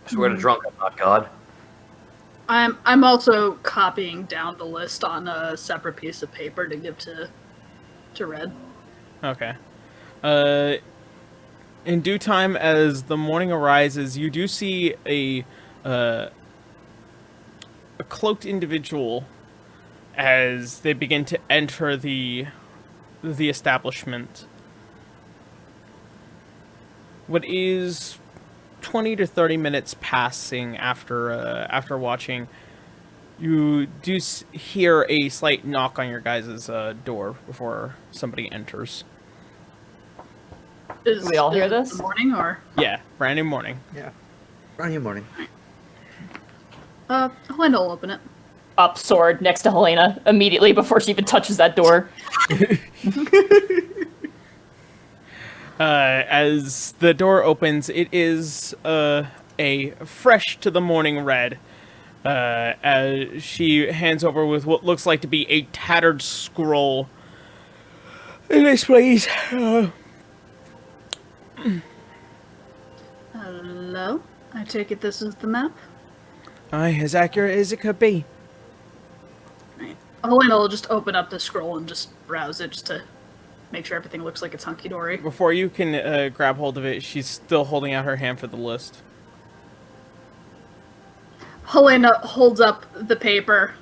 I swear to drunk, I'm not God. I'm also copying down the list on a separate piece of paper to give to Red. Okay. In due time, as the morning arises, you do see a cloaked individual as they begin to enter the establishment. What is 20 to 30 minutes passing after watching, you do hear a slight knock on your guys' door before somebody enters. Is Do we all hear it this? the morning or? Yeah, brand new morning. Yeah. Brand new morning. Helena will open it. Up sword next to Helena immediately before she even touches that door. As the door opens, it is a fresh to the morning Red. As she hands over with what looks like to be a tattered scroll. And this, please. Hello? I take it this is the map? Aye, as accurate as it could be. Right. Helena will just open up the scroll and just browse it just to make sure everything looks like it's hunky-dory. Before you can grab hold of it, she's still holding out her hand for the list. Helena holds up the paper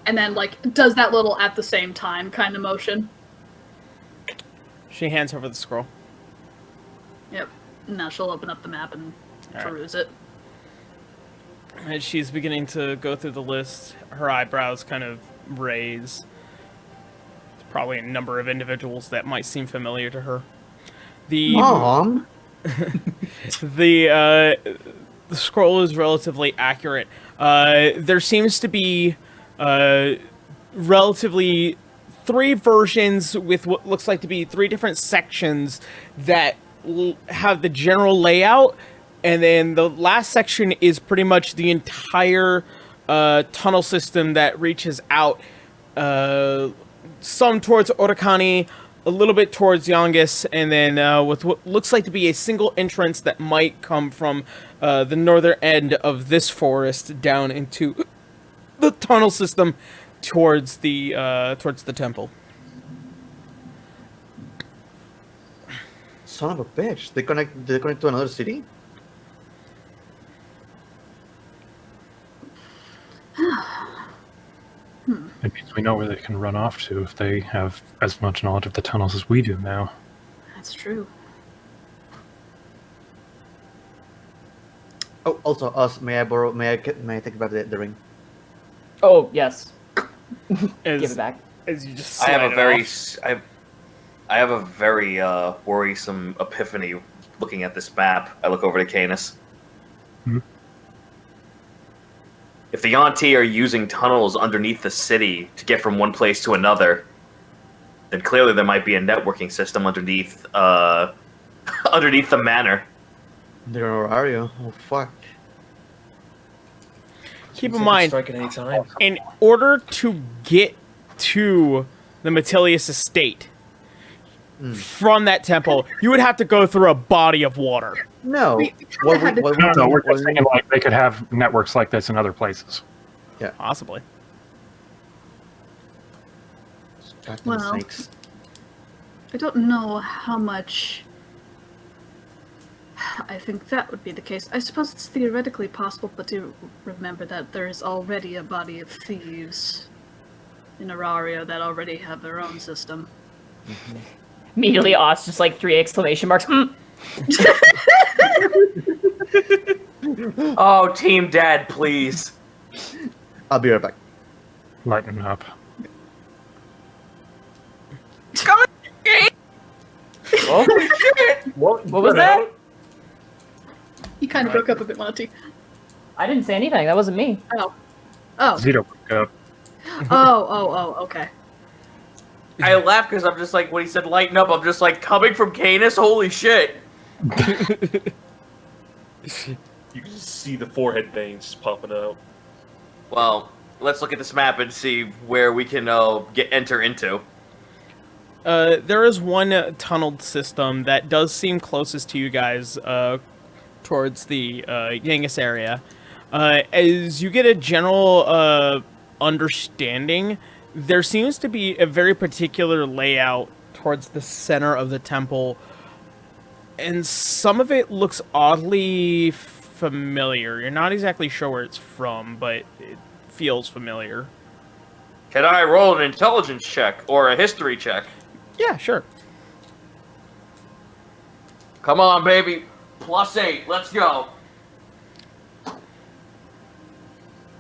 and then, does that little at the same time kind of motion. She hands over the scroll. Yep. Now she'll open up the map and peruse it. As she's beginning to go through the list, her eyebrows kind of raise. There's probably a number of individuals that might seem familiar to her. Mom? The scroll is relatively accurate. There seems to be relatively 3 versions with what looks like to be 3 different sections that have the general layout, and then the last section is pretty much the entire tunnel system that reaches out, some towards Otakani, a little bit towards Yongus, and then with what looks like to be a single entrance that might come from the northern end of this forest down into the tunnel system towards the temple. Son of a bitch. They connect to another city? It means we know where they can run off to if they have as much knowledge of the tunnels as we do now. That's true. Oh, also, may I take back the ring? Oh, yes. As, Give it back. As you just I have slide a it very, off. I have a very worrisome epiphany looking at this map. I look over to Canus. Hmm? If the Yanti are using tunnels underneath the city to get from one place to another, then clearly there might be a networking system underneath underneath the manor. There are you? Oh, fuck. Keep Seems in like mind, strike at any time. in order to get to the Metilius estate from that temple, you would have to go through a body of water. No. We kinda had to- No, we're just thinking like they could have networks like this in other places. Possibly. Distracting Well. snakes. I don't know how much I think that would be the case. I suppose it's theoretically possible, but do remember that there is already a body of thieves in Arario that already have their own system. Immediately, Oz just like 3 exclamation marks. Oh, Team Dad, please. I'll be right back. Lighten up. Holy shit! What was that? You kind of broke up a bit, Monty. I didn't say anything. That wasn't me. Oh, Zito broke up. okay. I laugh because I'm just like, when he said lighten up, I'm just like, coming from Canus? Holy shit. You can just see the forehead veins popping out. Well, let's look at this map and see where we can enter into. There is one tunneled system that does seem closest to you guys, towards the Yangus area. As you get a general understanding, there seems to be a very particular layout towards the center of the temple, and some of it looks oddly familiar. You're not exactly sure where it's from, but it feels familiar. Can I roll an intelligence check or a history check? Yeah, sure. Come on, baby. +8. Let's go.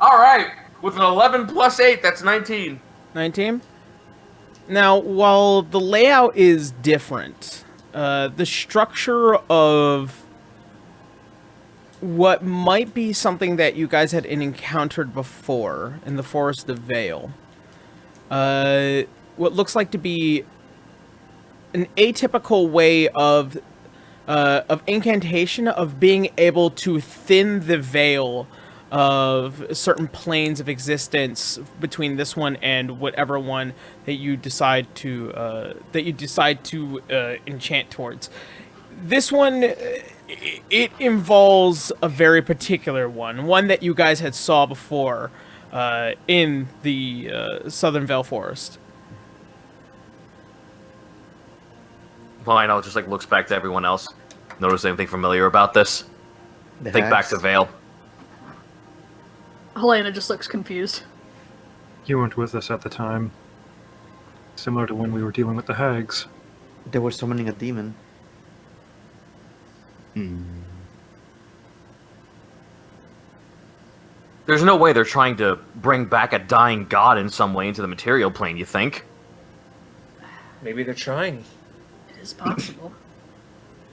All right. With an 11 + 8, that's 19. 19? Now, while the layout is different, the structure of what might be something that you guys had encountered before in the Forest of Vale, what looks like to be an atypical way of incantation, of being able to thin the veil of certain planes of existence between this one and whatever one that you decide to enchant towards. This one, it involves a very particular one that you guys had saw before in the Southern Vale Forest. Lionel just like looks back to everyone else. Notice anything familiar about this? Think back to Vale. Helena just looks confused. You weren't with us at the time. Similar to when we were dealing with the hags. They were summoning a demon. There's no way they're trying to bring back a dying god in some way into the material plane, you think? Maybe they're trying. It is possible.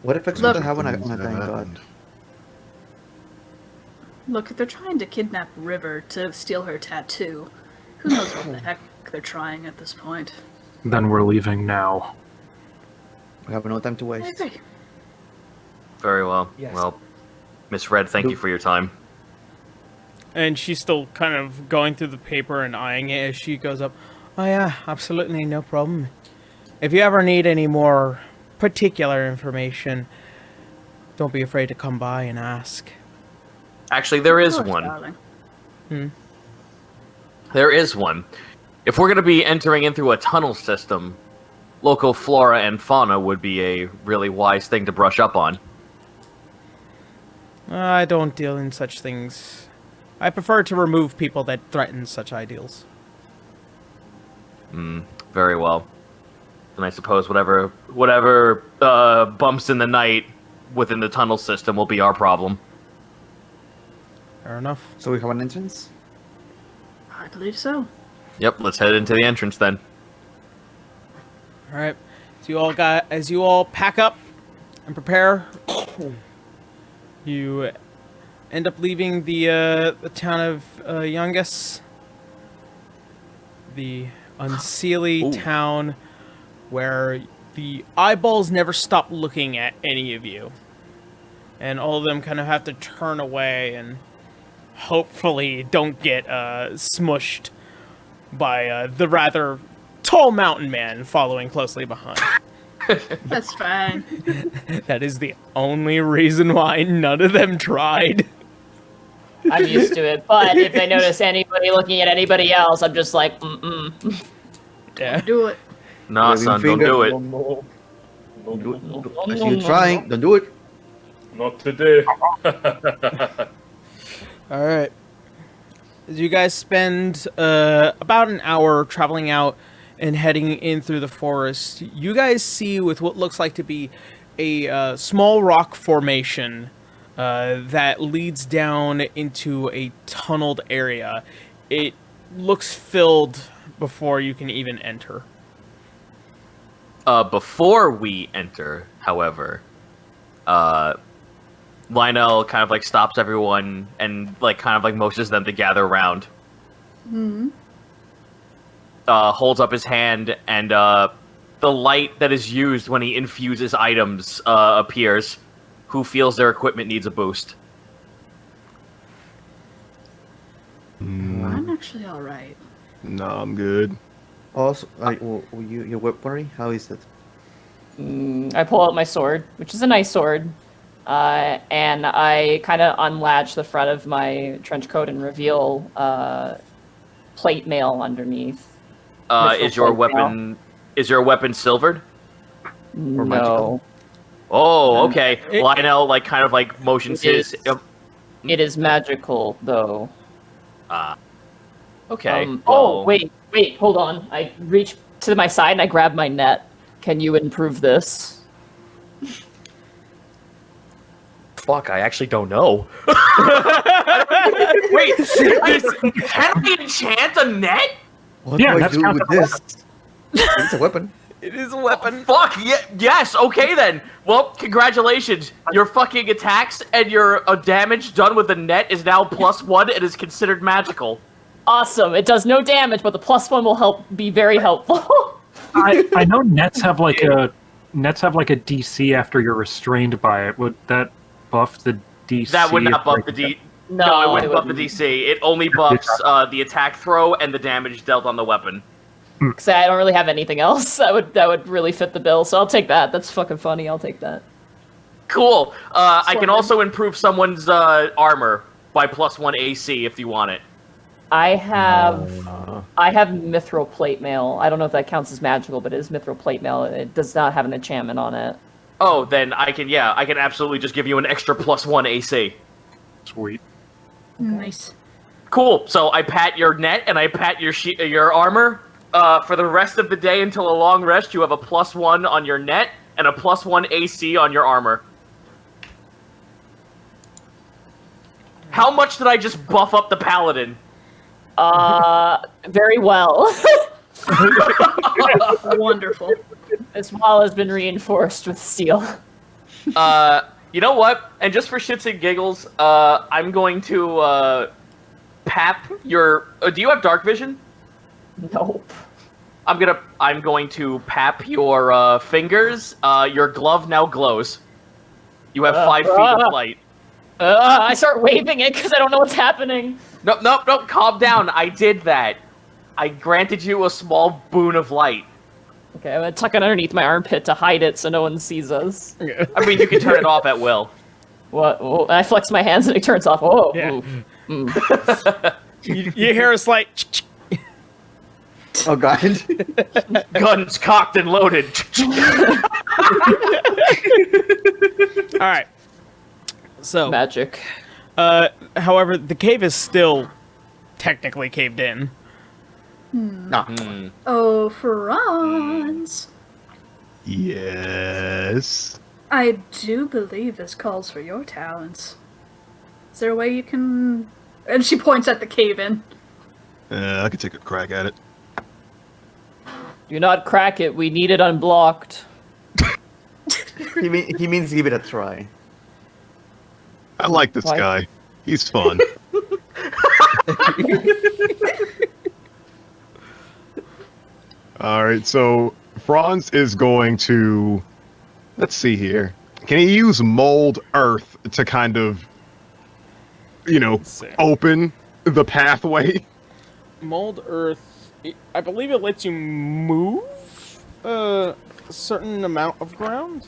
What effects would it have on a dying god? Look, if they're trying to kidnap River to steal her tattoo, who knows what the heck they're trying at this point. Then we're leaving now. We have no time to I waste. agree. Very well. Yes. Well, Miss Red, thank you for your time. And she's still kind of going through the paper and eyeing it as she goes up. Oh yeah, absolutely, no problem. If you ever need any more particular information, don't be afraid to come by and ask. Actually, there is Of course, one. darling. There is one. If we're going to be entering in through a tunnel system, local flora and fauna would be a really wise thing to brush up on. I don't deal in such things. I prefer to remove people that threaten such ideals. Very well. And I suppose whatever bumps in the night within the tunnel system will be our problem. Fair enough. So we have an entrance? I believe so. Yep, let's head into the entrance then. All right. As you all pack up and prepare, you end up leaving the town of Yangus, the unseelie town where the eyeballs never stop looking at any of you, and all of them kind of have to turn away and hopefully don't get smushed by the rather tall mountain man following closely behind. That's fine. That is the only reason why none of them tried. I'm used to it, but if I notice anybody looking at anybody else, I'm just like, Yeah. Do it. Nah, Waving son, don't finger. do it. I see you trying. Don't do it. Not today. All right. As you guys spend about an hour traveling out and heading in through the forest, you guys see with what looks like to be a small rock formation that leads down into a tunneled area. It looks filled before you can even enter. Before we enter, however, Lionel kind of like stops everyone and like kind of like motions them to gather around. Holds up his hand, and the light that is used when he infuses items appears. Who feels their equipment needs a boost? I'm actually all right. No, I'm good. Also, your weaponry, how is it? I pull out my sword, which is a nice sword, and I kind of unlatch the front of my trench coat and reveal plate mail underneath. Is your weapon silvered? No. magical? Oh, okay. Lionel like kind of like motions his. It is magical, though. Okay. Wait, hold on. I reach to my side and I grab my net. Can you improve this? Fuck, I actually don't know. Wait, can I enchant a net? What Yeah, do I that's do kind with of this? It's a weapon. It is a weapon. Fuck, yes, okay then. Well, congratulations. Your fucking attacks and your damage done with the net is now +1 and is considered magical. Awesome. It does no damage, but the +1 will be very helpful. I know nets have like a DC after you're restrained by it. Would that buff the DC? That would not buff the D. No, it wouldn't buff the DC. It only buffs the attack throw and the damage dealt on the weapon. Because I don't really have anything else that would really fit the bill, so I'll take that. That's fucking funny. I'll take that. Cool. I can also improve someone's armor by +1 AC if you want it. I have mithril plate mail. I don't know if that counts as magical, but it is mithril plate mail. It does not have an enchantment on it. Oh, then I can absolutely just give you an extra +1 AC. Sweet. Nice. Cool. So I pat your net and I pat your armor. For the rest of the day until a long rest, you have a +1 on your net and a +1 AC on your armor. How much did I just buff up the paladin? Very well. Wonderful. This wall has been reinforced with steel. You know what? And just for shits and giggles, I'm going to pap your. Do you have dark vision? Nope. I'm going to pap your fingers. Your glove now glows. You have 5 feet of light. I start waving it because I don't know what's happening. Nope. Calm down. I did that. I granted you a small boon of light. Okay, I'm gonna tuck it underneath my armpit to hide it so no one sees us. I mean, you can turn it off at will. What? Oh, I flex my hands and it turns off. Oh. Yeah. Ooh. You hear a slight. Oh god. Guns cocked and loaded. All right. So, Magic. however, the cave is still technically caved in. No. Oh, Franz. Yes. I do believe this calls for your talents. Is there a way you can... And she points at the cave-in. I could take a crack at it. Do not crack it. We need it unblocked. He means give it a try. I like this Why? guy. He's fun. All right, so Franz is going to, let's see here. Can he use mold earth to kind of, open the pathway? Mold earth, I believe it lets you move a certain amount of ground.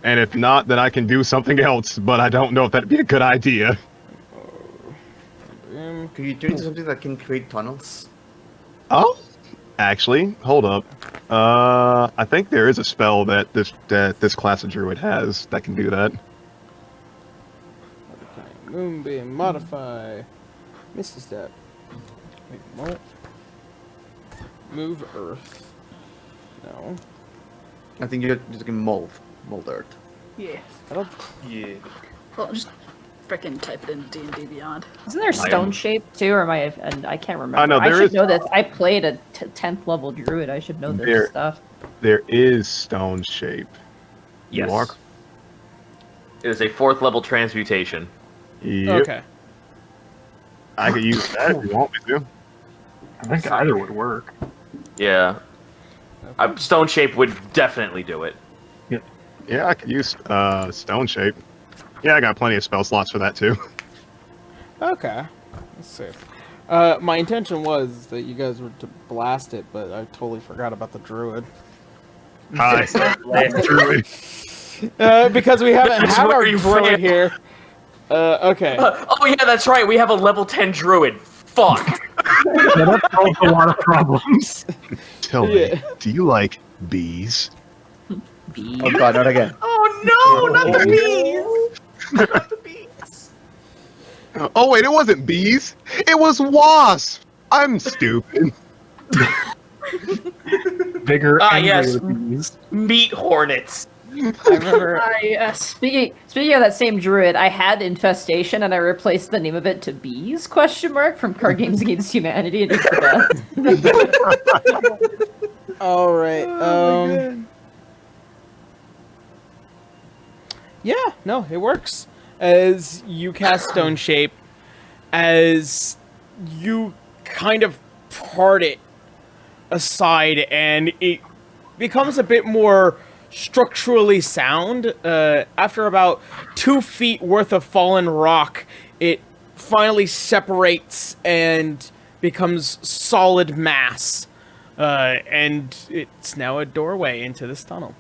And if not, then I can do something else, but I don't know if that'd be a good idea. Could you turn into something that can create tunnels? Oh, actually, hold up. I think there is a spell that this class of druid has that can do that. Moonbeam, modify. Misty step. Wait, what? Move earth. No. I think you're just getting mold earth. Yeah. I don't. Yeah. Well, just freaking type it in D&D Beyond. Isn't there stone shape too, or am I? And I can't remember. I know, I there should is- know this. I played a 10th level druid. I should know this There- stuff. There is stone shape. Yes. You are- It is a 4th level transmutation. Yep. Okay. I could use that if you want me to. I think either would work. Yeah. Stone shape would definitely do it. Yeah, I could use stone shape. Yeah, I got plenty of spell slots for that too. Okay. Let's see. My intention was that you guys were to blast it, but I totally forgot about the druid. Hi. Druid. Because we haven't That's had where our you druid failed. here. Okay. Oh yeah, that's right. We have a level 10 druid. Fuck. Yeah, that solves a lot of problems. Tell me, Yeah. do you like bees? Oh god, not again. Oh no, not the bees. Not the bees. Oh wait, it wasn't bees. It was wasps. I'm stupid. Bigger Ah, and yes. greater bees. Meat hornets. I remember. Yes. Speaking of that same druid, I had infestation, and I replaced the name of it to bees? From Card Games Against Humanity, and it's the best. All right. Yeah, no, it works. As you cast Stone Shape, as you kind of part it aside, and it becomes a bit more structurally sound. After about 2 feet worth of fallen rock, it finally separates and becomes solid mass. And it's now a doorway into this tunnel.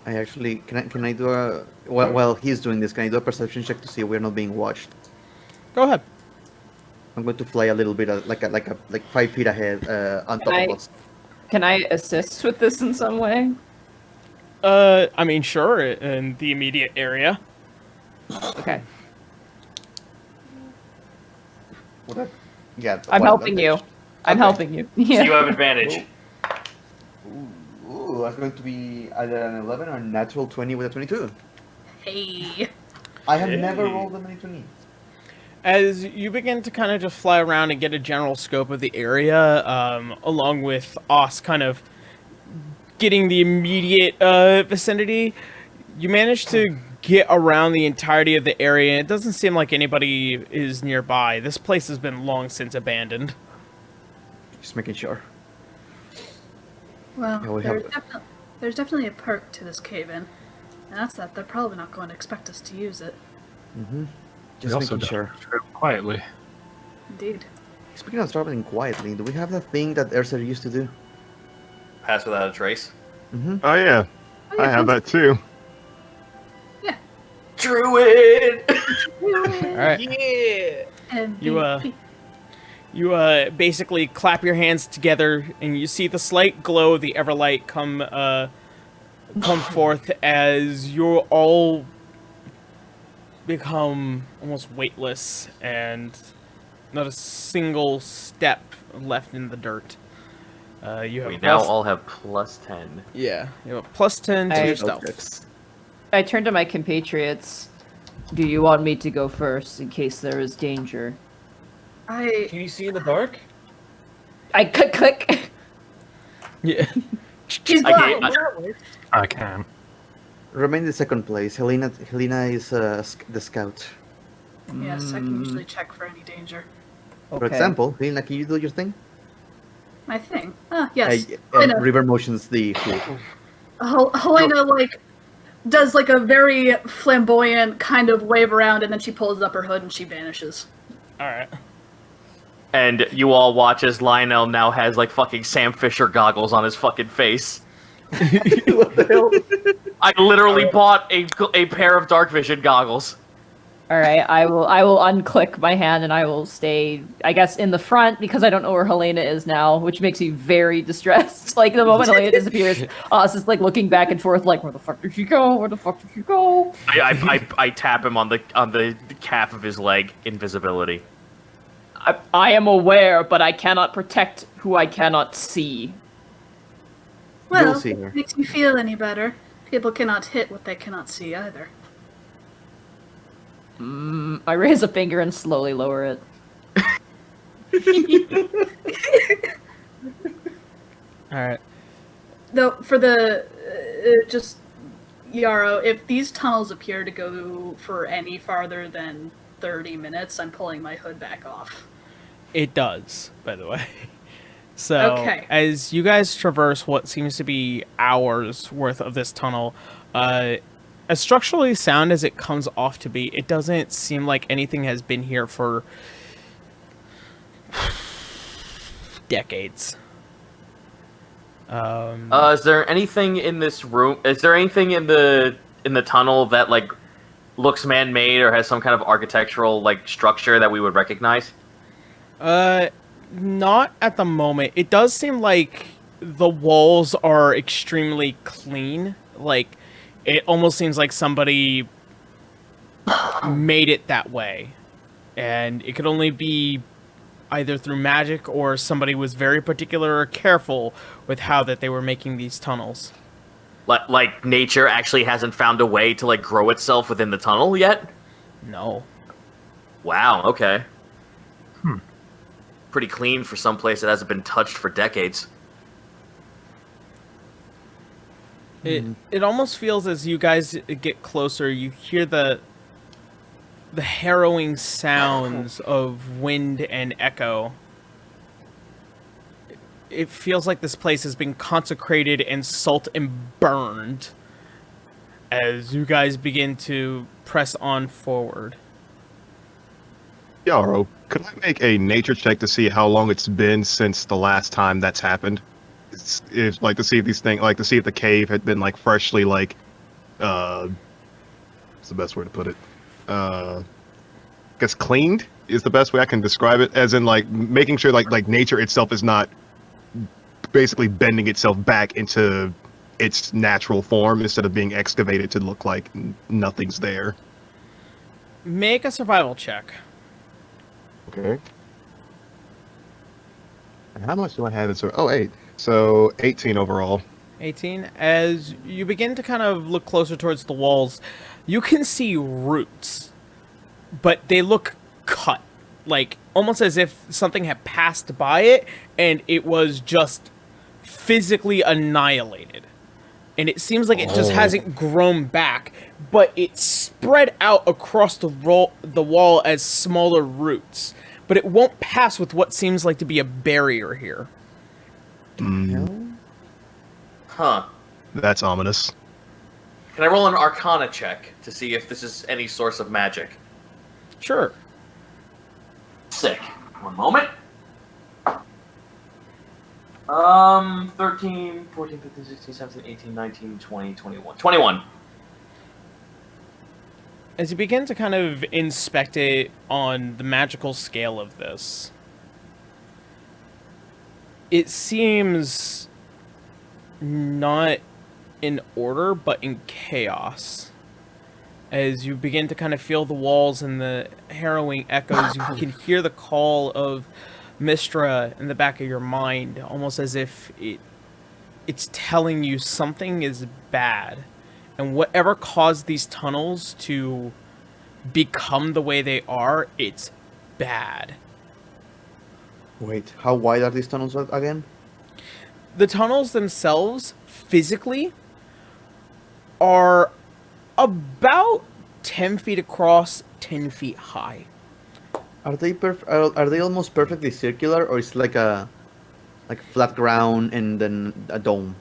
I actually can I do a while he's doing this? Can I do a perception check to see if we're not being watched? Go ahead. I'm going to fly a little bit, like 5 feet ahead, on top of us. Can I assist with this in some way? I mean, sure, in the immediate area. Okay. Yeah. I'm one helping you. advantage. I'm Okay. helping you. So Yeah. you have advantage. Ooh, that's going to be either an 11 or a natural 20 with a 22. Hey. I have never rolled a 20. As you begin to kind of just fly around and get a general scope of the area, along with Os kind of getting the immediate vicinity, you manage to get around the entirety of the area, and it doesn't seem like anybody is nearby. This place has been long since abandoned. Just making sure. Well, Yeah, we there's definitely a perk to this cave-in, and that's that they're probably not going to expect us to use it. Mm-hmm. We Just also making sure. don't travel quietly. Indeed. Speaking of traveling quietly, do we have that thing that Ursa used to do? Pass without a trace. Mm-hmm. Oh yeah, Oh, I have that too. Druid. All right. Yeah. MVP. You basically clap your hands together, and you see the slight glow of the Everlight come forth as you all become almost weightless, and not a single step left in the dirt. You have We a now plus- all have plus 10. yeah, you have a plus 10 to I- your stealth. I turn to my compatriots. Do you want me to go first in case there is danger? I Can you see in the dark? I click. Yeah. she's I blind. I can. Remain in second place. Helena is the scout. Yes, I can usually check for any danger. For example, Helena, can you do your thing? My thing. Yes. And Helena, River motions the food. Helena does a very flamboyant kind of wave around, and then she pulls up her hood and she vanishes. All right. And you all watch as Lionel now has fucking Sam Fisher goggles on his fucking face. What the hell? I literally bought a pair of dark vision goggles. All right, I will unclick my hand and I will stay, I guess, in the front because I don't know where Helena is now, which makes me very distressed. Like the moment Helena disappears, it's just like looking back and forth, like where the fuck did she go? Where the fuck did she go? I tap him on the calf of his leg. Invisibility. I am aware, but I cannot protect who I cannot see. Well, You'll see her. if it makes me feel any better. People cannot hit what they cannot see either. I raise a finger and slowly lower it. All right. Though, for the just Yarrow, if these tunnels appear to go for any farther than 30 minutes, I'm pulling my hood back off. It does, by the way. So, Okay. as you guys traverse what seems to be hours worth of this tunnel, as structurally sound as it comes off to be, it doesn't seem like anything has been here for decades. Is there anything in this room? Is there anything in the tunnel that like looks man-made or has some kind of architectural like structure that we would recognize? Not at the moment. It does seem like the walls are extremely clean. Like, it almost seems like somebody made it that way. And it could only be either through magic or somebody was very particular or careful with how that they were making these tunnels. Like nature actually hasn't found a way to like grow itself within the tunnel yet? No. Wow, okay. Pretty clean for some place that hasn't been touched for decades. It almost feels as you guys get closer, you hear the harrowing sounds of wind and echo. It feels like this place has been consecrated and salt and burned as you guys begin to press on forward. Yarrow, could I make a nature check to see how long it's been since the last time that's happened? It's like to see if these things, like to see if the cave had been like freshly like, what's the best way to put it? I guess cleaned is the best way I can describe it. As in like making sure like nature itself is not basically bending itself back into its natural form instead of being excavated to look like nothing's there. Make a survival check. Okay. And how much do I have in survival? Oh, 8. So 18 overall. 18. As you begin to kind of look closer towards the walls, you can see roots, but they look cut, like almost as if something had passed by it and it was just physically annihilated. And it seems like it just hasn't grown back, but it's spread out across the wall as smaller roots. But it won't pass with what seems like to be a barrier here. Huh. That's ominous. Can I roll an Arcana check to see if this is any source of magic? Sure. Sick. One moment. 13, 14, 15, 16, 17, 18, 19, 20, 21. 21. As you begin to kind of inspect it on the magical scale of this, it seems not in order, but in chaos. As you begin to kind of feel the walls and the harrowing echoes, you can hear the call of Mistra in the back of your mind, almost as if it's telling you something is bad. And whatever caused these tunnels to become the way they are, it's bad. Wait, how wide are these tunnels again? The tunnels themselves, physically, are about 10 feet across, 10 feet high. Are they almost perfectly circular, or is like flat ground and then a dome?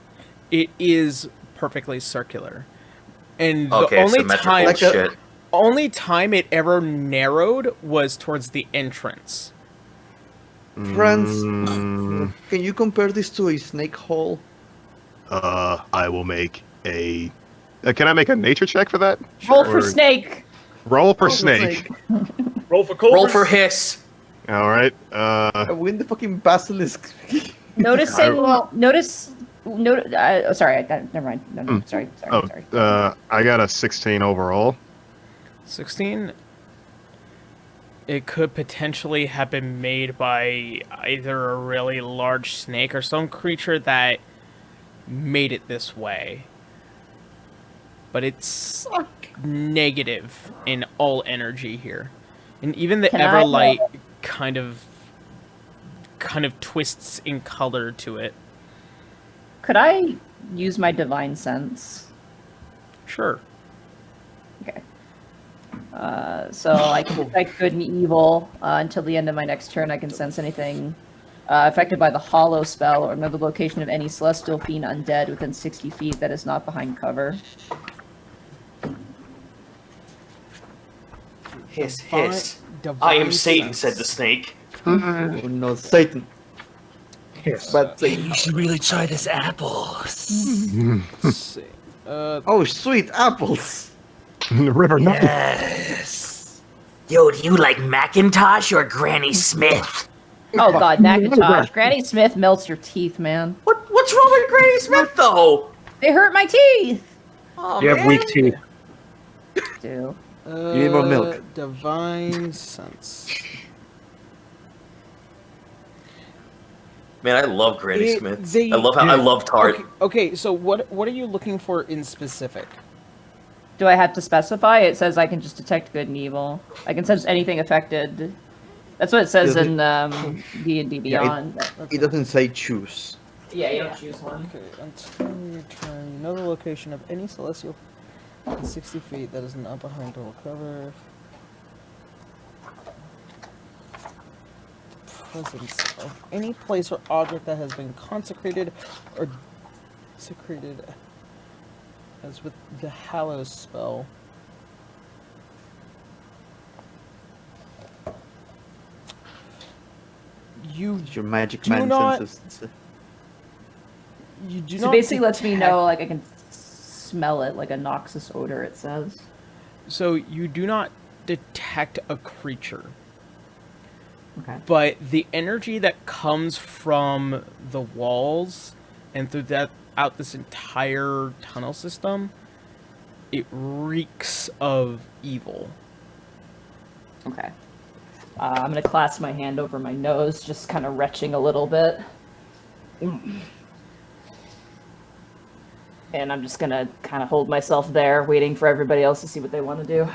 It is perfectly circular. And Okay, the only symmetrical shit. only time it ever narrowed was towards the entrance. Franz, can you compare this to a snake hole? I will make a... can I make a nature check for that? Roll for snake. Roll for snake. Roll for cobras. Roll for hiss. All right. Win the fucking basilisk. Noticing, I- notice. Sorry, never mind. No, sorry. I got a 16 overall. 16. It could potentially have been made by either a really large snake or some creature that made it this way. But it's negative in all energy here. And even the Can I- Everlight kind of twists in color to it. Could I use my divine sense? Sure. Okay. So I can detect good and evil until the end of my next turn. I can sense anything affected by the hollow spell or know the location of any celestial fiend undead within 60 feet that is not behind cover. Hiss, Divine- hiss. divine I am Satan, sense. said the snake. Oh no, Satan. Yes. But Satan. You should really try this apple. Let's see. Oh, sweet apples. River, nothing. Yes. Yo, do you like Macintosh or Granny Smith? Oh god, Macintosh. Granny Smith melts your teeth, man. What's wrong with Granny Smith, though? They hurt my teeth! Oh, You have man. weak teeth. Do. You need more milk. Divine sense. Man, I love Granny It- Smith. they- I love Tart. Okay, so what are you looking for in specific? Do I have to specify? It says I can just detect good and evil. I can sense anything affected. That's what it says Does in D&D Beyond. It doesn't say choose. Yeah, you don't choose one. Okay, until your turn, you know the location of any celestial in 60 feet that is not behind total cover. The presence of any place or object that has been consecrated or desecrated as with the Hallows spell. You It's your magic Do man not- senses. you do So not basically lets me detect- know, like, I can smell it, like a noxious odor, it says. So you do not detect a creature, Okay. but the energy that comes from the walls and through that out this entire tunnel system, it reeks of evil. Okay. I'm gonna clasp my hand over my nose, just kind of retching a little bit. And I'm just gonna kind of hold myself there, waiting for everybody else to see what they want to do.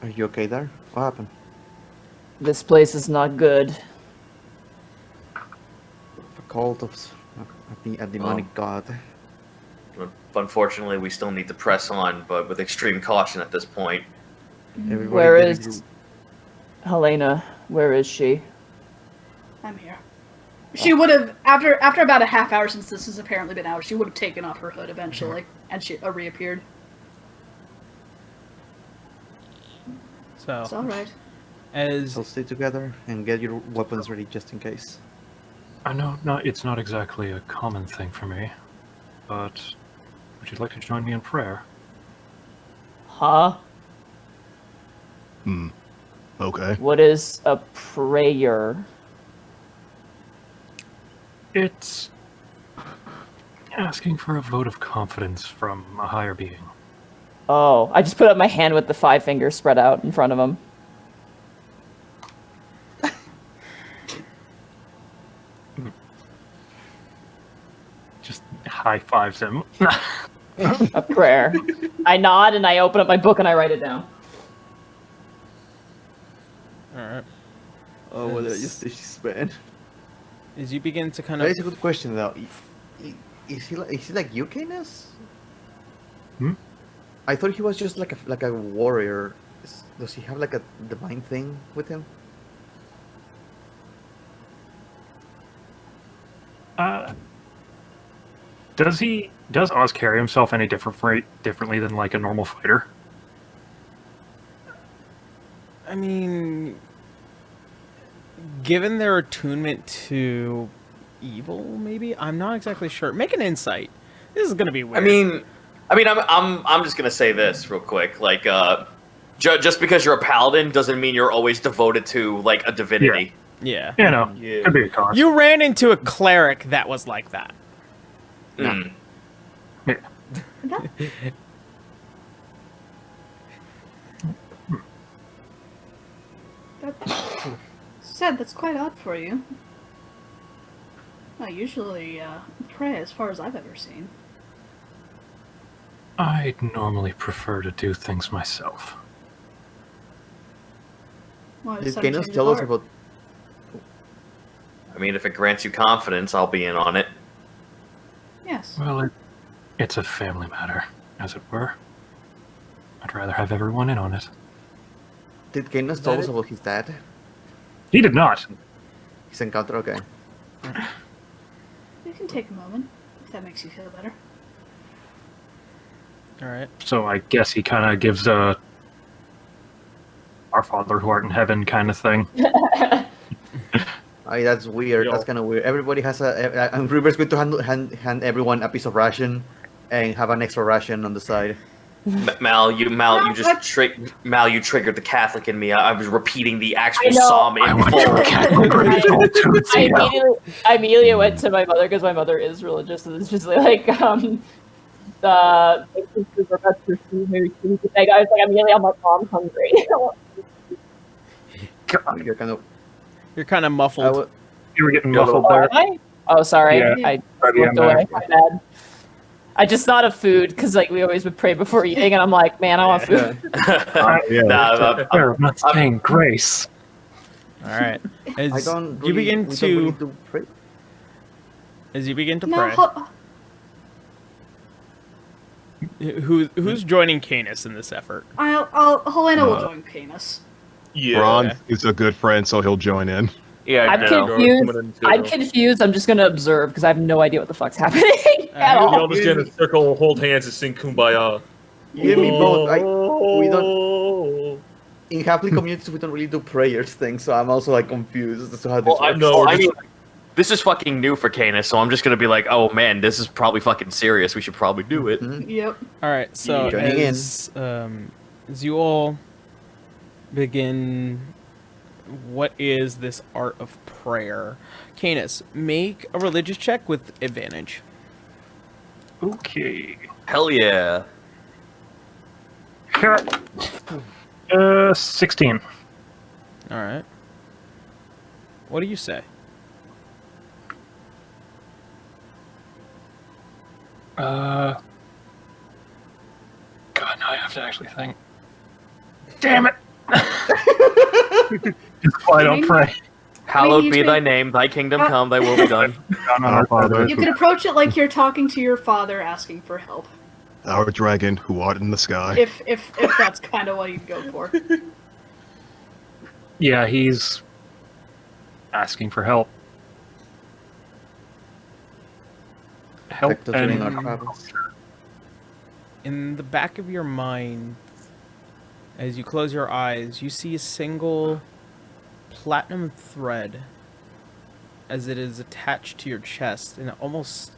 Are you okay there? What happened? This place is not good. The cult of a demonic god. Unfortunately, we still need to press on, but with extreme caution at this point. Everybody Where get a is group. Helena? Where is she? I'm here. She would have, after about a half hour since this has apparently been out, she would have taken off her hood eventually, and she reappeared. So It's alright. as So stay together and get your weapons ready just in case. I know it's not exactly a common thing for me, but would you like to join me in prayer? Huh? Okay. What is a prayer? It's asking for a vote of confidence from a higher being. Oh, I just put up my hand with the 5 fingers spread out in front of him. Just high fives him. A prayer. I nod and I open up my book and I write it down. alright, Oh, well, just this man. as you begin to kind That of is a good question, though. Is he like you, Canus? Hmm? I thought he was just like a warrior. Does he have like a divine thing with him? Does Oz carry himself any differently than like a normal fighter? I mean, given their attunement to evil, maybe I'm not exactly sure. Make an insight. This is gonna be weird. I'm just gonna say this real quick. Like, Just because you're a paladin doesn't mean you're always devoted to like a divinity. Yeah. You know, Yeah. could be a cost. You ran into a cleric that was like that. Mm. That, that's quite odd for you. I usually pray as far as I've ever seen. I normally prefer to do things myself. Well, Did some Canus change of tell us heart. about? I mean, if it grants you confidence, I'll be in on it. Yes. Well, it's a family matter, as it were. I'd rather have everyone in on it. Did Canus tell us about his dad? He did not. His encounter. Okay. You can take a moment if that makes you feel better. All right. So I guess he kind of gives a "Our Father who art in heaven" kind of thing. That's weird. Yo. That's kind of weird. Everybody has and River's going to hand everyone a piece of ration, and have an extra ration on the side. Mal, you triggered the Catholic in me. I was repeating the actual I know. psalm in full. I immediately went to my mother because my mother is religious, and it's just like the I was like immediately I'm like, oh, I'm hungry. You're kind of You're kind of muffled. You were getting You're a muffled little- there. Am I? Oh, sorry. Yeah. I Sorry, looked I'm away. back. My bad. I just thought of food because like we always would pray before eating, and I'm like, man, I want food. Yeah. I'm not saying grace. All right. As I don't. you begin we to don't really do pray. as you begin to No, pray, who's joining Canus in this effort? Helena will join Canus. Yeah. Ron is a good friend, so he'll join in. Yeah, I'm no. confused. I'm confused. I'm just gonna observe because I have no idea what the fuck's happening at We all. all just get in a circle, hold hands, and sing Kumbaya. Give me both. We don't. In Halfling communities, we don't really do prayers things, so I'm also like confused as to how this Well, works. No, I mean, this is fucking new for Canus, so I'm just gonna be like, oh man, this is probably fucking serious. We should probably do it. Yep. All right. So Joining in. as you all begin, what is this art of prayer? Canus, make a religious check with advantage. Okay. Hell yeah. 16. All right. What do you say? God, now I have to actually think. Damn it! Just why I don't pray. Hallowed you be could- thy name, thy kingdom come, thy will be done. God, our Father. You can approach it like you're talking to your father, asking for help. Our dragon, who art in the sky. If that's kind of what you'd go for. Yeah, he's asking for help. Help Protect us during and our travels. In the back of your mind, as you close your eyes, you see a single platinum thread as it is attached to your chest, and it almost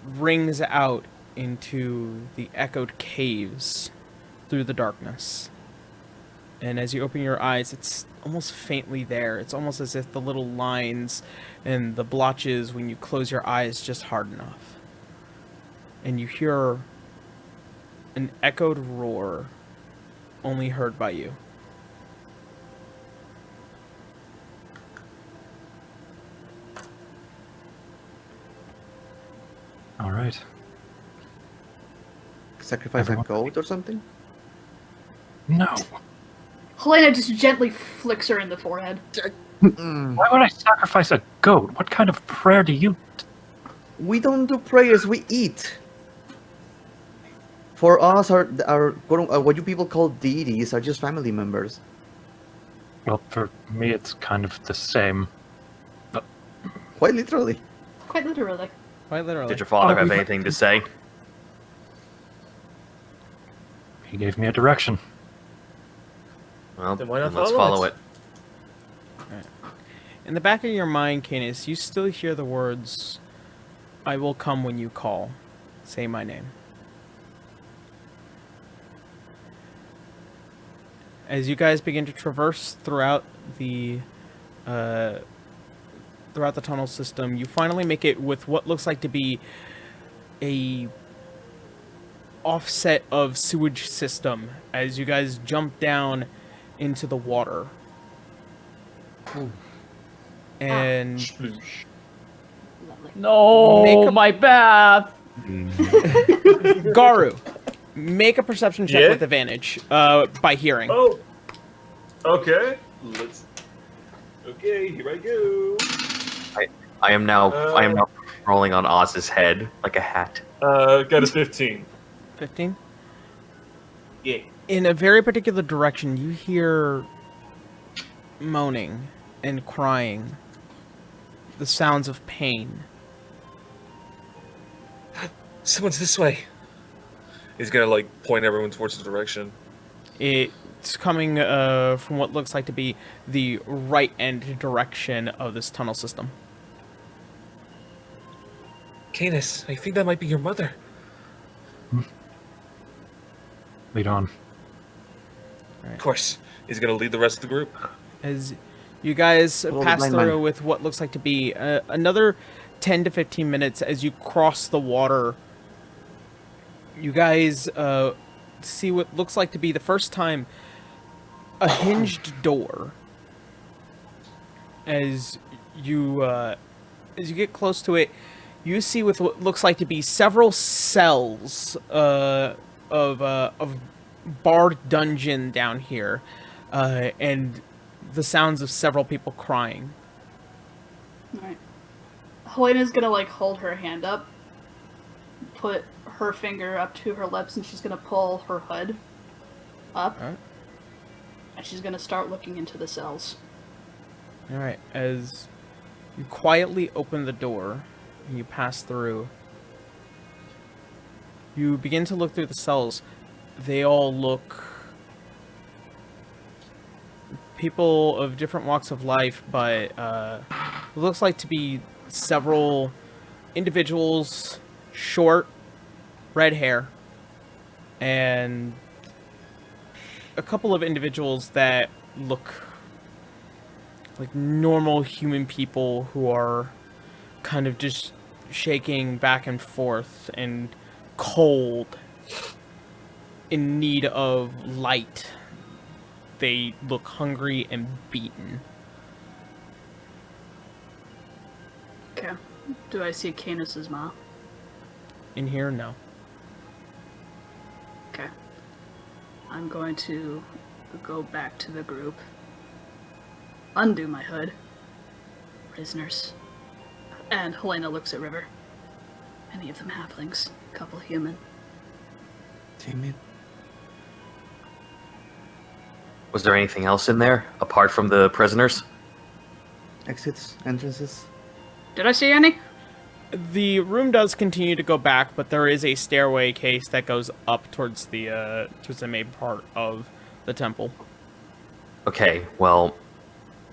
rings out into the echoed caves through the darkness. And as you open your eyes, it's almost faintly there. It's almost as if the little lines and the blotches when you close your eyes just hard enough. And you hear an echoed roar, only heard by you. All right. Sacrifice a goat or something? No. Helena just gently flicks her in the forehead. Why would I sacrifice a goat? What kind of prayer do you... We don't do prayers, we eat. For us, our what you people call deities are just family members. Well, for me, it's kind of the same. Quite literally. Quite literally. Quite literally. Did your father Oh, have we- anything to say? He gave me a direction. Well, Then why not let's follow follow it? it. In the back of your mind, Canus, you still hear the words, "I will come when you call. Say my name." As you guys begin to traverse throughout the tunnel system, you finally make it with what looks like to be a offset of sewage system as you guys jump down into the water. And No, my bath. Garu, make a perception check Yeah? with advantage by hearing. Oh, okay. Okay, here I go. I am now rolling on Oz's head like a hat. Got a 15. 15? Yeah. In a very particular direction, you hear moaning and crying. The sounds of pain. Someone's this way. He's gonna like point everyone towards the direction. It's coming from what looks like to be the right end direction of this tunnel system. Canus, I think that might be your mother. Lead on. Of course. He's gonna lead the rest of the group. As you guys Follow the pass blind through man. with what looks like to be another 10 to 15 minutes as you cross the water, you guys see what looks like to be the first time a hinged door. As you get close to it, you see with what looks like to be several cells of Bard dungeon down here, and the sounds of several people crying. Alright. Helena's gonna like hold her hand up, put her finger up to her lips, and she's gonna pull her hood up. Alright. And she's gonna start looking into the cells. Alright, as you quietly open the door and you pass through, you begin to look through the cells. They all look people of different walks of life, but it looks like to be several individuals, short, red hair, and a couple of individuals that look like normal human people who are kind of just shaking back and forth and cold, in need of light. They look hungry and beaten. Okay. Do I see Canus's mom? In here, no. Okay. I'm going to go back to the group. Undo my hood. Prisoners. And Helena looks at River. Any of them halflings. Couple human. Timid. Was there anything else in there apart from the prisoners? Exits, entrances. Did I see any? The room does continue to go back, but there is a stairway case that goes up towards the main part of the temple. Okay, well,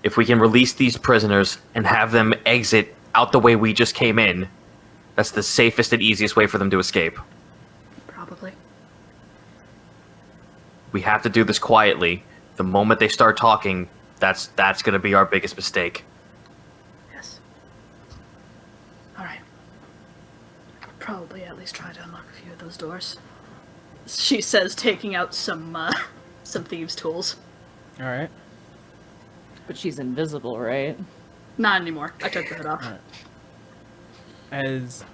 if we can release these prisoners and have them exit out the way we just came in, that's the safest and easiest way for them to escape. Probably. We have to do this quietly. The moment they start talking, that's going to be our biggest mistake. Yes. Alright. Probably at least try to unlock a few of those doors. She says, taking out some thieves' tools. Alright. But she's invisible, right? Not anymore. I took the hood off. Alright. As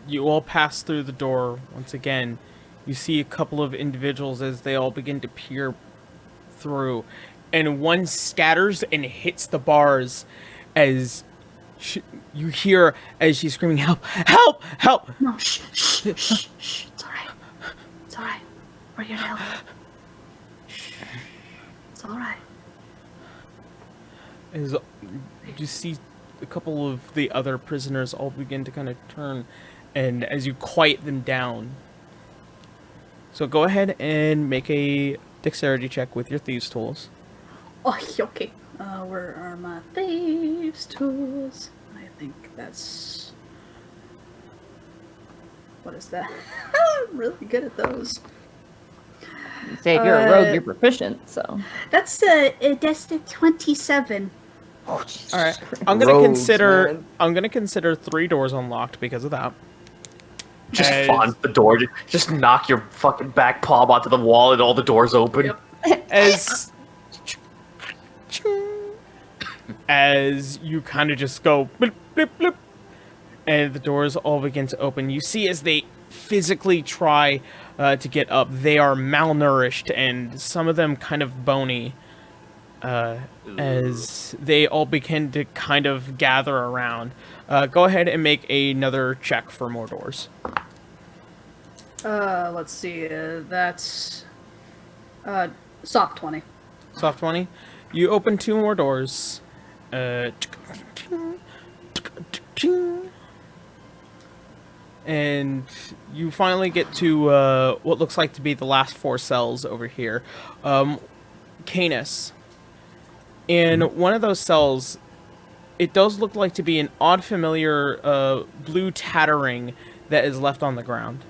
you all pass through the door, once again, you see a couple of individuals as they all begin to peer through, and one scatters and hits the bars as you hear as she's screaming, "Help! Help! Help!" No, shh, shh, shh, shh. It's alright. It's alright. We're here to help. Shh. It's alright. As you see a couple of the other prisoners all begin to kind of turn, and as you quiet them down. So go ahead and make a dexterity check with your thieves' tools. Oh, okay. Where are my thieves' tools? I think that's... What is that? I'm really good at those. Say if you're a rogue, you're proficient. So That's the 27. Oh, Jesus All right. Christ. I'm gonna Rogues, consider. man. I'm gonna consider 3 doors unlocked because of that. Just As- fawn the door. Just knock your fucking back palm onto the wall and all the doors open. Yep. As you kind of just go blip, blip, blip, and the doors all begin to open. You see as they physically try to get up, they are malnourished and some of them kind of bony. As they all begin to kind of gather around. Go ahead and make another check for more doors. Let's see. That's soft 20. Soft 20. You open 2 more doors. And you finally get to what looks like to be the last 4 cells over here. Canus. In one of those cells, it does look like to be an odd familiar blue tattering that is left on the ground.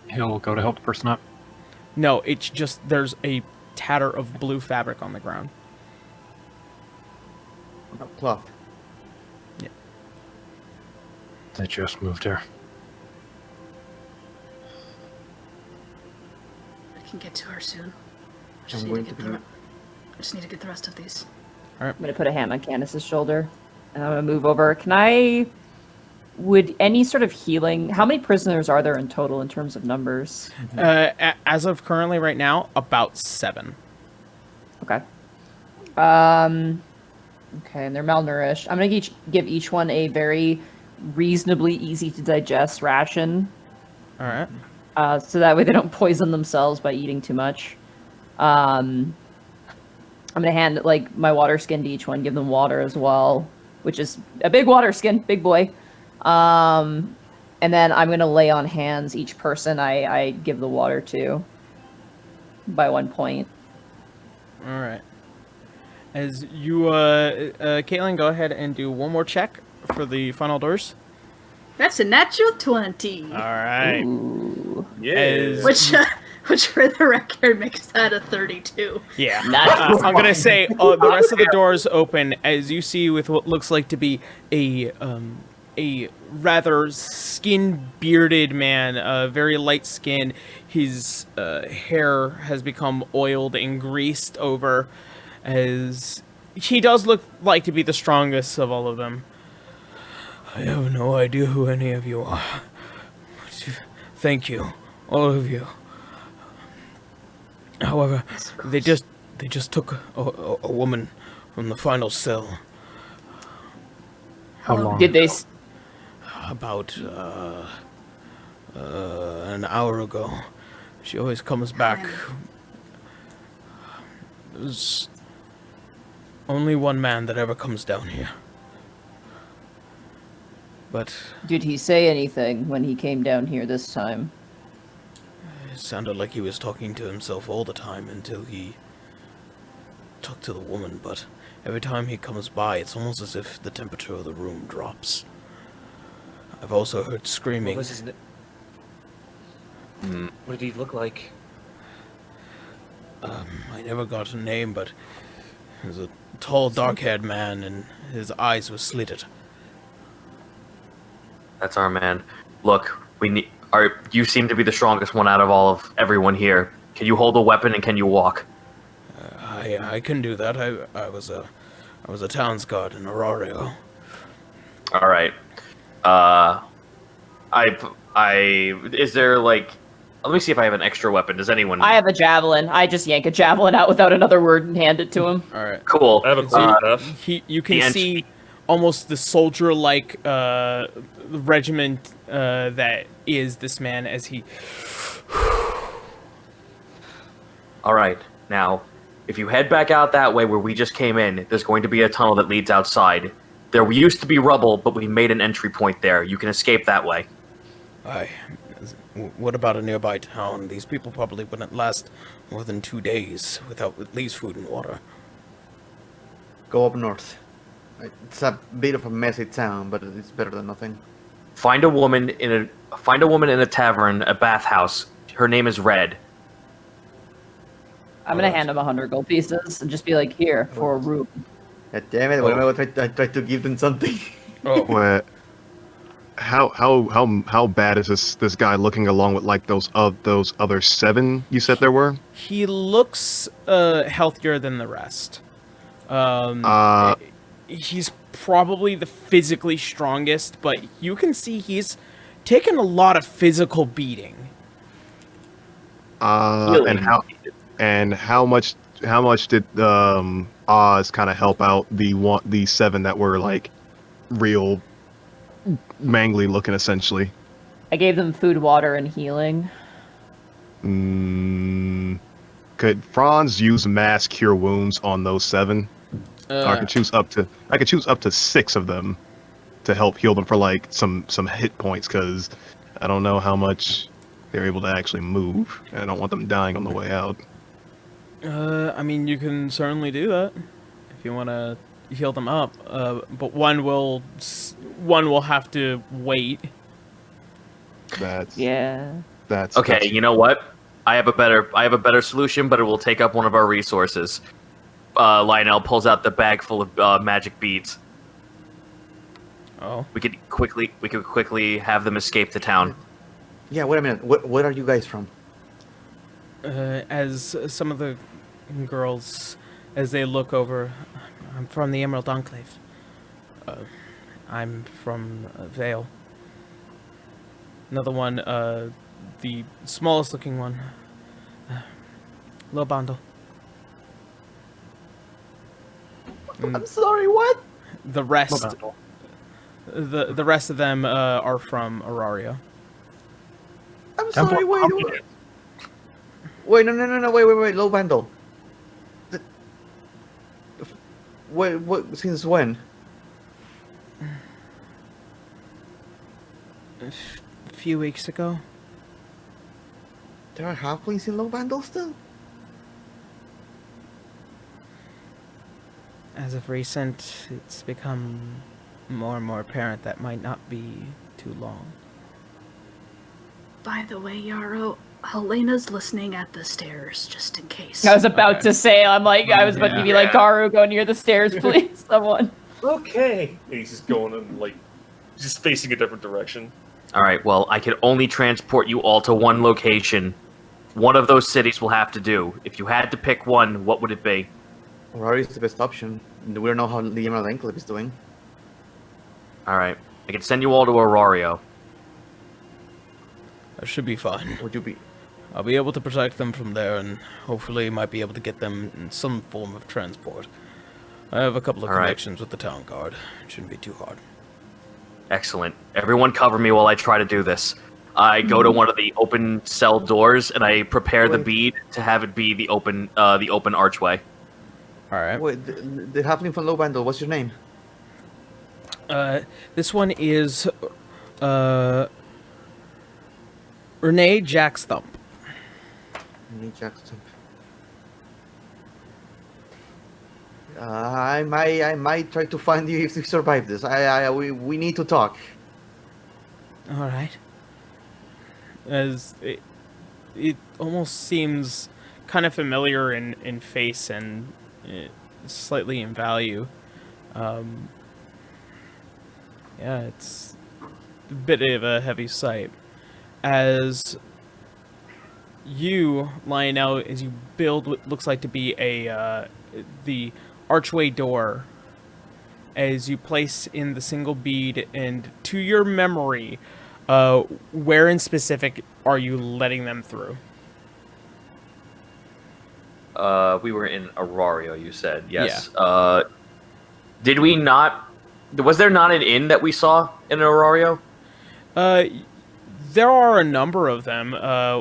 He'll go to help the person up. No, it's just there's a tatter of blue fabric on the ground. Cloth. They just moved here. I can get to her soon. I I'm just, going need to to be. get I just need to get the rest of these. I'm gonna put a hand on Candace's shoulder, and I'm gonna move over. Would any sort of healing? How many prisoners are there in total in terms of numbers? As of currently, right now, about 7. Okay. Okay, and they're malnourished. I'm gonna give each one a very reasonably easy to digest ration, All right. so that way they don't poison themselves by eating too much. I'm gonna hand like my water skin to each one, give them water as well, which is a big water skin, big boy. And then I'm gonna lay on hands each person I give the water to by 1 point. All right. As you, Caitlin, go ahead and do one more check for the final doors. That's a natural 20. All right. Ooh. As- Which for the record makes that a 32. Yeah. Nice. I'm gonna say the rest of the doors open as you see with what looks like to be a rather skin-bearded man, very light skin. His hair has become oiled and greased over, as he does look like to be the strongest of all of them. I have no idea who any of you are. Thank you, all of you. However, they just took a woman from the final cell. How long? Did they? About an hour ago. She always comes back. There's only one man that ever comes down here. But Did he say anything when he came down here this time? it sounded like he was talking to himself all the time until he talked to the woman, but every time he comes by, it's almost as if the temperature of the room drops. I've also heard screaming. What was his What did he look like? I never got a name, but he was a tall, dark-haired man, and his eyes were slitted. That's our man. Look, you seem to be the strongest one out of everyone here. Can you hold a weapon and can you walk? I can do that. I was a town's guard in Aurario. All right. Is there like? Let me see if I have an extra weapon. Does anyone? I have a javelin. I just yank a javelin out without another word and hand it to him. All right. Cool. I have a cool stuff. You can see almost the soldier-like regiment that is this man as he. All right. Now, if you head back out that way where we just came in, there's going to be a tunnel that leads outside. There used to be rubble, but we made an entry point there. You can escape that way. Aye. What about a nearby town? These people probably wouldn't last more than 2 days without at least food and water. Go up north. It's a bit of a messy town, but it's better than nothing. Find a woman in a tavern, a bathhouse. Her name is Red. I'm gonna hand him 100 gold pieces and just be like, here for a room. God damn it! Whenever I try to give them something. Oh, What? How bad is this guy looking along with like those other 7 you said there were? he looks healthier than the rest. He's probably the physically strongest, but you can see he's taken a lot of physical beating. And how much did Oz kind of help out the 7 that were like real mangly looking essentially? I gave them food, water, and healing. Could Franz use mass cure wounds on those 7? I could choose up to 6 of them to help heal them for like some hit points, because I don't know how much they're able to actually move, and I don't want them dying on the way out. I mean, you can certainly do that if you want to heal them up. But one will have to wait. That's Okay. You know what? I have a better solution, but it will take up one of our resources. Lionel pulls out the bag full of magic beads. Oh. We could quickly have them escape to town. Yeah, wait a minute. Where are you guys from? As some of the girls, as they look over, I'm from the Emerald Enclave. I'm from Vale. Another one, the smallest looking one, Lobandel. I'm sorry, what? The rest, the rest of them are from Auraria. I'm sorry, wait. Wait, no, wait, low bundle. What, since when? A few weeks ago. There are halflings in low bundle still? As of recent, it's become more and more apparent that might not be too long. By the way, Yarrow, Helena's listening at the stairs, just in case. I was about to say, I was about to be like, Garu, go near the stairs, please, someone. Okay. He's just going in, like, just facing a different direction. All right. Well, I can only transport you all to one location. One of those cities will have to do. If you had to pick one, what would it be? Aurora is the best option. We don't know how the Emerald Enclave is doing. All right. I can send you all to Aurario. That should be fine. Would you be? I'll be able to protect them from there, and hopefully might be able to get them in some form of transport. I have a couple of connections with the town guard. It shouldn't be too hard. Excellent. Everyone cover me while I try to do this. I go to one of the open cell doors, and I prepare the bead to have it be the open archway. All right. Wait, the halfling from Low Bundle, what's your name? This one is Renee Jackstump. Renee Jackstump. I might try to find you if you survive this. We need to talk. All right. As it almost seems kind of familiar in face and slightly in value. Yeah, it's a bit of a heavy sight. As you, Lionel, as you build what looks like to be the archway door, as you place in the single bead, and to your memory, where in specific are you letting them through? We were in Aurario, you said. Yes. Yeah. Did we not... Was there not an inn that we saw in Aurario? There are a number of them.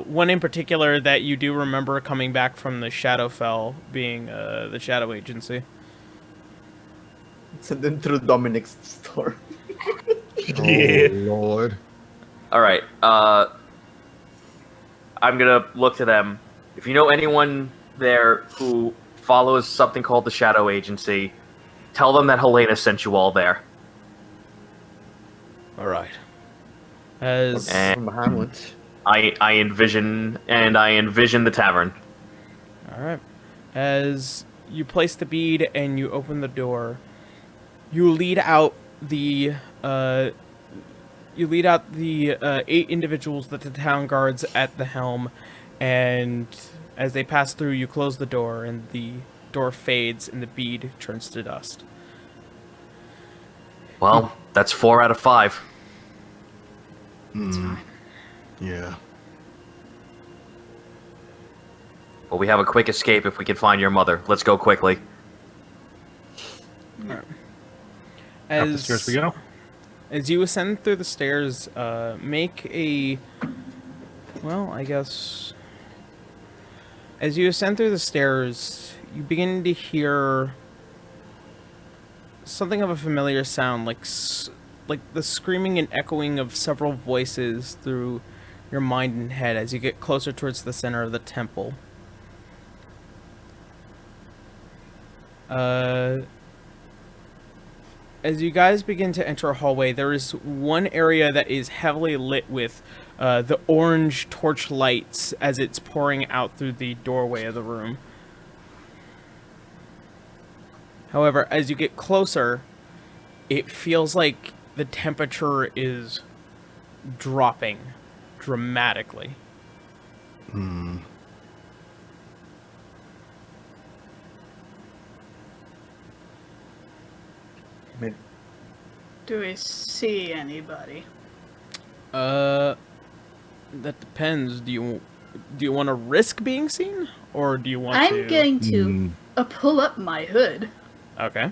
One in particular that you do remember coming back from the Shadowfell being the Shadow Agency. Send them through Dominic's store. Yeah. Oh, Lord. All right. I'm going to look to them. If you know anyone there who follows something called the Shadow Agency, tell them that Helena sent you all there. All right. As from Hamlet. I envision the tavern. All right. As you place the bead and you open the door, you lead out the 8 individuals that the town guards at the helm, and as they pass through, you close the door, and the door fades, and the bead turns to dust. Well, that's 4 out of 5. Yeah. Well, we have a quick escape if we can find your mother. Let's go quickly. All right. Up the stairs we go. As you ascend through the stairs, make a... Well, I guess... As you ascend through the stairs, you begin to hear something of a familiar sound, like the screaming and echoing of several voices through your mind and head as you get closer towards the center of the temple. As you guys begin to enter a hallway, there is one area that is heavily lit with the orange torch lights as it's pouring out through the doorway of the room. However, as you get closer, it feels like the temperature is dropping dramatically. Do we see anybody? That depends. Do you want to risk being seen, or do you want to? I'm going to pull up my hood. Okay.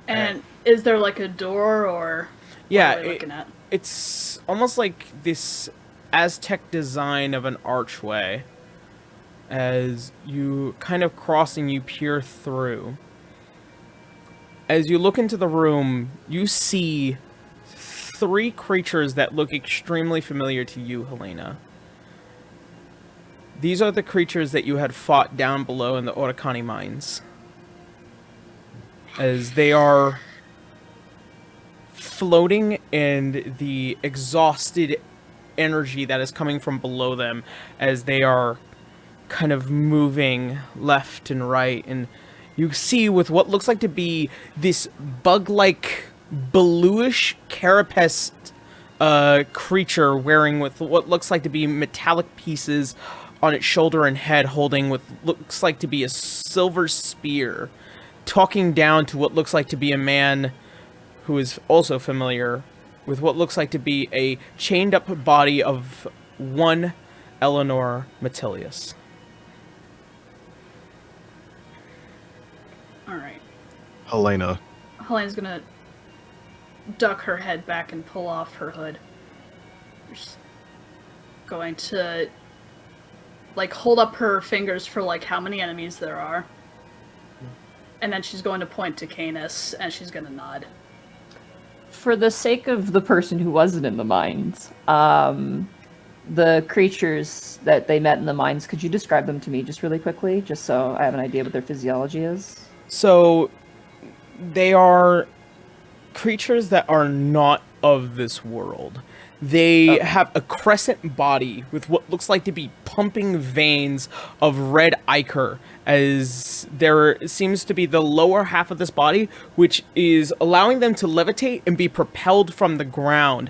And is there like a door or? Yeah, what are we looking at? It's almost like this Aztec design of an archway. As you kind of cross and you peer through. As you look into the room, you see 3 creatures that look extremely familiar to you, Helena. These are the creatures that you had fought down below in the Otakani mines. As they are floating, and the exhausted energy that is coming from below them as they are kind of moving left and right, and you see with what looks like to be this bug-like, bluish carapaced creature wearing with what looks like to be metallic pieces on its shoulder and head, holding what looks like to be a silver spear, talking down to what looks like to be a man who is also familiar with what looks like to be a chained-up body of one Eleanor Metilius. Alright. Helena's gonna duck her head back and pull off her hood. Just going to like hold up her fingers for like how many enemies there are. And then she's going to point to Canus and she's gonna nod. For the sake of the person who wasn't in the mines, the creatures that they met in the mines, could you describe them to me just really quickly, just so I have an idea what their physiology is? So, they are creatures that are not of this world. They have a crescent body with what looks like to be pumping veins of red ichor, as there seems to be the lower half of this body, which is allowing them to levitate and be propelled from the ground.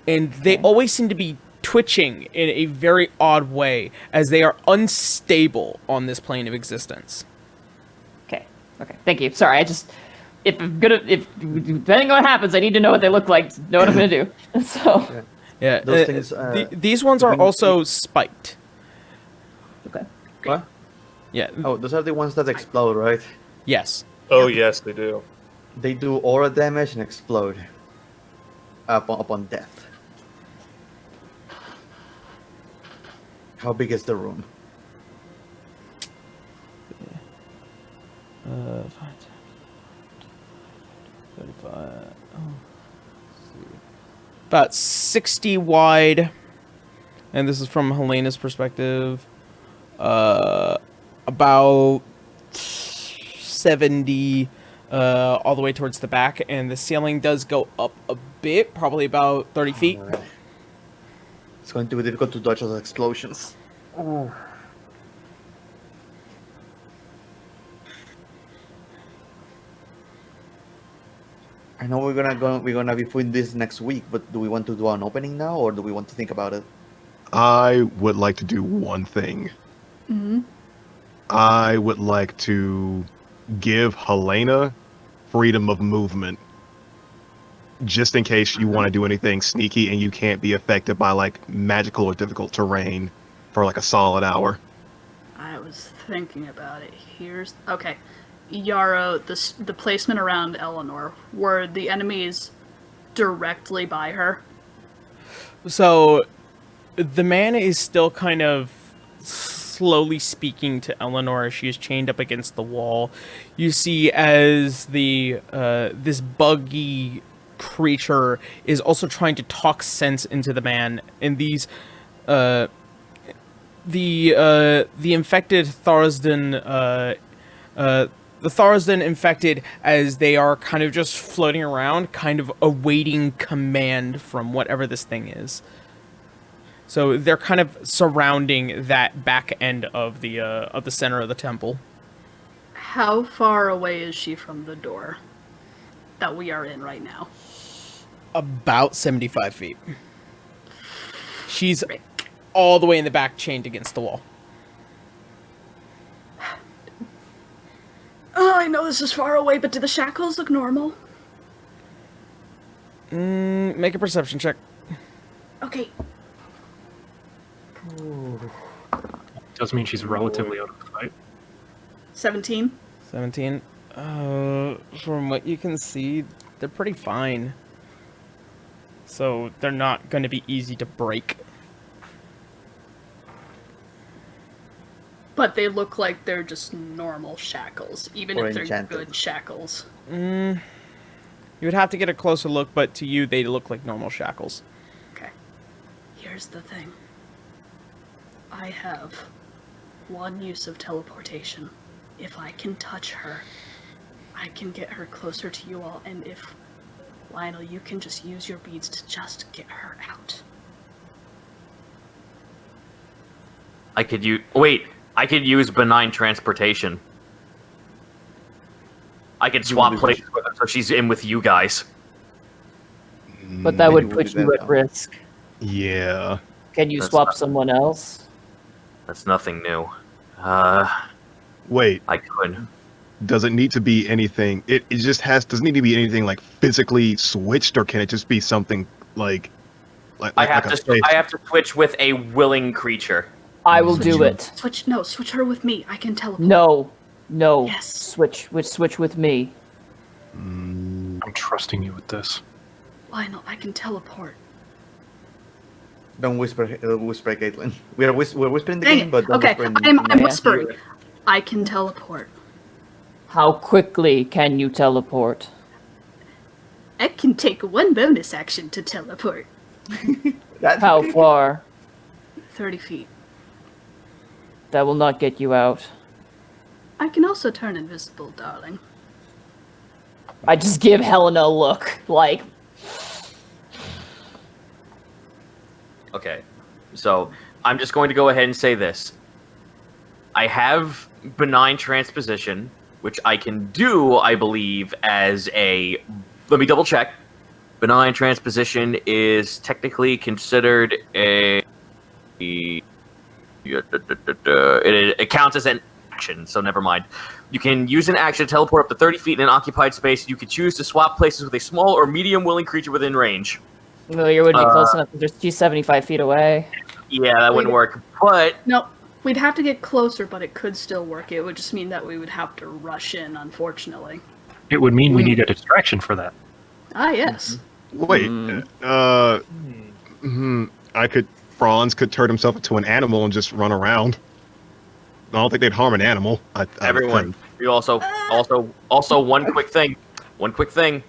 And they always seem to be twitching in a very odd way, as they are unstable on this plane of existence. Okay, thank you. Sorry, if depending on what happens, I need to know what they look like to know what I'm gonna do. So yeah, those things. These ones are also spiked. Okay. What? Yeah. Oh, those are the ones that explode, right? Yes. Oh, yes, they do. They do aura damage and explode upon death. How big is the room? 35. About 60 wide, and this is from Helena's perspective. About 70 all the way towards the back, and the ceiling does go up a bit, probably about 30 feet. Alright. It's going to be difficult to dodge those explosions. I know we're gonna be doing this next week, but do we want to do an opening now, or do we want to think about it? I would like to do one thing. Mm-hmm. I would like to give Helena freedom of movement, just in case you want to do anything sneaky and you can't be affected by like magical or difficult terrain for like a solid hour. I was thinking about it. Okay. Yarrow, the placement around Eleanor, were the enemies directly by her? So, the man is still kind of slowly speaking to Eleanor as she is chained up against the wall. You see as the this buggy creature is also trying to talk sense into the man, and these the infected Tharsden the Tharsden infected, as they are kind of just floating around, kind of awaiting command from whatever this thing is. So they're kind of surrounding that back end of the center of the temple. How far away is she from the door that we are in right now? About 75 feet. She's all the way in the back, chained against the wall. Oh, I know this is far away, but do the shackles look normal? Make a perception check. Okay. Does mean she's relatively out of the fight. 17? 17. From what you can see, they're pretty fine. So they're not going to be easy to break. But they look like they're just normal shackles, even Or if they're enchanted. good shackles. You would have to get a closer look, but to you, they look like normal shackles. Okay. Here's the thing. I have one use of teleportation. If I can touch her, I can get her closer to you all, and if, Lionel, you can just use your beads to just get her out. I could use benign transportation. I could swap places with her so she's in with you guys. But that would Maybe put we'll you do at that. risk. Yeah. Can you That's swap not- someone else? That's nothing new. Wait, I could. does it need to be anything? It just doesn't need to be anything like physically switched, or can it just be something like I have a to. face? I have to switch with a willing creature. I will do it. Switch her with me. I can teleport. No. Yes. Switch with me. I'm trusting you with this. Lionel, I can teleport. Don't whisper, Caitlin. We're whispering the Dang game, it. but don't Okay, whisper in I'm the whispering. I can teleport. How quickly can you teleport? I can take one bonus action to teleport. That's How far? 30 feet. That will not get you out. I can also turn invisible, darling. I just give Helena a look, like, Okay, so I'm just going to go ahead and say this. I have benign transposition, which I can do, I believe, as a... Let me double check. Benign transposition is technically considered a... It counts as an action, so never mind. You can use an action to teleport up to 30 feet in an occupied space. You could choose to swap places with a small or medium willing creature within range. no, you wouldn't be close enough. She's 75 feet away. Yeah, that wouldn't work. But No, we'd have to get closer, but it could still work. It would just mean that we would have to rush in, unfortunately. It would mean we need a distraction for that. Ah, yes. Wait, Franz could turn himself into an animal and just run around. I don't think they'd harm an animal. everyone, you also one quick thing.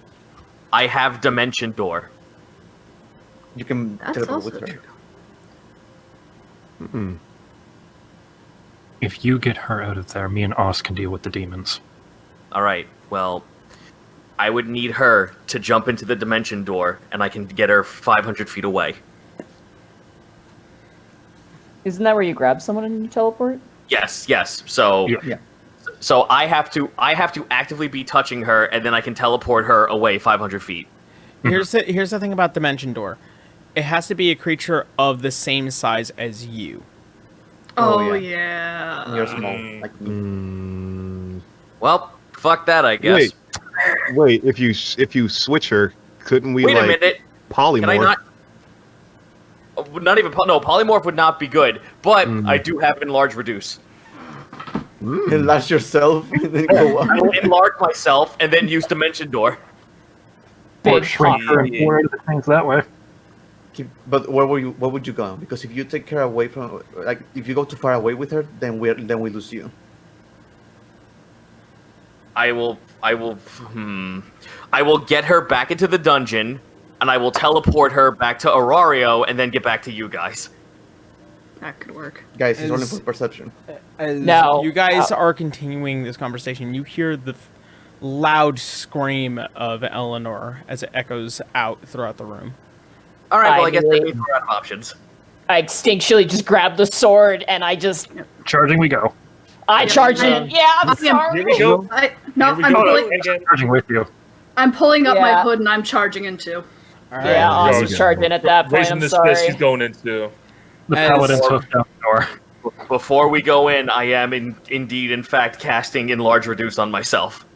I have Dimension Door. You can That's teleport also with her. true. If you get her out of there, me and Oz can deal with the demons. All right. Well, I would need her to jump into the Dimension Door, and I can get her 500 feet away. Isn't that where you grab someone and you teleport? Yes. So Yeah. So I have to actively be touching her, and then I can teleport her away 500 feet. Here's the thing about Dimension Door. It has to be a creature of the same size as you. Oh, yeah. yeah. You're small. Like me. Well, fuck that, I guess. Wait. If you switch her, couldn't we Wait a like minute. polymorph? Can I not? Not even no. Polymorph would not be good, but I do have enlarge reduce. Enlarge yourself and then go I up. will enlarge myself and then use Dimension Door. Or Big shrink her and pour into things that way. But where would you go? Because if you take her away from, like, if you go too far away with her, then we lose you. I will get her back into the dungeon, and I will teleport her back to Aurario, and then get back to you guys. That could work. Guys, it's only Is- for perception. As No. you guys are continuing this conversation, you hear the loud scream of Eleanor as it echoes out throughout the room. All right, well, I I guess would- we're out of options. I instinctually just grab the sword and I Charging we go. charge in. Yeah, I'm sorry. Here we go. No, Here we I'm go. pulling. Again. Charging with you. I'm pulling up my Yeah. hood and I'm charging in too. Yeah, awesome Go. charge in at that point. Raising I'm this sorry. fist he's going into. The As- paladin took down the door. Before we go in, I am indeed, in fact, casting enlarge reduce on myself.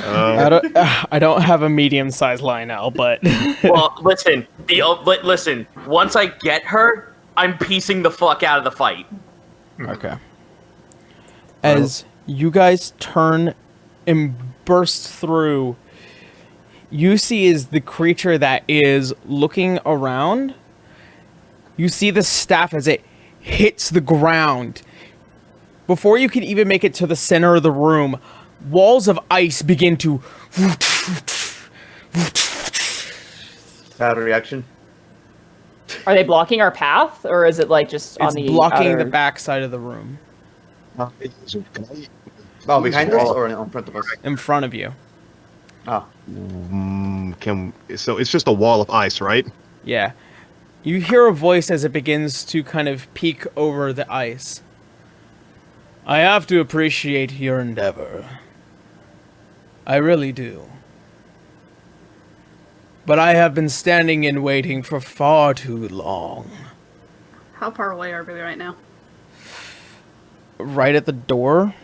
I don't have a medium-sized Lionel, but Well, listen. Listen. Once I get her, I'm piecing the fuck out of the fight. okay. As you guys turn and burst through, you see is the creature that is looking around. You see the staff as it hits the ground. Before you can even make it to the center of the room, walls of ice begin to Bad reaction. Are they blocking our path, or is it like just on it's the blocking outer... the back side of the room Oh, behind us or in front of us? in front of you. Oh, So it's just a wall of ice, right? Yeah. You hear a voice as it begins to kind of peek over the ice. I have to appreciate your endeavor. I really do. But I have been standing and waiting for far too long. How far away are we right now? Right at the door.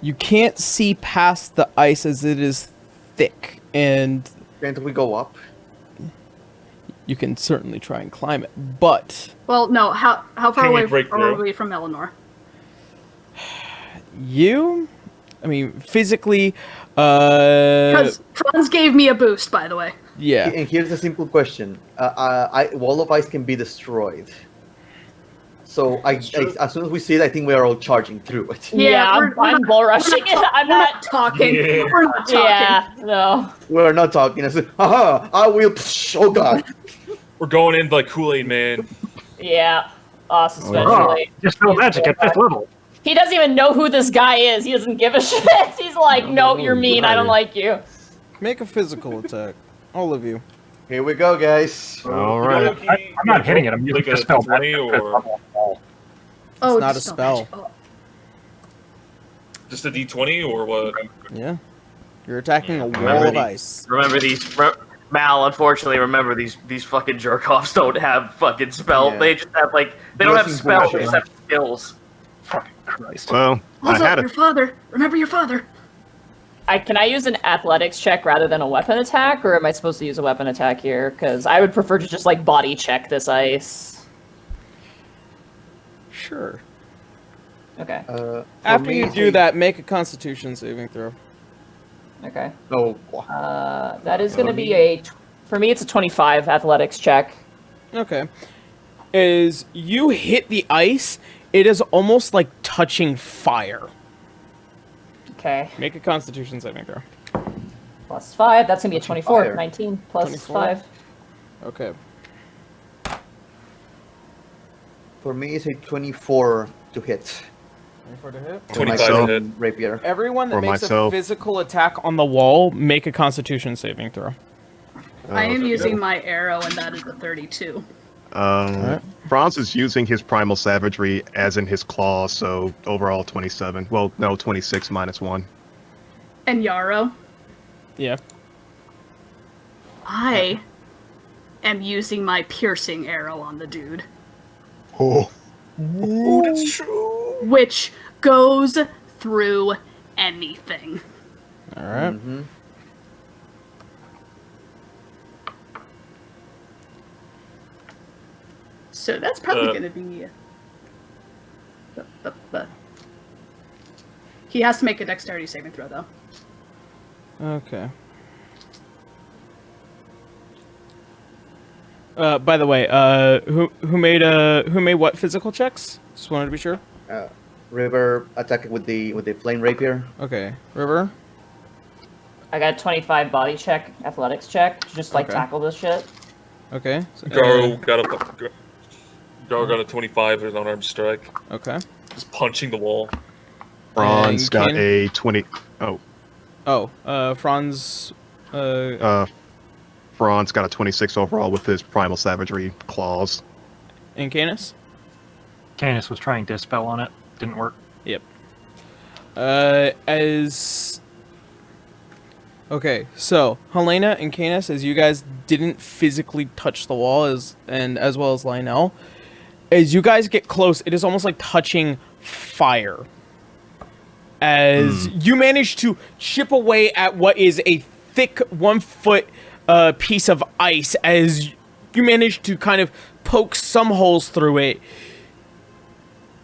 You can't see past the ice as it is thick, and can't we go up? you can certainly try and climb it, but Well, no. How far Can we away break are through? we from Eleanor? I mean, physically, Because Franz gave me a boost, by the way. yeah. And here's a simple question: wall of ice can be destroyed. So as soon as we see it, I think we are all charging through it. Yeah, we're I'm not- bull rushing it. I'm We're not. not talking. Yeah. We're not talking. Yeah, no. We're not talking. I said, haha, I will. Psh, oh God. We're going in like Kool-Aid Man. Yeah, us Oh, especially. just no magic at fifth level. He doesn't even know who this guy is. He doesn't give a shit. He's like, no, you're mean. I don't like you. Make a physical attack, all of you. Here we go, guys. All right. I'm not hitting it. I'm using like the a spell 20 magic at fifth or level. Oh, not just a don't spell. mention- oh. just a D20 or what? Yeah. You're attacking a wall Remember of the- ice. Remember these. Mal, unfortunately, remember these fucking jerk-offs don't have fucking spell. Yeah. They just have like they don't have Blessing spells. They bullshit. just have skills. Fucking Christ. Well, I Also, had your a father. Remember your father. Can I use an athletics check rather than a weapon attack, or am I supposed to use a weapon attack here? Because I would prefer to just like body check this ice. Sure. Okay. After you do that, make a Constitution saving throw. Okay. No. That is going to be for me, it's a 25 athletics check. Okay. As you hit the ice, it is almost like touching fire. Okay. Make a Constitution saving throw. Plus 5. That's going to be a 24. Fire. 19 plus 24. 5. Okay. For me, it's a 24 to hit. 24 to hit. For 25 myself, to hit. Rapier. Everyone that For makes myself. a physical attack on the wall, make a Constitution saving throw. I am okay. using my arrow, and that is a 32. Alright. Franz is using his primal savagery as in his claw, so overall 27. Well, no, 26 minus 1. And Yarrow, Yeah. I am using my piercing arrow on the dude, Oh. Ooh, that's true. which goes through anything. All right. Mm-hmm. So that's probably going to be. He has to make a dexterity saving throw, though. Okay. By the way, who made what physical checks? Just wanted to be sure. River attacking with the flame rapier. Okay, River. I got a 25 body check, athletics check, to just like Okay. tackle this shit. Okay. So, Garo got a 25 with an unarmed strike. okay. Just punching the wall. Franz And got Ken? a 20. Oh, Franz. Franz got a 26 overall with his primal savagery claws. And Canus. Canus was trying dispel on it. Didn't work. Yep. Okay, so Helena and Canus, as you guys didn't physically touch the wall, as well as Lionel, as you guys get close, it is almost like touching fire. As you manage to chip away at what is a thick 1 foot piece of ice, as you manage to kind of poke some holes through it,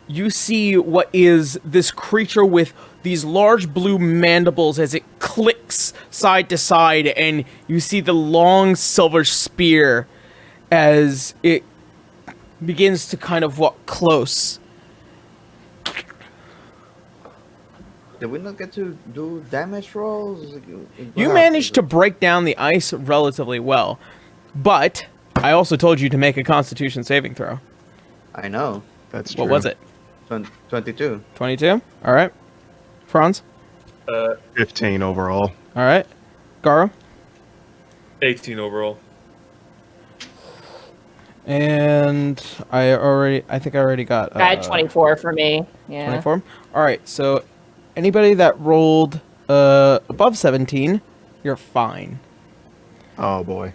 you see what is this creature with these large blue mandibles as it clicks side to side, and you see the long silver spear as it begins to kind of walk close. Did we not get to do damage rolls? You managed to break down the ice relatively well, but I also told you to make a Constitution saving throw. I know. That's true. What was it? 22. 22? All right. Franz? 15 overall. All right. Garo? 18 overall. And I think I already got... I had 24 for me. Yeah. 24? All right, so anybody that rolled above 17, you're fine. Oh boy.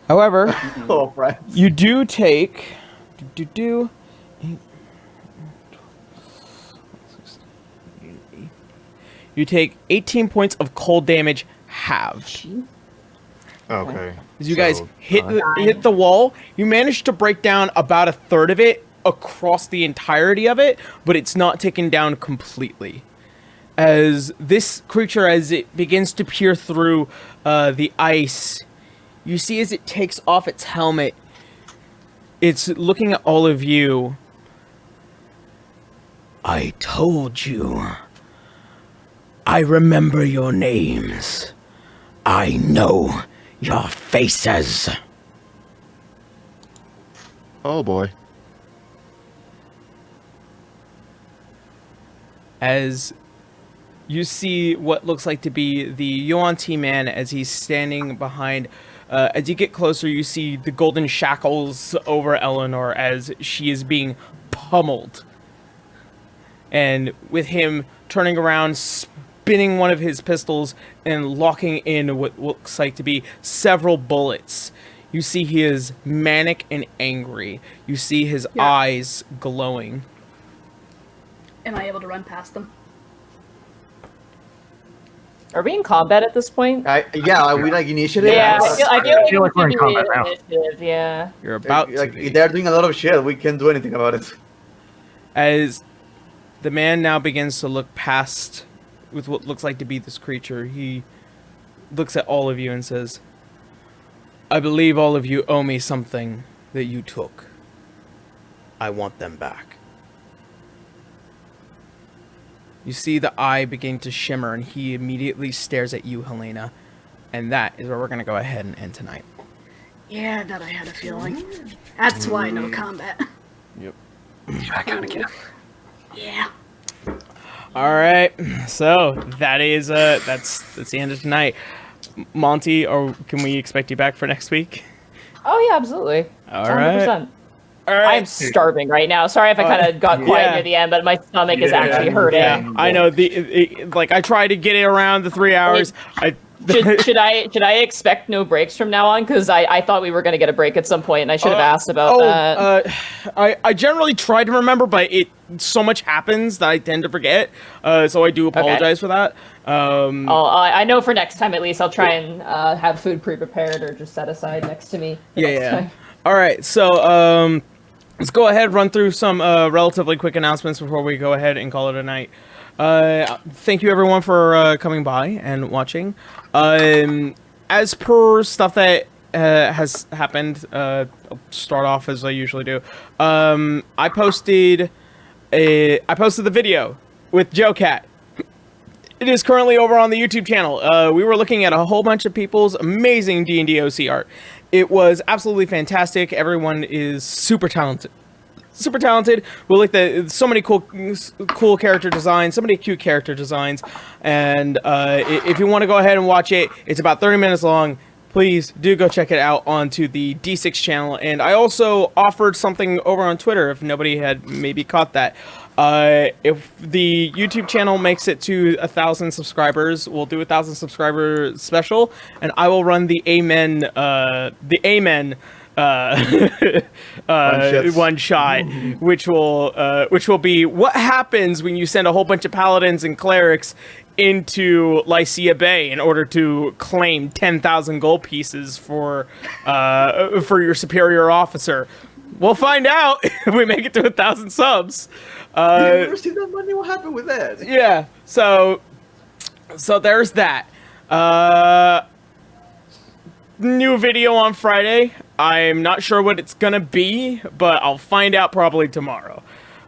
However, Oh, right. you do take... You take 18 points of cold damage halved. Okay. As you guys So, hit the wall, you manage to break down about a third of it across the entirety of it, but it's not taken down completely. As this creature, as it begins to peer through the ice, you see as it takes off its helmet, it's looking at all of you. I told you. I remember your names. I know your faces. Oh boy. As you see what looks like to be the Yuan-Ti man as he's standing behind. As you get closer, you see the golden shackles over Eleanor as she is being pummeled. And with him turning around, spinning one of his pistols and locking in what looks like to be several bullets. You see he is manic and angry. You see his eyes glowing. Am I able to run past them? Are we in combat at this point? Yeah, are we like initiative? Yeah, I feel like we're in we combat should now. be initiative, yeah. You're about Like, to be. they're doing a lot of shit. We can't do anything about it. As the man now begins to look past with what looks like to be this creature, he looks at all of you and says, I believe all of you owe me something that you took. I want them back. You see the eye begin to shimmer, and he immediately stares at you, Helena. And that is where we're going to go ahead and end tonight. Yeah, that I had a feeling. That's why no combat. Yep. I gotta get him. Yeah. All right, so that is that's the end of tonight. Monty, or can we expect you back for next week? Oh yeah, absolutely. All right. 100%. All right. I'm starving right now. Sorry if I kind of got quiet near the end, but my stomach is actually hurting. Yeah, I know. Like I tried to get it around the 3 hours. Should I expect no breaks from now on? Because I thought we were going to get a break at some point, and I should have asked about that. I generally try to remember, but so much happens that I tend to forget. So I do apologize for that. I know for next time at least I'll try and have food pre-prepared or just set aside next to me. Time. All right, so let's go ahead run through some relatively quick announcements before we go ahead and call it a night. Thank you everyone for coming by and watching. As per stuff that has happened, I'll start off as I usually do. I posted the video with Joe Cat. It is currently over on the YouTube channel. We were looking at a whole bunch of people's amazing D&D OC art. It was absolutely fantastic. Everyone is super talented. We like so many cool character designs, so many cute character designs, and if you want to go ahead and watch it, it's about 30 minutes long. Please do go check it out onto the D6 channel. And I also offered something over on Twitter if nobody had maybe caught that. If the YouTube channel makes it to 1,000 subscribers, we'll do 1,000 subscriber special, and I will run the Amen one shot, which will be what happens when you send a whole bunch of paladins and clerics into Lycia Bay in order to claim 10,000 gold pieces for your superior officer. We'll find out if we make it to 1,000 subs. You never see that money. What happened with that? Yeah. So there's that. New video on Friday. I'm not sure what it's gonna be, but I'll find out probably tomorrow.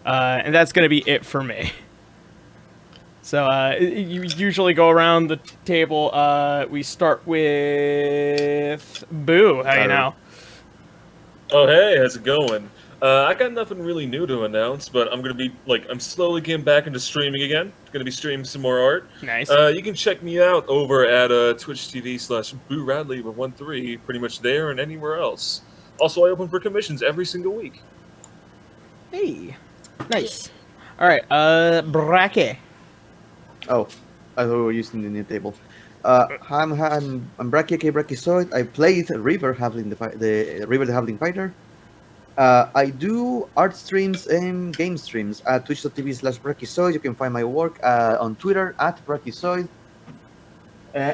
And that's gonna be it for me. So you usually go around the table. We start with Boo. How you know? Oh hey, how's it going? I got nothing really new to announce, but I'm slowly getting back into streaming again. Gonna be streaming some more art. Nice. You can check me out over at Twitch TV/BooRadley with 13, pretty much there and anywhere else. Also, I open for commissions every single week. Hey, nice. All right, Braque. Oh, I thought we were using the new table. I'm Braque K. Brachisoid. I played River, the River the Halfling Fighter. I do art streams and game streams at twitch.tv/Brachisoid. You can find my work on Twitter at Brachisoid.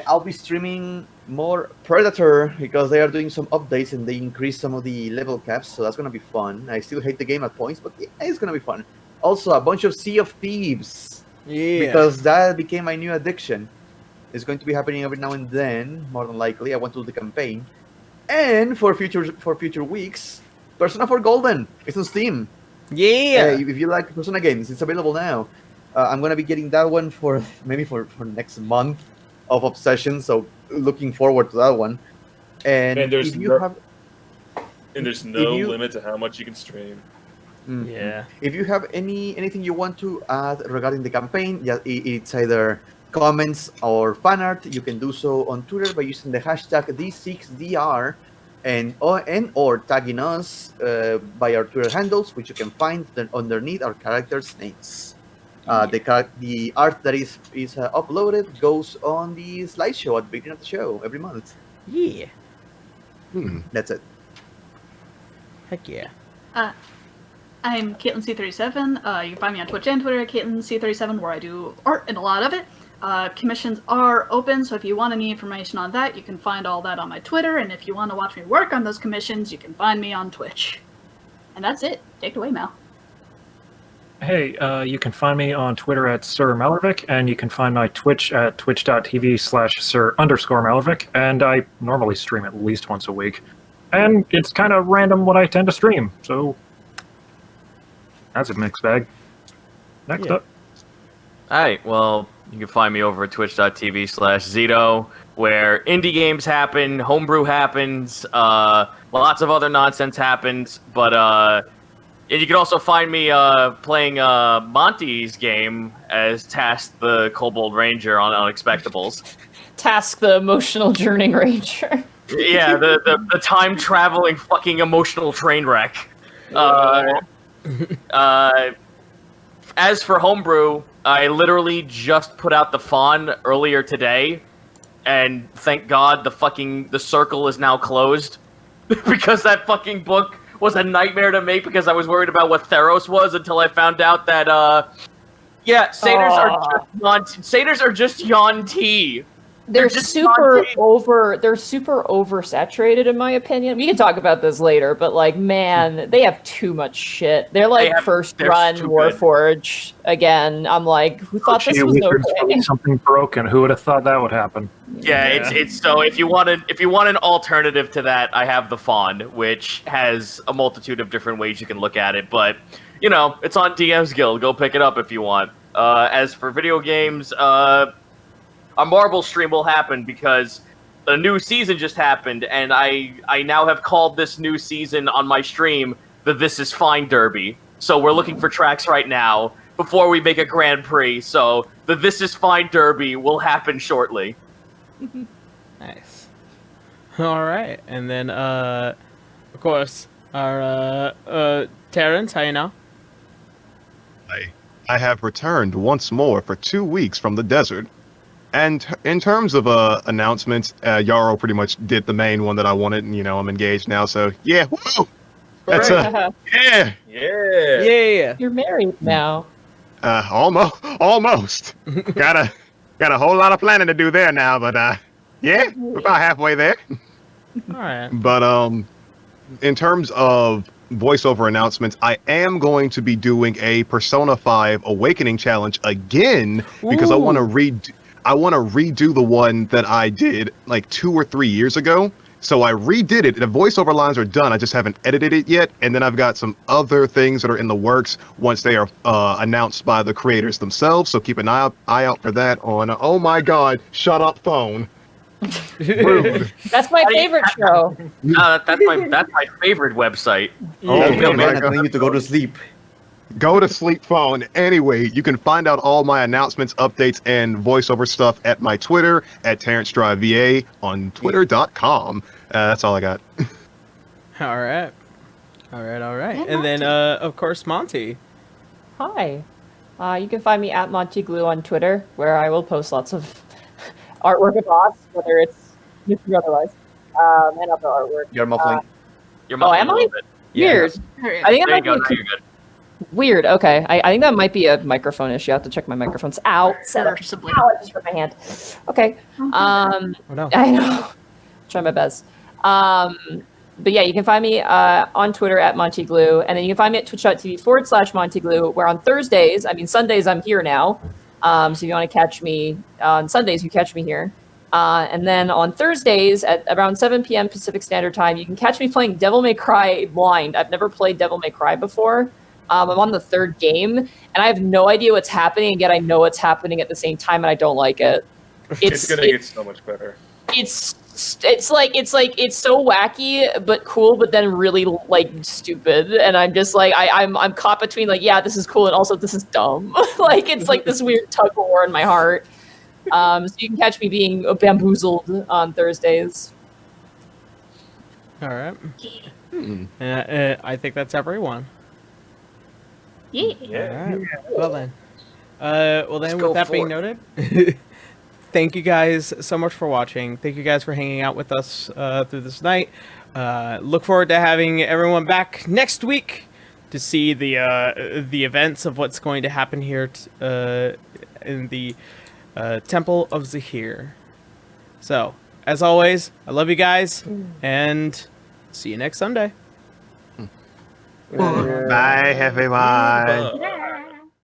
I'll be streaming more Predator because they are doing some updates and they increase some of the level caps, so that's going to be fun. I still hate the game at points, but it's going to be fun. Also, a bunch of Sea of Thieves. Yeah. Because that became my new addiction. It's going to be happening every now and then, more than likely. I want to do the campaign. And for future weeks, Persona 4 Golden. It's on Steam. Yeah. If you like Persona games, it's available now. I'm gonna be getting that one for next month of Obsession. So looking forward to that one. And there's no limit to how much you can stream. Mm-hmm. Yeah. If you have anything you want to add regarding the campaign, it's either comments or fan art. You can do so on Twitter by using the hashtag D6DR or tagging us by our Twitter handles, which you can find underneath our characters' names. The art that is uploaded goes on the slideshow at the beginning of the show every month. Yeah. That's it. Heck yeah. I'm Caitlin C37. You can find me on Twitch and Twitter at Caitlin C37, where I do art and a lot of it. Commissions are open, so if you want any information on that, you can find all that on my Twitter. And if you want to watch me work on those commissions, you can find me on Twitch. And that's it. Take it away, Mal. Hey, you can find me on Twitter at Sir Malervik, and you can find my Twitch at twitch.tv/Sir_Malervik, and I normally stream at least once a week. And it's kind of random what I tend to stream, so that's a mixed bag. Next up. Alright, well, you can find me over at twitch.tv/Zito, where indie games happen, homebrew happens, lots of other nonsense happens, but and you can also find me playing Monty's game as Task the Kobold Ranger on Unexpectables. Task the emotional journeying ranger. Yeah, the time-traveling fucking emotional train wreck. As for homebrew, I literally just put out the fawn earlier today, and thank God the circle is now closed because that fucking book was a nightmare to make because I was worried about what Theros was until I found out that satyrs are just Yon T. They're just super not- they're super oversaturated in my opinion. We can talk about this later, but like man, they have too much shit. They're like they're run too good. Warforge again. I'm like, who thought this was okay? Something broken. Who would have thought that would happen? Yeah, it's so if you want an alternative to that, I have the fawn, which has a multitude of different ways you can look at it, but it's on DM's Guild. Go pick it up if you want. As for video games, a Marvel stream will happen because a new season just happened, and I now have called this new season on my stream the This Is Fine Derby. So we're looking for tracks right now before we make a Grand Prix. So the This Is Fine Derby will happen shortly. Nice. All right, and then of course our Terrence, how you know? I have returned once more for 2 weeks from the desert. And in terms of announcements, Yarrow pretty much did the main one that I wanted, and I'm engaged now. So yeah, woo! That's yeah. You're married now. Almost. got a whole lot of planning to do there now, but yeah, we're about halfway there. All right. But in terms of voiceover announcements, I am going to be doing a Persona 5 Awakening challenge again because I want to redo the one that I did like 2 or 3 years ago. So I redid it. The voiceover lines are done. I just haven't edited it yet. And then I've got some other things that are in the works once they are announced by the creators themselves. So keep an eye out for that on, oh my God, shut up phone. Rude. That's my favorite show. That's my favorite website. Oh, man, I telling you to go to sleep. Go to sleep phone. Anyway, you can find out all my announcements, updates, and voiceover stuff at my Twitter, at Terrence Drive VA, on twitter.com. That's all I got. All right. And then, of course, Monty. Hi. You can find me at Monty Glue on Twitter, where I will post lots of artwork of Oz, whether it's mystery or otherwise, and other artwork. You're muffling. You're muffling am a I? little bit. Weird. I think There you go. Now you're good. Weird. Okay. I think that might be a microphone issue. I have to check my microphones out. Possibly. Ow, I just hurt my hand. Okay. Oh, no. I know. Try my best. But yeah, you can find me on Twitter at MontyGlue, and then you can find me at twitch.tv/MontyGlue, where on Thursdays, Sundays I'm here now. So if you want to catch me on Sundays, you catch me here. And then on Thursdays at around 7 p.m. Pacific Standard Time, you can catch me playing Devil May Cry blind. I've never played Devil May Cry before. I'm on the 3rd game, and I have no idea what's happening, and yet I know what's happening at the same time, and I don't like it. It's gonna get so much better. It's so wacky but cool, but then really like stupid, and I'm just like I'm caught between like, yeah, this is cool, and also this is dumb. Like it's like this weird tug of war in my heart. So you can catch me being bamboozled on Thursdays. All right. I think that's everyone. Yeah. All right. Well then, with that being noted, thank you guys so much for watching. Thank you guys for hanging out with us through this night. Look forward to having everyone back next week to see the events of what's going to happen here in the Temple of Zahir. So, as always, I love you guys, and see you next Sunday. Bye, everyone.